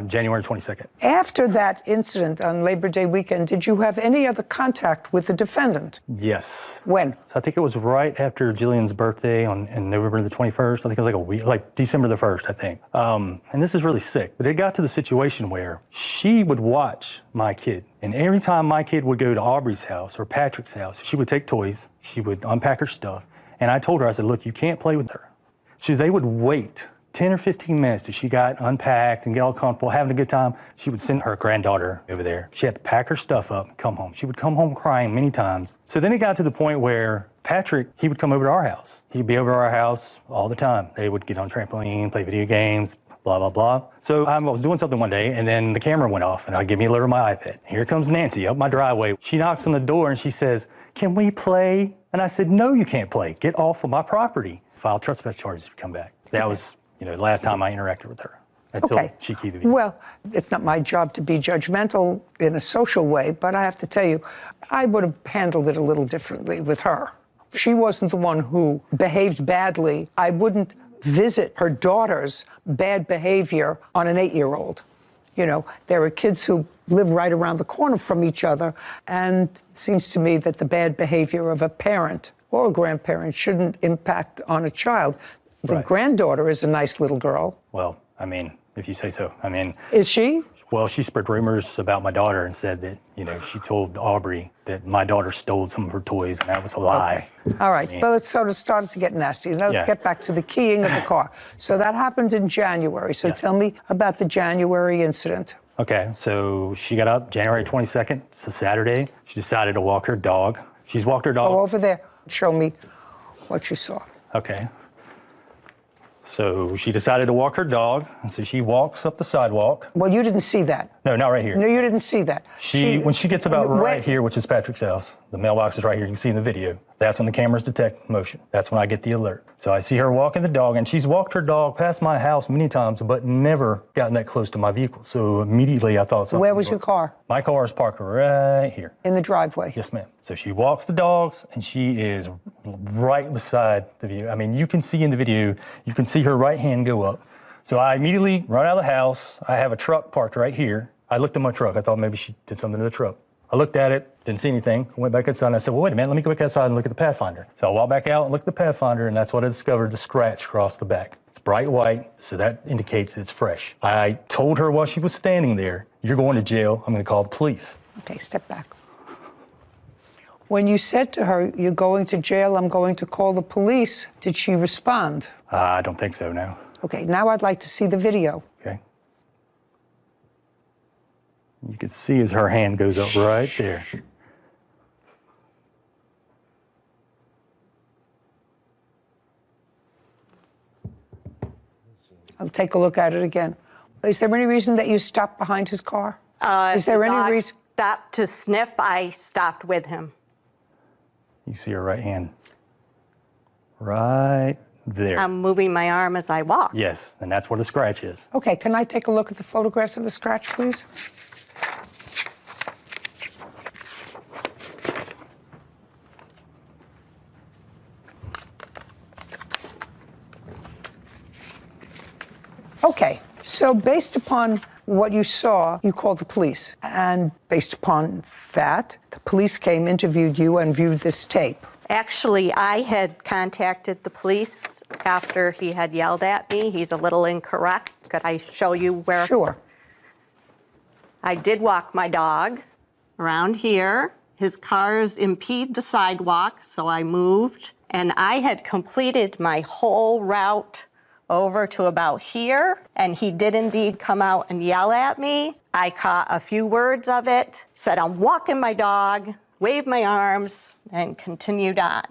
January 22nd. After that incident on Labor Day weekend, did you have any other contact with the defendant? Yes. When? I think it was right after Jillian's birthday on November the 21st. I think it was like a week, like December the 1st, I think. And this is really sick, but it got to the situation where she would watch my kid. And every time my kid would go to Aubrey's house or Patrick's house, she would take toys, she would unpack her stuff. And I told her, I said, look, you can't play with her. So they would wait 10 or 15 minutes till she got unpacked and get all comfortable, having a good time. She would send her granddaughter over there. She had to pack her stuff up and come home. She would come home crying many times. So then it got to the point where Patrick, he would come over to our house. He'd be over to our house all the time. They would get on trampoline, play video games, blah, blah, blah. So I was doing something one day, and then the camera went off, and I give me a alert on my iPad. Here comes Nancy up my driveway. She knocks on the door, and she says, can we play? And I said, no, you can't play. Get off of my property. File trespass charges if you come back. That was, the last time I interacted with her until she keyed the video. Well, it's not my job to be judgmental in a social way, but I have to tell you, I would have handled it a little differently with her. She wasn't the one who behaved badly. I wouldn't visit her daughter's bad behavior on an 8-year-old. There are kids who live right around the corner from each other, and it seems to me that the bad behavior of a parent or a grandparent shouldn't impact on a child. The granddaughter is a nice little girl. Well, if you say so. Is she? Well, she spread rumors about my daughter and said that, she told Aubrey that my daughter stole some of her toys, and that was a lie. Okay. All right, but it's sort of started to get nasty. Now let's get back to the keying of the car. So that happened in January. So tell me about the January incident. Okay, so she got up January 22nd. It's a Saturday. She decided to walk her dog. She's walked her dog. Go over there. Show me what you saw. Okay. So she decided to walk her dog, and so she walks up the sidewalk. Well, you didn't see that. No, not right here. No, you didn't see that. When she gets about right here, which is Patrick's house, the mailbox is right here, you can see in the video. That's when the cameras detect motion. That's when I get the alert. So I see her walking the dog, and she's walked her dog past my house many times, but never gotten that close to my vehicle. So immediately I thought something. Where was your car? My car is parked right here. In the driveway? Yes, ma'am. So she walks the dogs, and she is right beside the view. You can see in the video, you can see her right hand go up. So I immediately run out of the house. I have a truck parked right here. I looked at my truck. I thought maybe she did something to the truck. I looked at it, didn't see anything. I went back outside and I said, well, wait a minute, let me go back outside and look at the Pathfinder. So I walked back out and looked at the Pathfinder, and that's what I discovered, the scratch across the back. It's bright white, so that indicates it's fresh. I told her while she was standing there, you're going to jail, I'm going to call the police. Okay, step back. When you said to her, you're going to jail, I'm going to call the police, did she respond? I don't think so, no. Okay, now I'd like to see the video. Okay. You can see as her hand goes up right there. I'll take a look at it again. Is there any reason that you stopped behind his car? Is there the any dog reason? Stopped to sniff. I stopped with him. You see her right hand. Right there. I'm moving my arm as I walk. Yes, and that's where the scratch is. Okay, can I take a look at the photographs of the scratch, please? Okay, so based upon what you saw, you called the police. And based upon that, the police came, interviewed you, and viewed this tape. Actually, I had contacted the police after he had yelled at me. He's a little incorrect. Could I show you where? Sure. I did walk my dog around here. His cars impede the sidewalk, so I moved. And I had completed my whole route over to about here, and he did indeed come out and yell at me. I caught a few words of it, said I'm walking my dog, waved my arms, and continued on.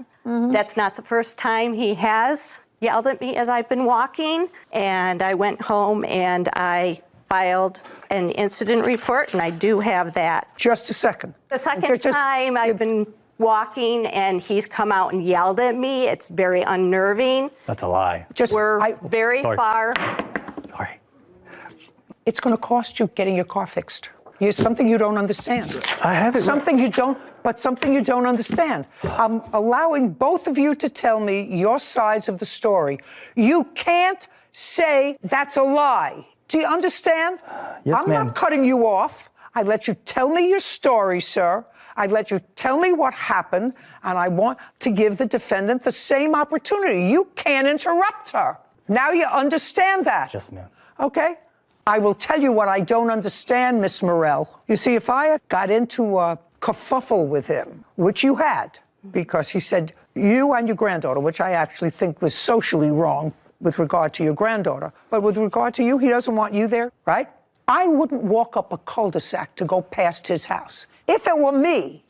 That's not the first time he has yelled at me as I've been walking, and I went home and I filed an incident report, and I do have that. Just a second. The second time I've been walking and he's come out and yelled at me, it's very unnerving. That's a lie. We're very far. Sorry. It's going to cost you getting your car fixed. It's something you don't understand. I have it. Something you don't understand. I'm allowing both of you to tell me your sides of the story. You can't say that's a lie. Do you understand? Yes, I'm ma'am. not cutting you off. I let you tell me your story, sir. I let you tell me what happened, and I want to give the defendant the same opportunity. You can't interrupt her. Now you understand that? Yes, ma'am. Okay? I will tell you what I don't understand, Miss Morell. You see, if I had got into a kerfuffle with him, which you had, because he said you and your granddaughter, which I actually think was socially wrong with regard to your granddaughter, but with regard to you, he doesn't want you there, right? I wouldn't walk up a cul-de-sac to go past his house. If it were me,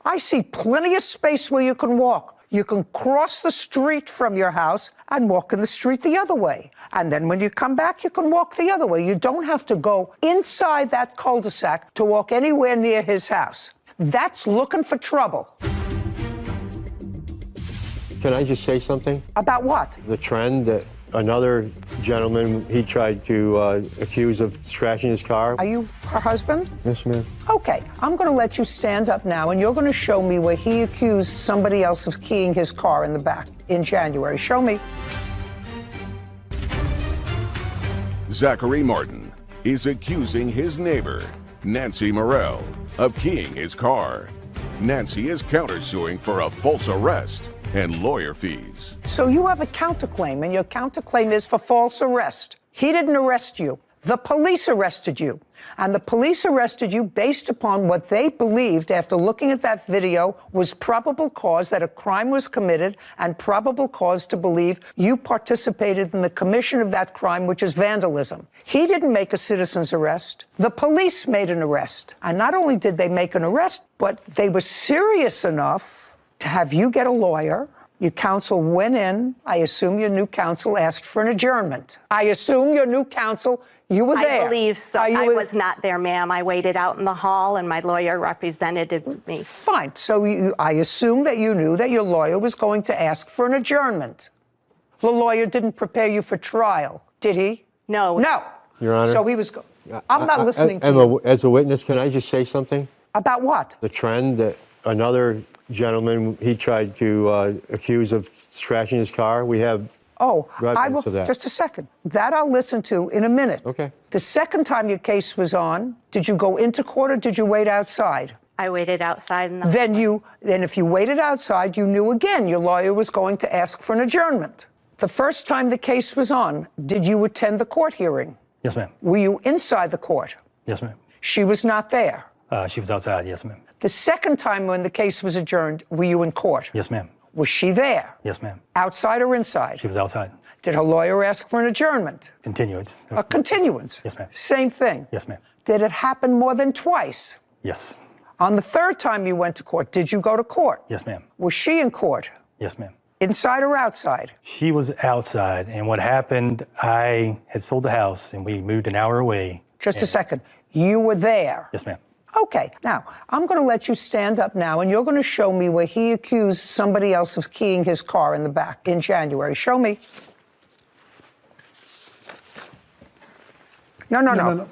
I see plenty of space where you can walk. You can cross the street from your house and walk in the street the other way. And then when you come back, you can walk the other way. You don't have to go inside that cul-de-sac to walk anywhere near his house. That's looking for trouble. Can I just say something? About what? The trend that another gentleman, he tried to accuse of trashing his car. Are you her husband? Yes, ma'am. Okay, I'm going to let you stand up now, and you're going to show me where he accused somebody else of keying his car in the back in January. Show me. Zachary Martin is accusing his neighbor, Nancy Morell, of keying his car. Nancy is countersuing for a false arrest and lawyer fees. So you have a counterclaim, and your counterclaim is for false arrest. He didn't arrest you. The police arrested you. And the police arrested you based upon what they believed, after looking at that video, was probable cause that a crime was committed and probable cause to believe you participated in the commission of that crime, which is vandalism. He didn't make a citizen's arrest. The police made an arrest. And not only did they make an arrest, but they were serious enough to have you get a lawyer. Your counsel went in. I assume your new counsel asked for an adjournment. I assume your new counsel, you were there. I believe so. I was not there, ma'am. I waited out in the hall, and my lawyer represented me. Fine. So I assume that you knew that your lawyer was going to ask for an adjournment. The lawyer didn't prepare you for trial, did he? No. No. Your Honor. So he was. I'm not listening to you. As a witness, can I just say something? About what? The trend that another gentleman, he tried to accuse of trashing his car. We have evidence of that. Just a second. That I'll listen to in a minute. Okay. The second time your case was on, did you go into court or did you wait outside? I waited outside. Then if you waited outside, you knew again your lawyer was going to ask for an adjournment. The first time the case was on, did you attend the court hearing? Yes, ma'am. Were you inside the court? Yes, ma'am. She was not there. She was outside. Yes, ma'am. The second time when the case was adjourned, were you in court? Yes, ma'am. Was she there? Yes, ma'am. Outside or inside? She was outside. Did her lawyer ask for an adjournment? Continuance. A continuance? Yes, ma'am. Same thing? Yes, ma'am. Did it happen more than twice? Yes. On the third time you went to court, did you go to court? Yes, ma'am. Was she in court? Yes, ma'am. Inside or outside? She was outside, and what happened, I had sold the house, and we moved an hour away. Just a second. You were there? Yes, ma'am. Okay. Now, I'm going to let you stand up now, and you're going to show me where he accused somebody else of keying his car in the back in January. Show me. No.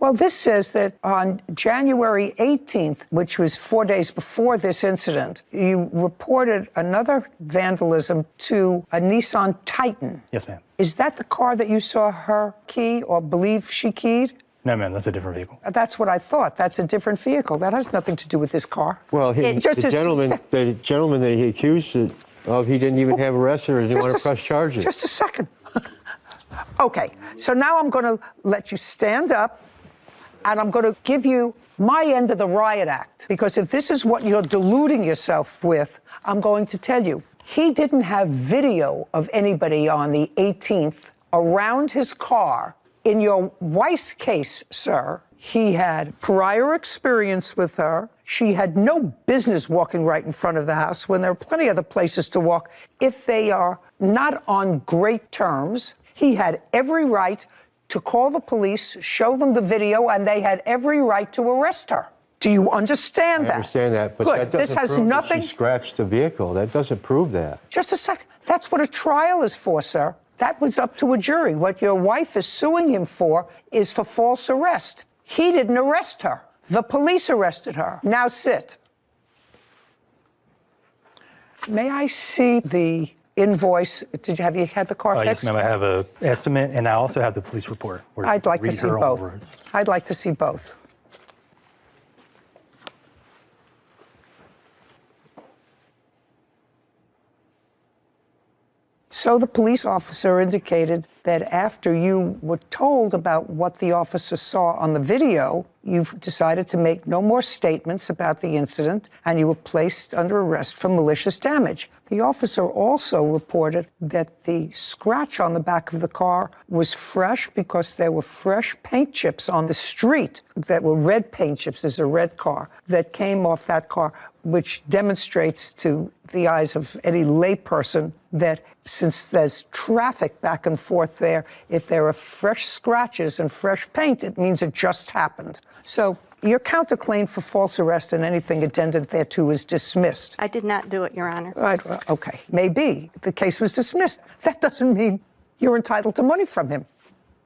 Well, this says that on January 18th, which was 4 days before this incident, you reported another vandalism to a Nissan Titan. Yes, ma'am. Is that the car that you saw her key or believe she keyed? No, ma'am, that's a different vehicle. That's what I thought. That's a different vehicle. That has nothing to do with this car. Well, the gentleman that he accused of, he didn't even have arrested or didn't want to press charges. Just a second. Okay, so now I'm going to let you stand up, and I'm going to give you my end of the riot act. Because if this is what you're deluding yourself with, I'm going to tell you. He didn't have video of anybody on the 18th around his car. In your wife's case, sir, he had prior experience with her. She had no business walking right in front of the house when there are plenty of other places to walk. If they are not on great terms, he had every right to call the police, show them the video, and they had every right to arrest her. Do you understand that? I understand that, but Good. that doesn't This has prove nothing. that she scratched the vehicle. That doesn't prove that. Just a second. That's what a trial is for, sir. That was up to a jury. What your wife is suing him for is for false arrest. He didn't arrest her. The police arrested her. Now sit. May I see the invoice? Have you had the car fixed? Yes, ma'am. I have an estimate, and I also have the police report. I'd like to see both. I'd like to see both. So the police officer indicated that after you were told about what the officer saw on the video, you've decided to make no more statements about the incident, and you were placed under arrest for malicious damage. The officer also reported that the scratch on the back of the car was fresh because there were fresh paint chips on the street that were red paint chips. There's a red car that came off that car, which demonstrates to the eyes of any layperson that since there's traffic back and forth there, if there are fresh scratches and fresh paint, it means it just happened. So your counterclaim for false arrest and anything addended thereto is dismissed. I did not do it, Your Honor. Right, well, okay, maybe. The case was dismissed. That doesn't mean you're entitled to money from him.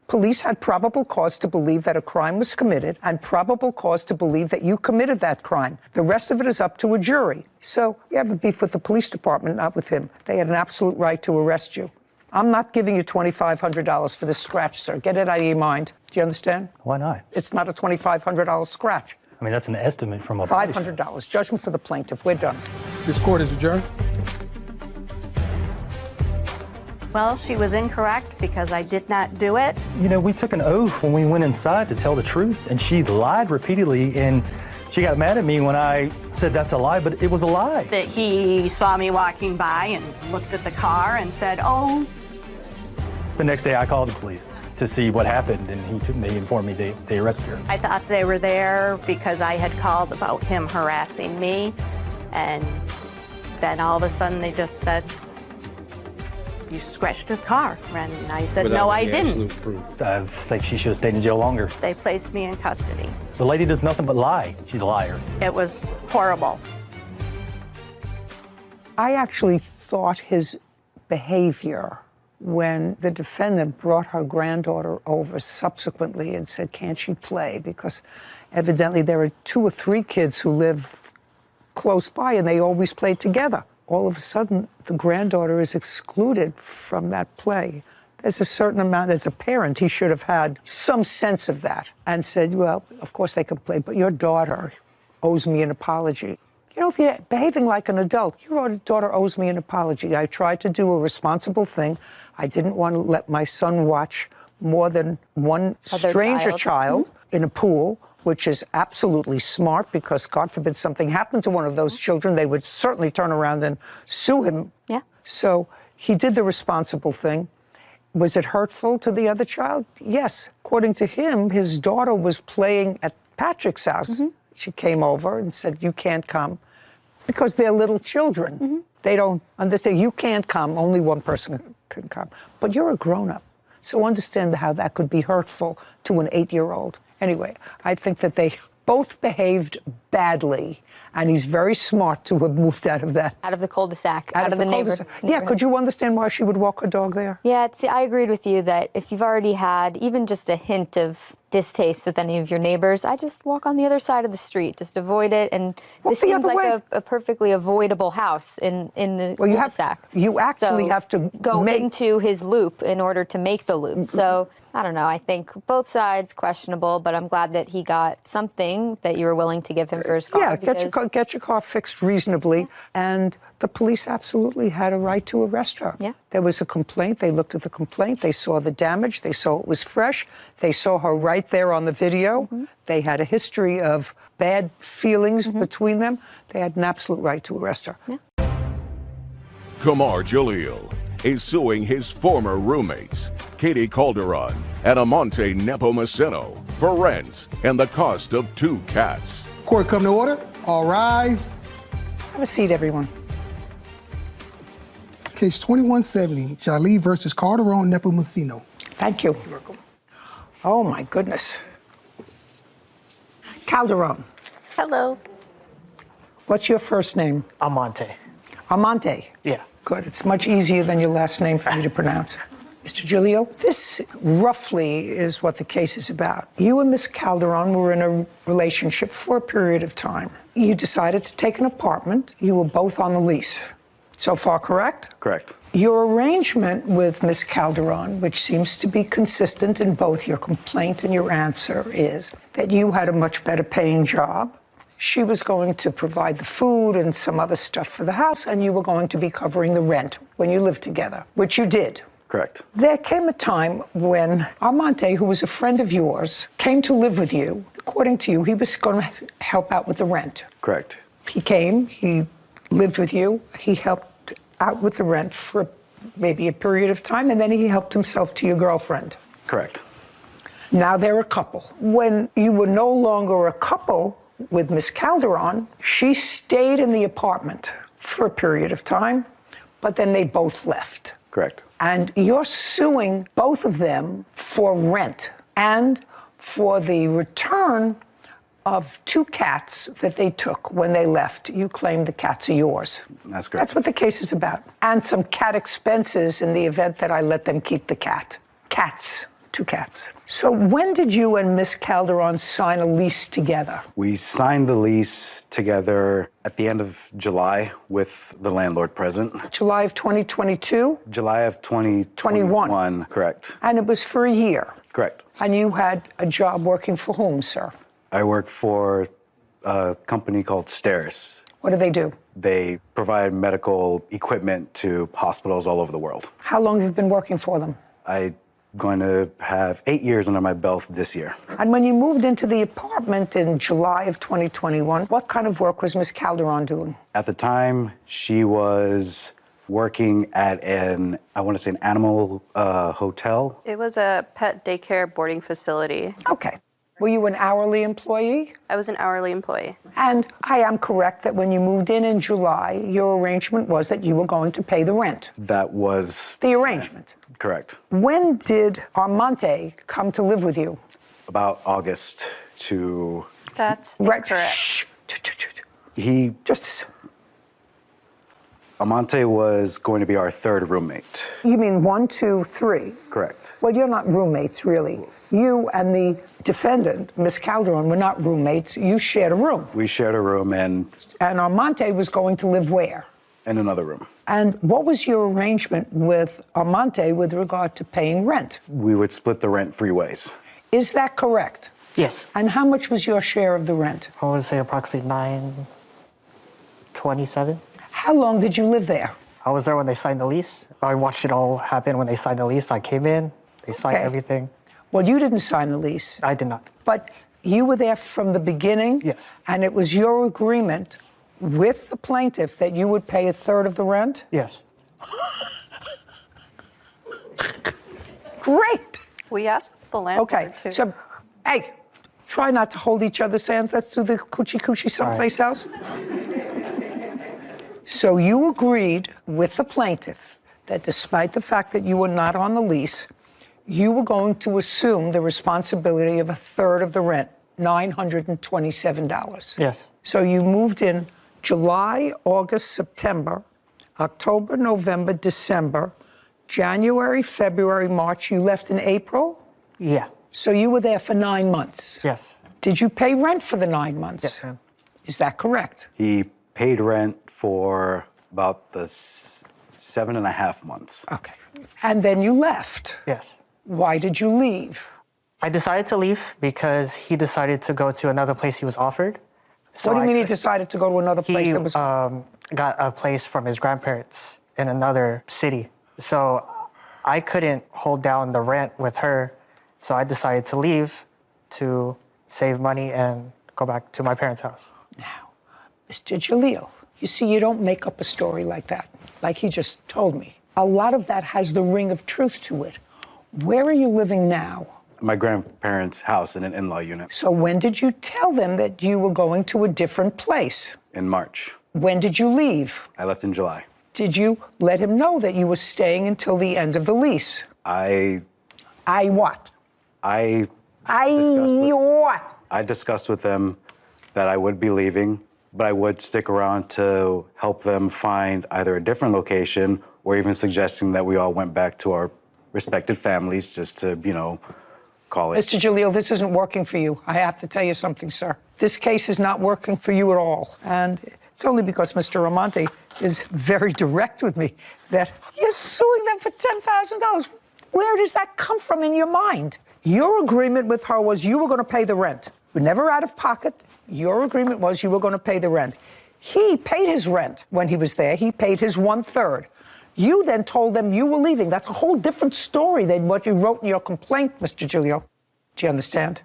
Police had probable cause to believe that a crime was committed and probable cause to believe that you committed that crime. The rest of it is up to a jury. So you have a beef with the police department, not with him. They had an absolute right to arrest you. I'm not giving you $2,500 for this scratch, sir. Get it out of your mind. Do you understand? Why not? It's not a $2,500 scratch. I mean, that's an estimate from a $500. Judgment for the plaintiff. We're done. This court is adjourned. Well, she was incorrect because I did not do it. You know, we took an oath when we went inside to tell the truth, and she lied repeatedly, and she got mad at me when I said that's a lie, but it was a lie. That he saw me walking by and looked at the car and said, oh. The next day I called the police to see what happened, and they informed me they arrested her. I thought they were there because I had called about him harassing me, and then all of a sudden they just said, you scratched his car. And I said, no, I didn't. I think she should have stayed in jail longer. They placed me in custody. The lady does nothing but lie. She's a liar. It was horrible. I actually thought his behavior when the defendant brought her granddaughter over subsequently and said, can't she play? Because evidently there are 2 or 3 kids who live close by and they always played together. All of a sudden, the granddaughter is excluded from that play. There's a certain amount, as a parent, he should have had some sense of that and said, well, of course they could play, but your daughter owes me an apology. You know, if you're behaving like an adult, your daughter owes me an apology. I tried to do a responsible thing. I didn't want to let my son watch more than one stranger child in a pool, which is absolutely smart because, God forbid, something happened to one of those children, they would certainly turn around and sue him. Yeah. So he did the responsible thing. Was it hurtful to the other child? Yes. According to him, his daughter was playing at Patrick's house. She came over and said, you can't come, because they're little children. They don't understand. You can't come. Only one person can come. But you're a grown-up. So understand how that could be hurtful to an 8-year-old. Anyway, I think that they both behaved badly, and he's very smart to have moved out of that. Out of the cul-de-sac, out of the neighborhood. Yeah, could you understand why she would walk her dog there? Yeah, I agreed with you that if you've already had even just a hint of distaste with any of your neighbors, I just walk on the other side of the street, just avoid it. And this seems like a perfectly avoidable house in the cul-de-sac. You actually have to go into his loop in order to make the loop. So I don't know. I think both sides questionable, but I'm glad that he got something that you were willing to give him for his car. Yeah, get your car fixed reasonably, and the police absolutely had a right to arrest her. Yeah. There was a complaint. They looked at the complaint. They saw the damage. They saw it was fresh. They saw her right there on the video. They had a history of bad feelings between them. They had an absolute right to arrest her. Kamar Jalil is suing his former roommates, Katie Calderon and Amante Nepomuceno, for rent and the cost of 2 cats. Court come to order. All rise. Have a seat, everyone. Case 2170, Jalil versus Calderon Nepomuceno. Thank you. You're welcome. Oh, my goodness. Calderon. Hello. What's your first name? Amante. Amante? Yeah. Good. It's much easier than your last name for me to pronounce. Mr. Jalil, this roughly is what the case is about. You and Miss Calderon were in a relationship for a period of time. You decided to take an apartment. You were both on the lease. So far, correct? Correct. Your arrangement with Miss Calderon, which seems to be consistent in both your complaint and your answer, is that you had a much better paying job. She was going to provide the food and some other stuff for the house, and you were going to be covering the rent when you lived together, which you did. Correct. There came a time when Amante, who was a friend of yours, came to live with you. According to you, he was going to help out with the rent. Correct. He came, he lived with you, he helped out with the rent for maybe a period of time, and then he helped himself to your girlfriend. Correct. Now they're a couple. When you were no longer a couple with Miss Calderon, she stayed in the apartment for a period of time, but then they both left. Correct. And you're suing both of them for rent and for the return of 2 cats that they took when they left. You claim the cats are yours. That's correct. That's what the case is about. And some cat expenses in the event that I let them keep the cat. Cats. 2 cats. So when did you and Miss Calderon sign a lease together? We signed the lease together at the end of July with the landlord present. July of 2022? July of 2021. Correct. And it was for a year? Correct. And you had a job working for whom, sir? I worked for a company called Steris. What do they do? They provide medical equipment to hospitals all over the world. How long have you been working for them? I'm going to have 8 years under my belt this year. And when you moved into the apartment in July of 2021, what kind of work was Miss Calderon doing? At the time, she was working at an animal hotel. It was a pet daycare boarding facility. Okay. Were you an hourly employee? I was an hourly employee. And I am correct that when you moved in July, your arrangement was that you were going to pay the rent. That was the arrangement. Correct. When did Armante come to live with you? About August to... That's right. Correct. Shh. He... Just... Amante was going to be our 3rd roommate. You mean 1, 2, 3? Correct. Well, you're not roommates, really. You and the defendant, Miss Calderon, were not roommates. You shared a room. We shared a room, and Armante was going to live where? In another room. And what was your arrangement with Armante with regard to paying rent? We would split the rent 3 ways. Is that correct? Yes. And how much was your share of the rent? I would say approximately $927. How long did you live there? I was there when they signed the lease. I watched it all happen when they signed the lease. I came in, they signed everything. Well, you didn't sign the lease. I did not. But you were there from the beginning? Yes. And it was your agreement with the plaintiff that you would pay 1/3 of the rent? Yes. Great. We asked the landlord Okay, too. so, hey, try not to hold each other's hands. Let's do the coochie someplace else. So you agreed with the plaintiff that despite the fact that you were not on the lease, you were going to assume the responsibility of a third of the rent, $927. Yes. So you moved in July, August, September, October, November, December, January, February, March. You left in April? Yeah. So you were there for 9 months? Yes. Did you pay rent for the 9 months? Yes, ma'am. Is that correct? He paid rent for about the 7.5 months. Okay. And then you left? Yes. Why did you leave? I decided to leave because he decided to go to another place he was offered. What do you mean he decided to go to another place? He That was... got a place from his grandparents in another city. So I couldn't hold down the rent with her. So I decided to leave to save money and go back to my parents' house. Now, Mr. Jalil, you see, you don't make up a story like that, like he just told me. A lot of that has the ring of truth to it. Where are you living now? My grandparents' house in an in-law unit. So when did you tell them that you were going to a different place? In March. When did you leave? I left in July. Did you let him know that you were staying until the end of the lease? I what? What? I discussed with them that I would be leaving, but I would stick around to help them find either a different location or even suggesting that we all went back to our respected families just to, call it. Mr. Jalil, this isn't working for you. I have to tell you something, sir. This case is not working for you at all. And it's only because Mr. Amante is very direct with me that you're suing them for $10,000. Where does that come from in your mind? Your agreement with her was you were going to pay the rent. You were never out of pocket. Your agreement was you were going to pay the rent. He paid his rent when he was there. He paid his 1/3. You then told them you were leaving. That's a whole different story than what you wrote in your complaint, Mr. Giulio. Do you understand?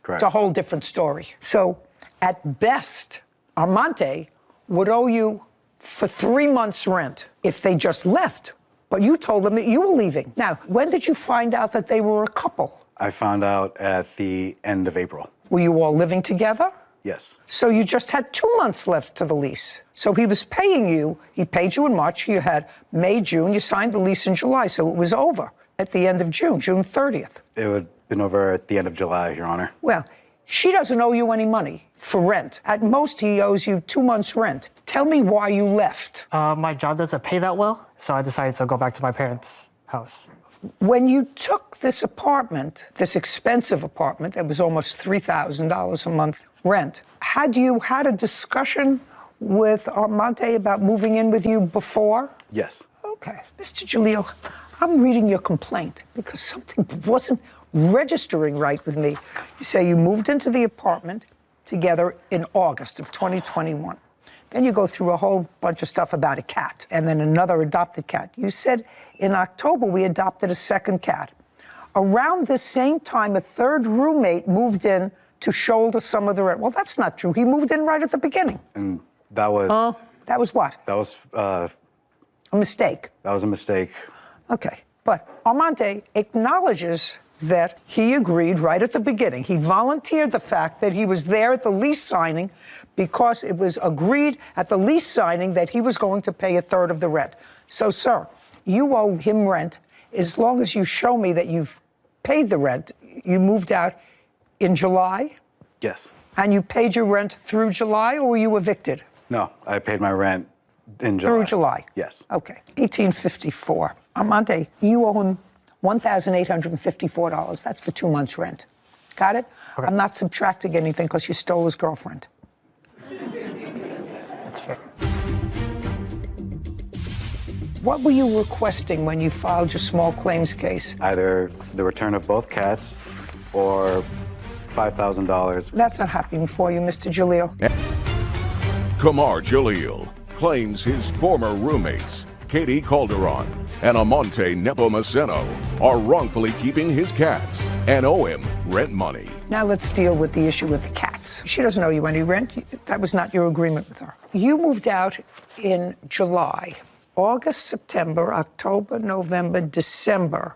Correct. It's a whole different story. So, at best, Armante would owe you for 3 months' rent if they just left. But you told them that you were leaving. Now, when did you find out that they were a couple? I found out at the end of April. Were you all living together? Yes. So you just had 2 months left to the lease. So he was paying you, he paid you in March, you had May, June, you signed the lease in July, so it was over at the end of June, June 30th. It would have been over at the end of July, Your Honor. Well, she doesn't owe you any money for rent. At most, he owes you 2 months' rent. Tell me why you left. My job doesn't pay that well, so I decided to go back to my parents' house. When you took this apartment, this expensive apartment that was almost $3,000 a month rent, had you had a discussion with Armante about moving in with you before? Yes. Okay. Mr. Jalil, I'm reading your complaint because something wasn't registering right with me. You say you moved into the apartment together in August of 2021. Then you go through a whole bunch of stuff about a cat and then another adopted cat. You said in October we adopted a second cat. Around this same time, a third roommate moved in to shoulder some of the rent. Well, that's not true. He moved in right at the beginning. And that was... That was what? That was... a mistake. That was a mistake. Okay. But Armante acknowledges that he agreed right at the beginning. He volunteered the fact that he was there at the lease signing because it was agreed at the lease signing that he was going to pay a third of the rent. So, sir, you owe him rent as long as you show me that you've paid the rent. You moved out in July? Yes. And you paid your rent through July, or were you evicted? No, I paid my rent in July. Through July? Yes. Okay. 1854. Armante, you owe him $1,854. That's for 2 months' rent. Got it? Okay. I'm not subtracting anything because you stole his girlfriend. That's fair. What were you requesting when you filed your small claims case? Either the return of both cats or $5,000. That's not happening for you, Mr. Jalil. Kamar Jalil claims his former roommates, Katie Calderon and Amante Nepomuceno, are wrongfully keeping his cats and owe him rent money. Now let's deal with the issue with the cats. She doesn't owe you any rent. That was not your agreement with her. You moved out in July. August, September, October, November, December.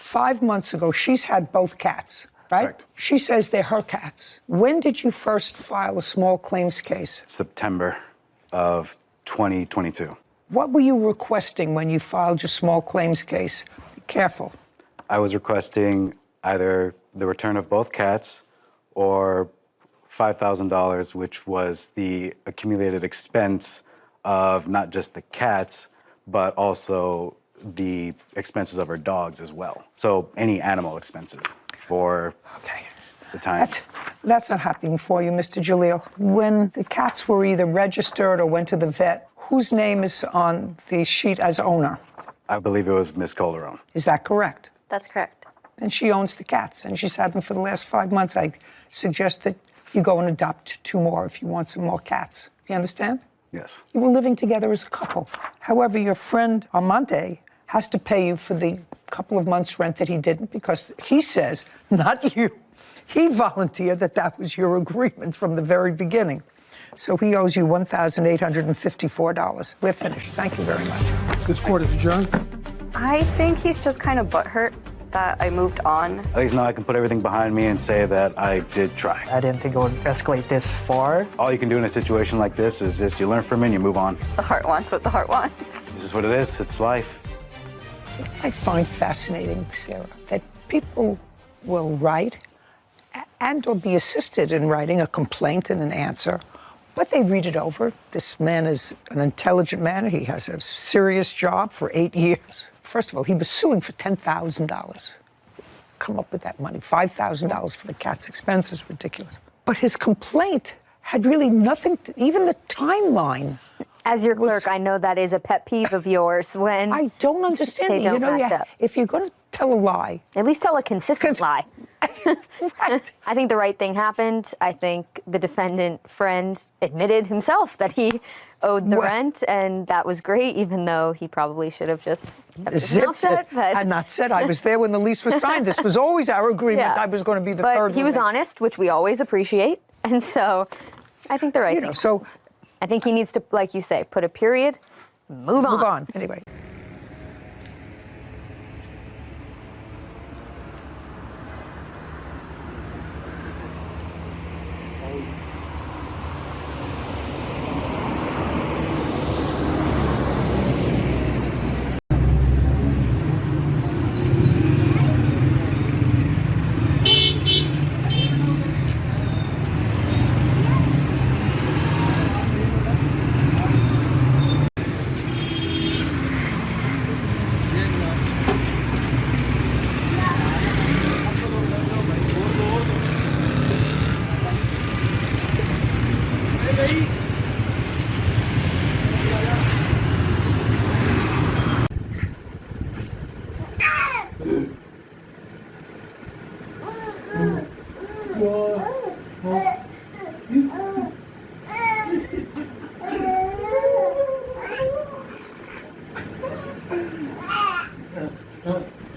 5 months ago, she's had both cats, right? Correct. She says they're her cats. When did you first file a small claims case? September of 2022. What were you requesting when you filed your small claims case? Be careful. I was requesting either the return of both cats or $5,000, which was the accumulated expense of not just the cats, but also the expenses of her dogs as well. So any animal expenses for the time. That's not happening for you, Mr. Jalil. When the cats were either registered or went to the vet, whose name is on the sheet as owner? I believe it was Miss Calderon. Is that correct? That's correct. And she owns the cats, and she's had them for the last 5 months. I suggest that you go and adopt 2 more if you want some more cats. Do you understand? Yes. You were living together as a couple. However, your friend Armante has to pay you for the couple of months' rent that he didn't, because he says, not you, he volunteered that was your agreement from the very beginning. So he owes you $1,854. We're finished. Thank you very much. This court is adjourned. I think he's just kind of butthurt that I moved on. At least now I can put everything behind me and say that I did try. I didn't think it would escalate this far. All you can do in a situation like this is just you learn from it and you move on. The heart wants what the heart wants. This is what it is. It's life. I find fascinating, Sarah, that people will write and or be assisted in writing a complaint and an answer, but they read it over. This man is an intelligent man. He has a serious job for 8 years. First of all, he was suing for $10,000. Come up with that money. $5,000 for the cat's expenses, ridiculous. But his complaint had really nothing to, even the timeline. As your clerk, I know that is a pet peeve of yours when I don't understand they it. don't You know, match up. if you're going to tell a lie, at least tell a consistent lie. Right. I think the right thing happened. I think the defendant friend admitted himself that he owed the rent, and that was great, even though he probably should have just kept his mouth shut. But I'm not said I was there when the lease was signed. This was always our agreement. Yeah. I was going to be the but third. he was one. honest, which we always appreciate, and so I think the right thing. So I think he needs to, like you say, put a period, move on. Move on. Anyway.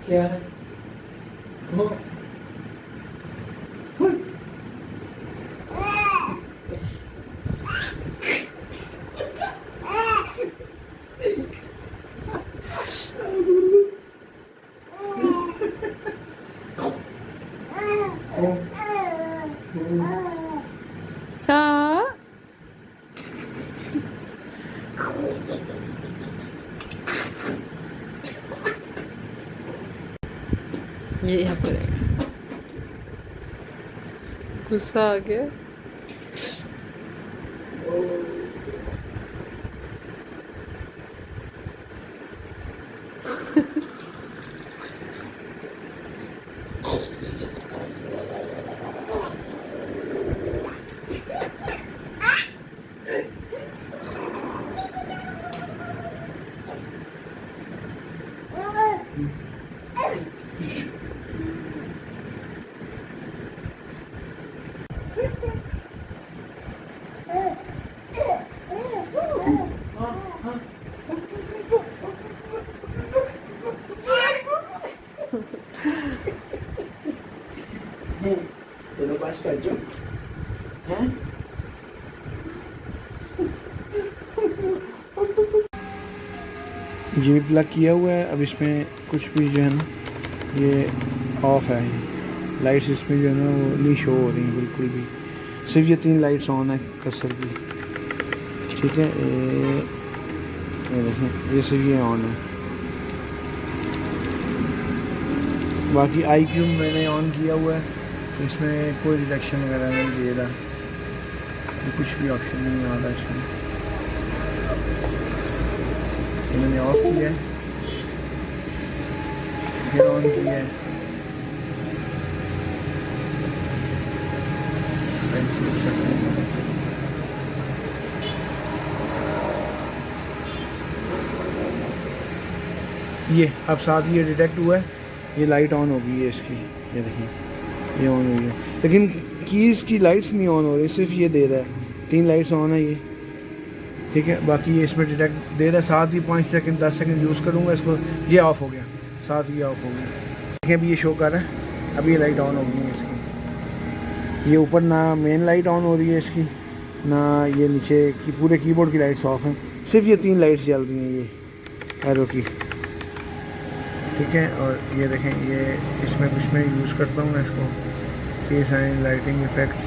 Yeah. 자. 예쁘네. 구수하게. दोनों पास कर जो हैं ये भी block किया हुआ है अब इसमें कुछ भी जो है ना ये ऑफ है, लाइट्स इसमें जो है ना वो नहीं शो हो रही हैं बिल्कुल भी, सिर्फ ये 3 लाइट्स ऑन है कर्सर की, ठीक है। ये देखें, ये सिर्फ ये ऑन है, बाकी IQ मैंने ऑन किया हुआ है, इसमें कोई डिटेक्शन वगैरह नहीं दे रहा, कुछ भी ऑप्शन नहीं आ रहा इसमें। तो मैंने ऑफ किया है, फिर ऑन किया है, ये अब साथ ये डिटेक्ट हुआ है, ये लाइट ऑन हो गई है इसकी, ये देखिए ये ऑन हुई है, लेकिन कीज़ की लाइट्स नहीं ऑन हो रही, सिर्फ ये दे रहा है 3 लाइट्स ऑन है ये, ठीक है। बाकी ये इसमें डिटेक्ट दे रहा है, साथ ही 5 सेकंड 10 सेकंड यूज़ करूँगा इसको, ये ऑफ़ हो गया, साथ ही ऑफ़ हो गया, देखिए अभी ये शो कर रहा है, अभी ये लाइट ऑन हो गई है इसकी, ये ऊपर ना मेन लाइट ऑन हो रही है इसकी, ना ये नीचे की पूरे कीबोर्ड की लाइट्स ऑफ हैं, सिर्फ ये 3 लाइट्स जल रही हैं ये एरो की, ठीक है। और ये देखें, ये इसमें कुछ मैं यूज़ करता हूँ इसको, ये साइन लाइटिंग इफ़ेक्ट्स,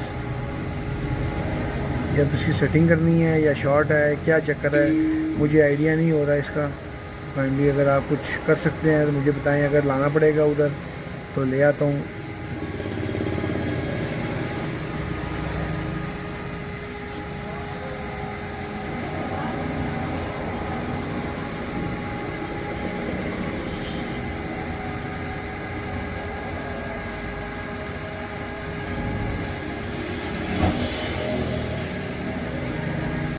या तो इसकी सेटिंग करनी है या शॉर्ट है, क्या चक्कर है मुझे आइडिया नहीं हो रहा इसका। काइंडली अगर आप कुछ कर सकते हैं तो मुझे बताएं, अगर लाना पड़ेगा उधर तो ले आता हूँ।